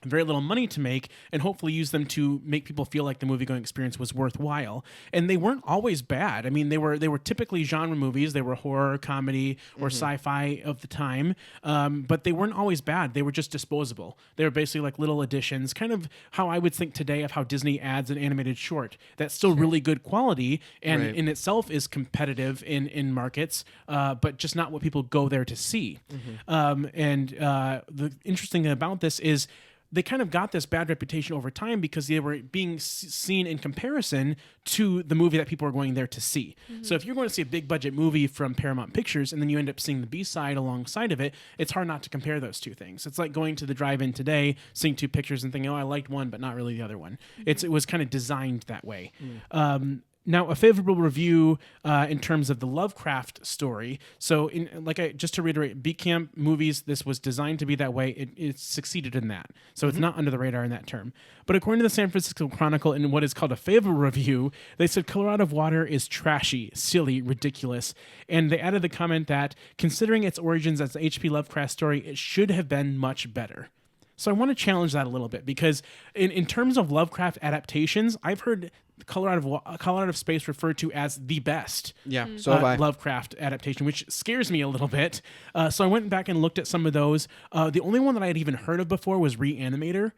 Speaker 4: very little money to make, and hopefully use them to make people feel like the movie-going experience was worthwhile. And they weren't always bad. I mean, they were typically genre movies. They were horror, comedy, or sci-fi of the time, but they weren't always bad. They were just disposable. They were basically like little additions, kind of how I would think today of how Disney adds an animated short. That's still really good quality, and in itself is competitive in markets, but just not what people go there to see. The interesting thing about this is they kind of got this bad reputation over time because they were being seen in comparison to the movie that people were going there to see. So if you're going to see a big budget movie from Paramount Pictures and then you end up seeing the B-side alongside of it, it's hard not to compare those two things. It's like going to the drive-in today, seeing two pictures and thinking, oh, I liked one, but not really the other one. It was kind of designed that way. Now, a favorable review in terms of the Lovecraft story. So, just to reiterate, Beat Camp movies, this was designed to be that way. It succeeded in that. So it's not under the radar in that term. But according to the San Francisco Chronicle, in what is called a favorable review, they said Color Out of Water is trashy, silly, ridiculous. And they added the comment that, considering its origins as an H.P. Lovecraft story, it should have been much better. So I want to challenge that a little bit because in terms of Lovecraft adaptations, I've heard Color Out of Space referred to as the best
Speaker 5: So have I.
Speaker 4: Lovecraft adaptation, which scares me a little bit. So I went back and looked at some of those. The only one that I had even heard of before was Reanimator,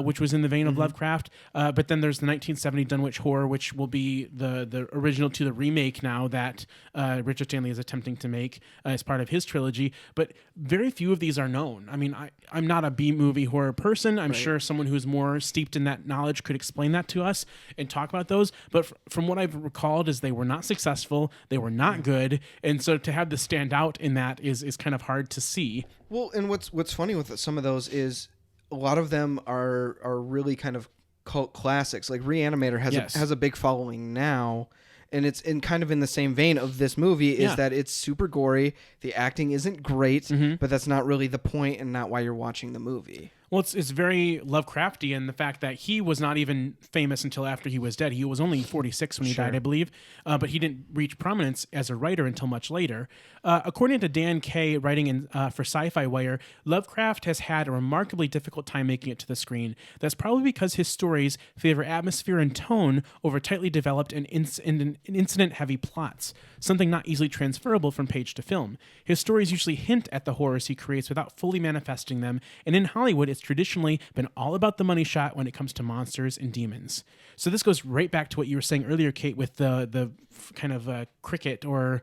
Speaker 4: which was in the vein of Lovecraft. But then there's the 1970 Dunwich Horror, which will be the original to the remake now that Richard Stanley is attempting to make as part of his trilogy. But very few of these are known. I mean, I'm not a B-movie horror person. I'm sure someone who's more steeped in that knowledge could explain that to us and talk about those. But from what I've recalled is they were not successful. They were not good. And so to have this stand out in that is kind of hard to see.
Speaker 5: Well, and what's funny with some of those is a lot of them are really kind of cult classics. Like Reanimator has a big following now, and it's kind of in the same vein of this movie is that it's super gory. The acting isn't great, but that's not really the point and not why you're watching the movie.
Speaker 4: Well, it's very Lovecraftian, the fact that he was not even famous until after he was dead. He was only 46 when he died, I believe, but he didn't reach prominence as a writer until much later. According to Dan Kay, writing for Sci-Fi Wire, Lovecraft has had a remarkably difficult time making it to the screen. That's probably because his stories favor atmosphere and tone over tightly developed and incident-heavy plots, something not easily transferable from page to film. His stories usually hint at the horrors he creates without fully manifesting them, and in Hollywood, it's traditionally been all about the money shot when it comes to monsters and demons. So this goes right back to what you were saying earlier, Kate, with the kind of cricket or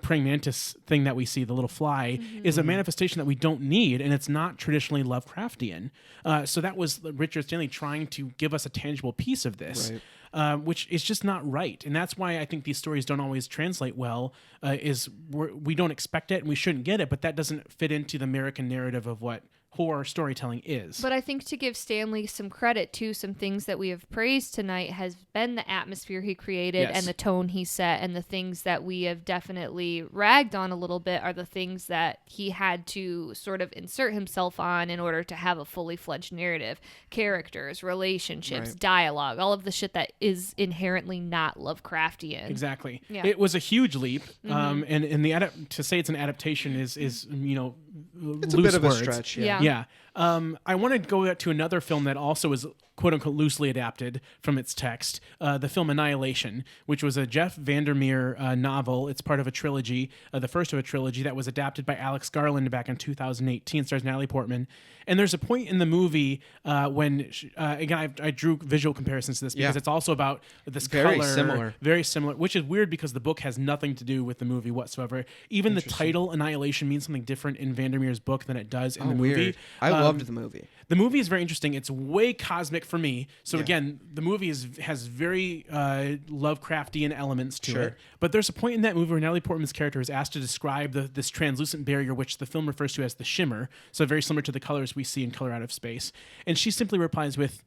Speaker 4: praying mantis thing that we see, the little fly, is a manifestation that we don't need, and it's not traditionally Lovecraftian. So that was Richard Stanley trying to give us a tangible piece of this. Which is just not right. And that's why I think these stories don't always translate well, we don't expect it and we shouldn't get it, but that doesn't fit into the American narrative of what horror storytelling is.
Speaker 3: But I think to give Stanley some credit too, some things that we have praised tonight has been the atmosphere he created and the tone he set, and the things that we have definitely ragged on a little bit are the things that he had to sort of insert himself on in order to have a fully fledged narrative, characters, relationships, dialogue, all of the shit that is inherently not Lovecraftian.
Speaker 4: Exactly.
Speaker 3: Yeah.
Speaker 4: It was a huge leap, and to say it's an adaptation is
Speaker 5: It's a bit of a stretch.
Speaker 4: Yeah. I want to go to another film that also is quote-unquote loosely adapted from its text, the film Annihilation, which was a Jeff Vandermeer novel. It's part of a trilogy, the first of a trilogy that was adapted by Alex Garland back in 2018. Stars Natalie Portman. And there's a point in the movie when, again, I drew visual comparisons to this because it's also about this
Speaker 5: Very
Speaker 4: color. Very similar, which is weird because the book has nothing to do with the movie whatsoever. Even the title Annihilation means something different in Vandermeer's book than it does in the movie.
Speaker 5: Weird. I loved the movie.
Speaker 4: The movie is very interesting. It's way cosmic for me. So again, the movie has very Lovecraftian elements to it. But there's a point in that movie where Natalie Portman's character is asked to describe this translucent barrier, which the film refers to as the shimmer. So very similar to the colors we see in Color Out of Space. And she simply replies with,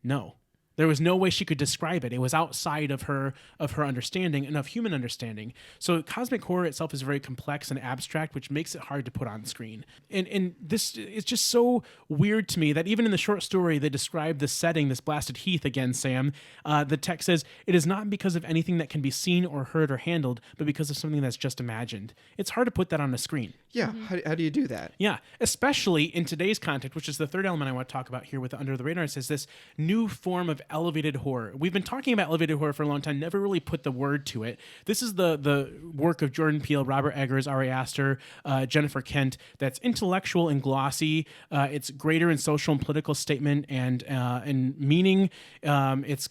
Speaker 4: no. There was no way she could describe it. It was outside of her understanding and of human understanding. So cosmic horror itself is very complex and abstract, which makes it hard to put on screen. And this is just so weird to me that even in the short story, they describe the setting, this blasted heath again, Sam. The text says, it is not because of anything that can be seen or heard or handled, but because of something that's just imagined. It's hard to put that on a screen.
Speaker 5: Yeah. How do you do that?
Speaker 4: Yeah, especially in today's context, which is the third element I want to talk about here with the Under the Radar. It says this new form of elevated horror. We've been talking about elevated horror for a long time, never really put the word to it. This is the work of Jordan Peele, Robert Eggers, Ari Aster, Jennifer Kent, that's intellectual and glossy. It's greater in social and political statement and meaning. It's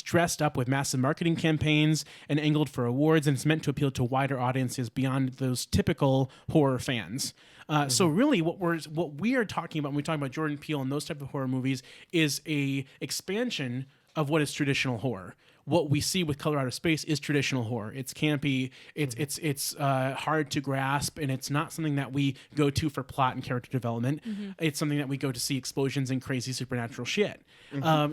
Speaker 4: dressed up with massive marketing campaigns and angled for awards, and it's meant to appeal to wider audiences beyond those typical horror fans. So really what we are talking about when we talk about Jordan Peele and those type of horror movies is a expansion of what is traditional horror. What we see with Color Out of Space is traditional horror. It's campy, it's hard to grasp, and it's not something that we go to for plot and character development. It's something that we go to see explosions and crazy supernatural shit.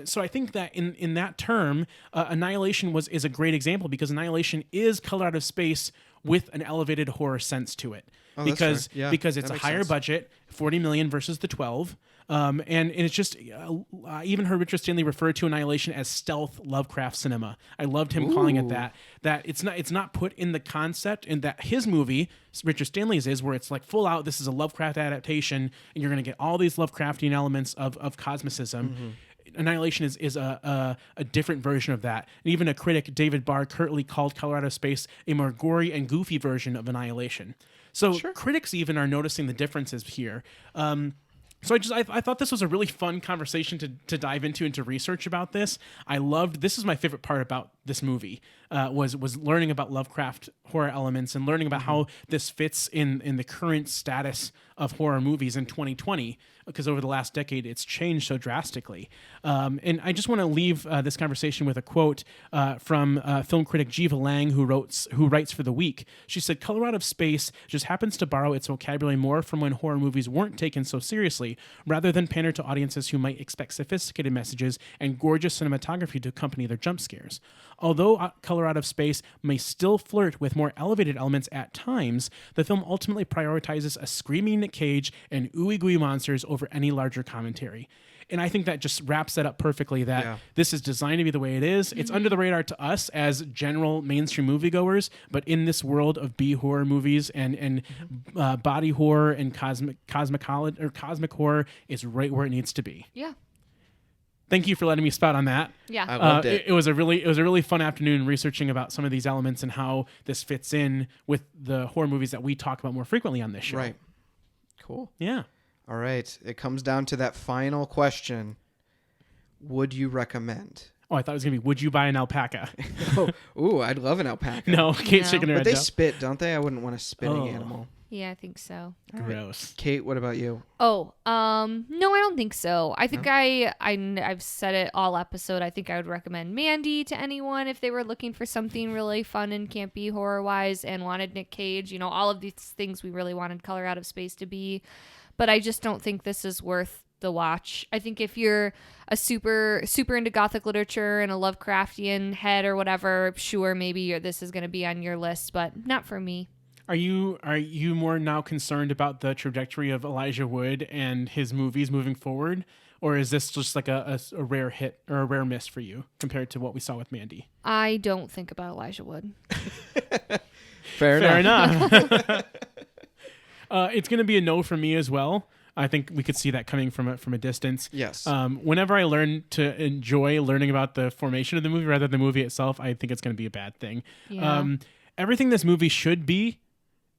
Speaker 4: So I think that in that term, Annihilation is a great example because Annihilation is Color Out of Space with an elevated horror sense to it. Because it's a higher budget, 40 million versus the 12. And it's just even heard Richard Stanley refer to Annihilation as stealth Lovecraft cinema. I loved him calling it that. That it's not put in the concept, and that his movie, Richard Stanley's, is where it's like full out. This is a Lovecraft adaptation, and you're going to get all these Lovecraftian elements of cosmicism. Annihilation is a different version of that. And even a critic, David Barr, curtly called Color Out of Space a more gory and goofy version of Annihilation. So critics even are noticing the differences here. So I thought this was a really fun conversation to dive into and to research about this. This is my favorite part about this movie, was learning about Lovecraft horror elements and learning about how this fits in the current status of horror movies in 2020, because over the last decade it's changed so drastically. And I just want to leave this conversation with a quote from film critic Jiva Lang, who writes for The Week. She said, "Color Out of Space just happens to borrow its vocabulary more from when horror movies weren't taken so seriously, rather than pander to audiences who might expect sophisticated messages and gorgeous cinematography to accompany their jump scares. Although Color Out of Space may still flirt with more elevated elements at times, the film ultimately prioritizes a screaming Nick Cage and ooey-gooey monsters over any larger commentary." And I think that just wraps that up perfectly, that this is designed to be the way it is. It's under the radar to us as general mainstream moviegoers, but in this world of B-horror movies and body horror and cosmic horror, is right where it needs to be.
Speaker 3: Yeah.
Speaker 4: Thank you for letting me spout on that.
Speaker 3: Yeah.
Speaker 5: I loved it.
Speaker 4: It was a really fun afternoon researching about some of these elements and how this fits in with the horror movies that we talk about more frequently on this show.
Speaker 5: Right. Cool.
Speaker 4: Yeah.
Speaker 5: All right. It comes down to that final question. Would you recommend?
Speaker 4: Oh, I thought it was going to be, would you buy an alpaca?
Speaker 5: I'd love an alpaca.
Speaker 4: No, Kate's shaking her
Speaker 5: But
Speaker 4: head
Speaker 5: they
Speaker 4: no.
Speaker 5: spit, don't they? I wouldn't want a spitting animal.
Speaker 3: Yeah, I think so.
Speaker 4: Gross.
Speaker 5: Kate, what about you?
Speaker 3: No, I don't think so. I think I've said it all episode. I think I would recommend Mandy to anyone if they were looking for something really fun and campy horror-wise and wanted Nick Cage. You know, all of these things we really wanted Color Out of Space to be. But I just don't think this is worth the watch. I think if you're a super into Gothic literature and a Lovecraftian head or whatever, sure, maybe this is going to be on your list, but not for me.
Speaker 4: Are you more now concerned about the trajectory of Elijah Wood and his movies moving forward? Or is this just like a rare hit or a rare miss for you compared to what we saw with Mandy?
Speaker 3: I don't think about Elijah Wood.
Speaker 5: Fair enough.
Speaker 4: It's going to be a no for me as well. I think we could see that coming from a distance.
Speaker 5: Yes.
Speaker 4: Whenever I learn to enjoy learning about the formation of the movie rather than the movie itself, I think it's going to be a bad thing.
Speaker 3: Yeah.
Speaker 4: Everything this movie should be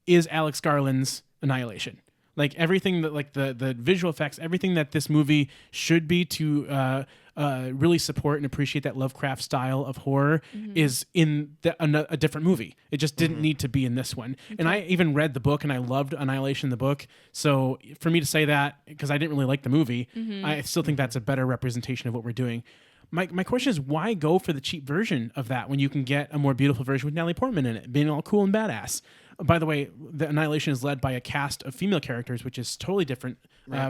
Speaker 4: is Alex Garland's Annihilation. Like everything that, like the visual effects, everything that this movie should be to really support and appreciate that Lovecraft style of horror is in a different movie. It just didn't need to be in this one. Okay. And I even read the book and I loved Annihilation, the book. So for me to say that, because I didn't really like the movie, I still think that's a better representation of what we're doing. My question is, why go for the cheap version of that when you can get a more beautiful version with Natalie Portman in it, being all cool and badass? By the way, the Annihilation is led by a cast of female characters, which is totally different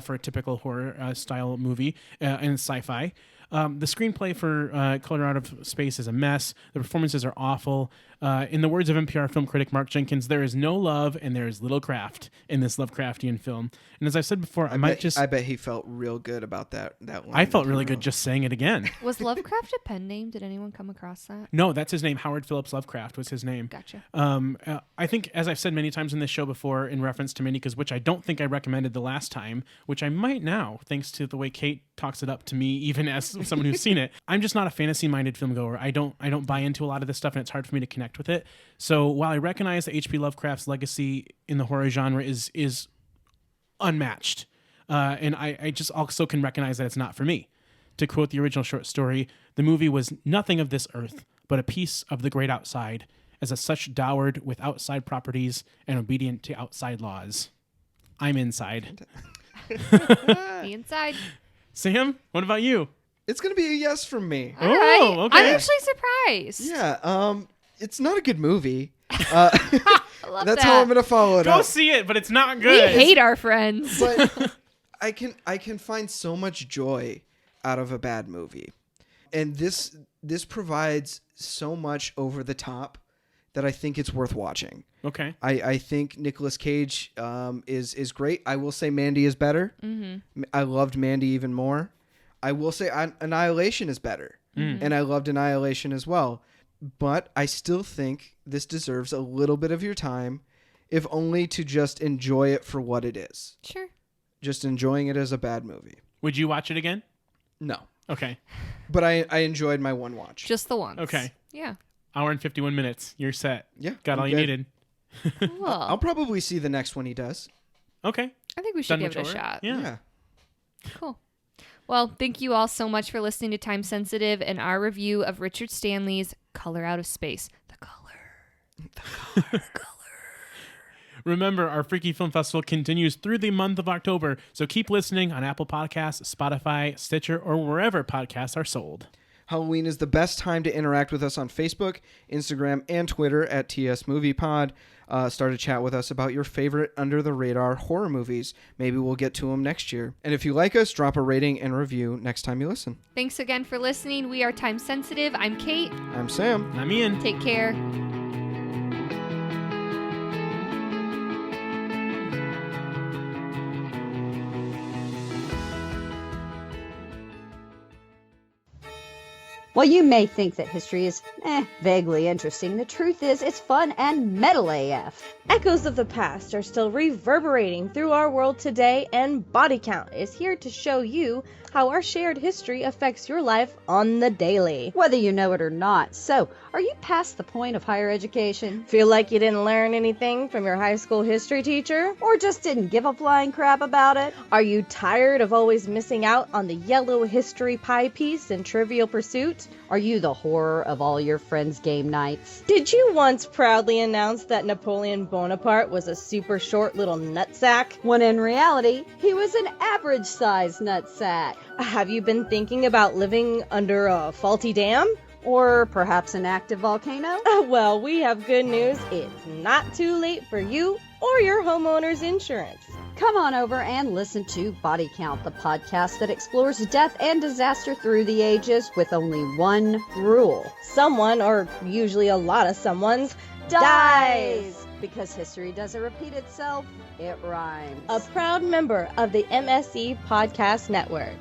Speaker 4: for a typical horror style movie and sci-fi. The screenplay for Color Out of Space is a mess. The performances are awful. In the words of NPR film critic Mark Jenkins, there is no love and there is little craft in this Lovecraftian film. And as I said before, I bet
Speaker 5: he felt real good about that line.
Speaker 4: I felt really good just saying it again.
Speaker 3: Was Lovecraft a pen name? Did anyone come across that?
Speaker 4: No, that's his name. Howard Phillips Lovecraft was his name.
Speaker 3: Gotcha.
Speaker 4: I think, as I've said many times in this show before, in reference to Minikas, which I don't think I recommended the last time, which I might now, thanks to the way Kate talks it up to me, even as someone who's seen it. I'm just not a fantasy-minded filmgoer. I don't buy into a lot of this stuff, and it's hard for me to connect with it. So while I recognize that H.P. Lovecraft's legacy in the horror genre is unmatched, and I just also can recognize that it's not for me. To quote the original short story, the movie was nothing of this earth, but a piece of the great outside, as such dowered with outside properties and obedient to outside laws. I'm inside.
Speaker 3: Be inside.
Speaker 4: Sam, what about you?
Speaker 5: It's going to be a yes from me.
Speaker 3: All right.
Speaker 4: Okay.
Speaker 3: I'm actually surprised.
Speaker 5: Yeah. It's not a good movie.
Speaker 3: I love
Speaker 5: That's
Speaker 3: that.
Speaker 5: how I'm going to follow it
Speaker 4: Go
Speaker 5: up.
Speaker 4: see it, but it's not
Speaker 3: We
Speaker 4: good.
Speaker 3: hate our friends.
Speaker 5: But I can find so much joy out of a bad movie. And this provides so much over the top that I think it's worth watching.
Speaker 4: Okay.
Speaker 5: I think Nicolas Cage is great. I will say Mandy is better. Mm-hmm. I loved Mandy even more. I will say Annihilation is better. And I loved Annihilation as well. But I still think this deserves a little bit of your time, if only to just enjoy it for what it is.
Speaker 3: Sure.
Speaker 5: Just enjoying it as a bad movie.
Speaker 4: Would you watch it again?
Speaker 5: No.
Speaker 4: Okay.
Speaker 5: But I enjoyed my one watch.
Speaker 3: Just the once.
Speaker 4: Okay.
Speaker 3: Yeah.
Speaker 4: Hour and 51 minutes. You're set.
Speaker 5: Yeah.
Speaker 4: Got all you needed.
Speaker 3: Cool.
Speaker 5: I'll probably see the next one he does.
Speaker 4: Okay.
Speaker 3: I think we should
Speaker 4: Done
Speaker 3: give it a
Speaker 4: mature?
Speaker 3: shot.
Speaker 4: Yeah.
Speaker 3: Cool. Well, thank you all so much for listening to Time Sensitive and our review of Richard Stanley's Color Out of Space. The color.
Speaker 4: Remember, our Freaky Film Festival continues through the month of October, so keep listening on Apple Podcasts, Spotify, Stitcher, or wherever podcasts are sold.
Speaker 5: Halloween is the best time to interact with us on Facebook, Instagram, and Twitter at TS Movie Pod. Start a chat with us about your favorite under-the-radar horror movies. Maybe we'll get to them next year. And if you like us, drop a rating and review next time you listen.
Speaker 3: Thanks again for listening. We are Time Sensitive. I'm Kate.
Speaker 5: I'm Sam.
Speaker 4: And I'm Ian.
Speaker 3: Take care.
Speaker 6: While you may think that history is, vaguely interesting, the truth is it's fun and metal AF.
Speaker 7: Echoes of the past are still reverberating through our world today, and Body Count is here to show you how our shared history affects your life on the daily.
Speaker 6: Whether you know it or not. So, are you past the point of higher education?
Speaker 7: Feel like you didn't learn anything from your high school history teacher?
Speaker 6: Or just didn't give a flying crap about it?
Speaker 7: Are you tired of always missing out on the yellow history pie piece in Trivial Pursuit?
Speaker 6: Are you the horror of all your friends' game nights?
Speaker 7: Did you once proudly announce that Napoleon Bonaparte was a super short little nutsack?
Speaker 6: When in reality, he was an average-sized nutsack.
Speaker 7: Have you been thinking about living under a faulty dam?
Speaker 6: Or perhaps an active volcano?
Speaker 7: Well, we have good news. It's not too late for you or your homeowner's insurance.
Speaker 6: Come on over and listen to Body Count, the podcast that explores death and disaster through the ages with only one rule.
Speaker 7: Someone, or usually a lot of someones,
Speaker 6: dies! Because history doesn't repeat itself, it rhymes.
Speaker 7: A proud member of the MSE Podcast Network.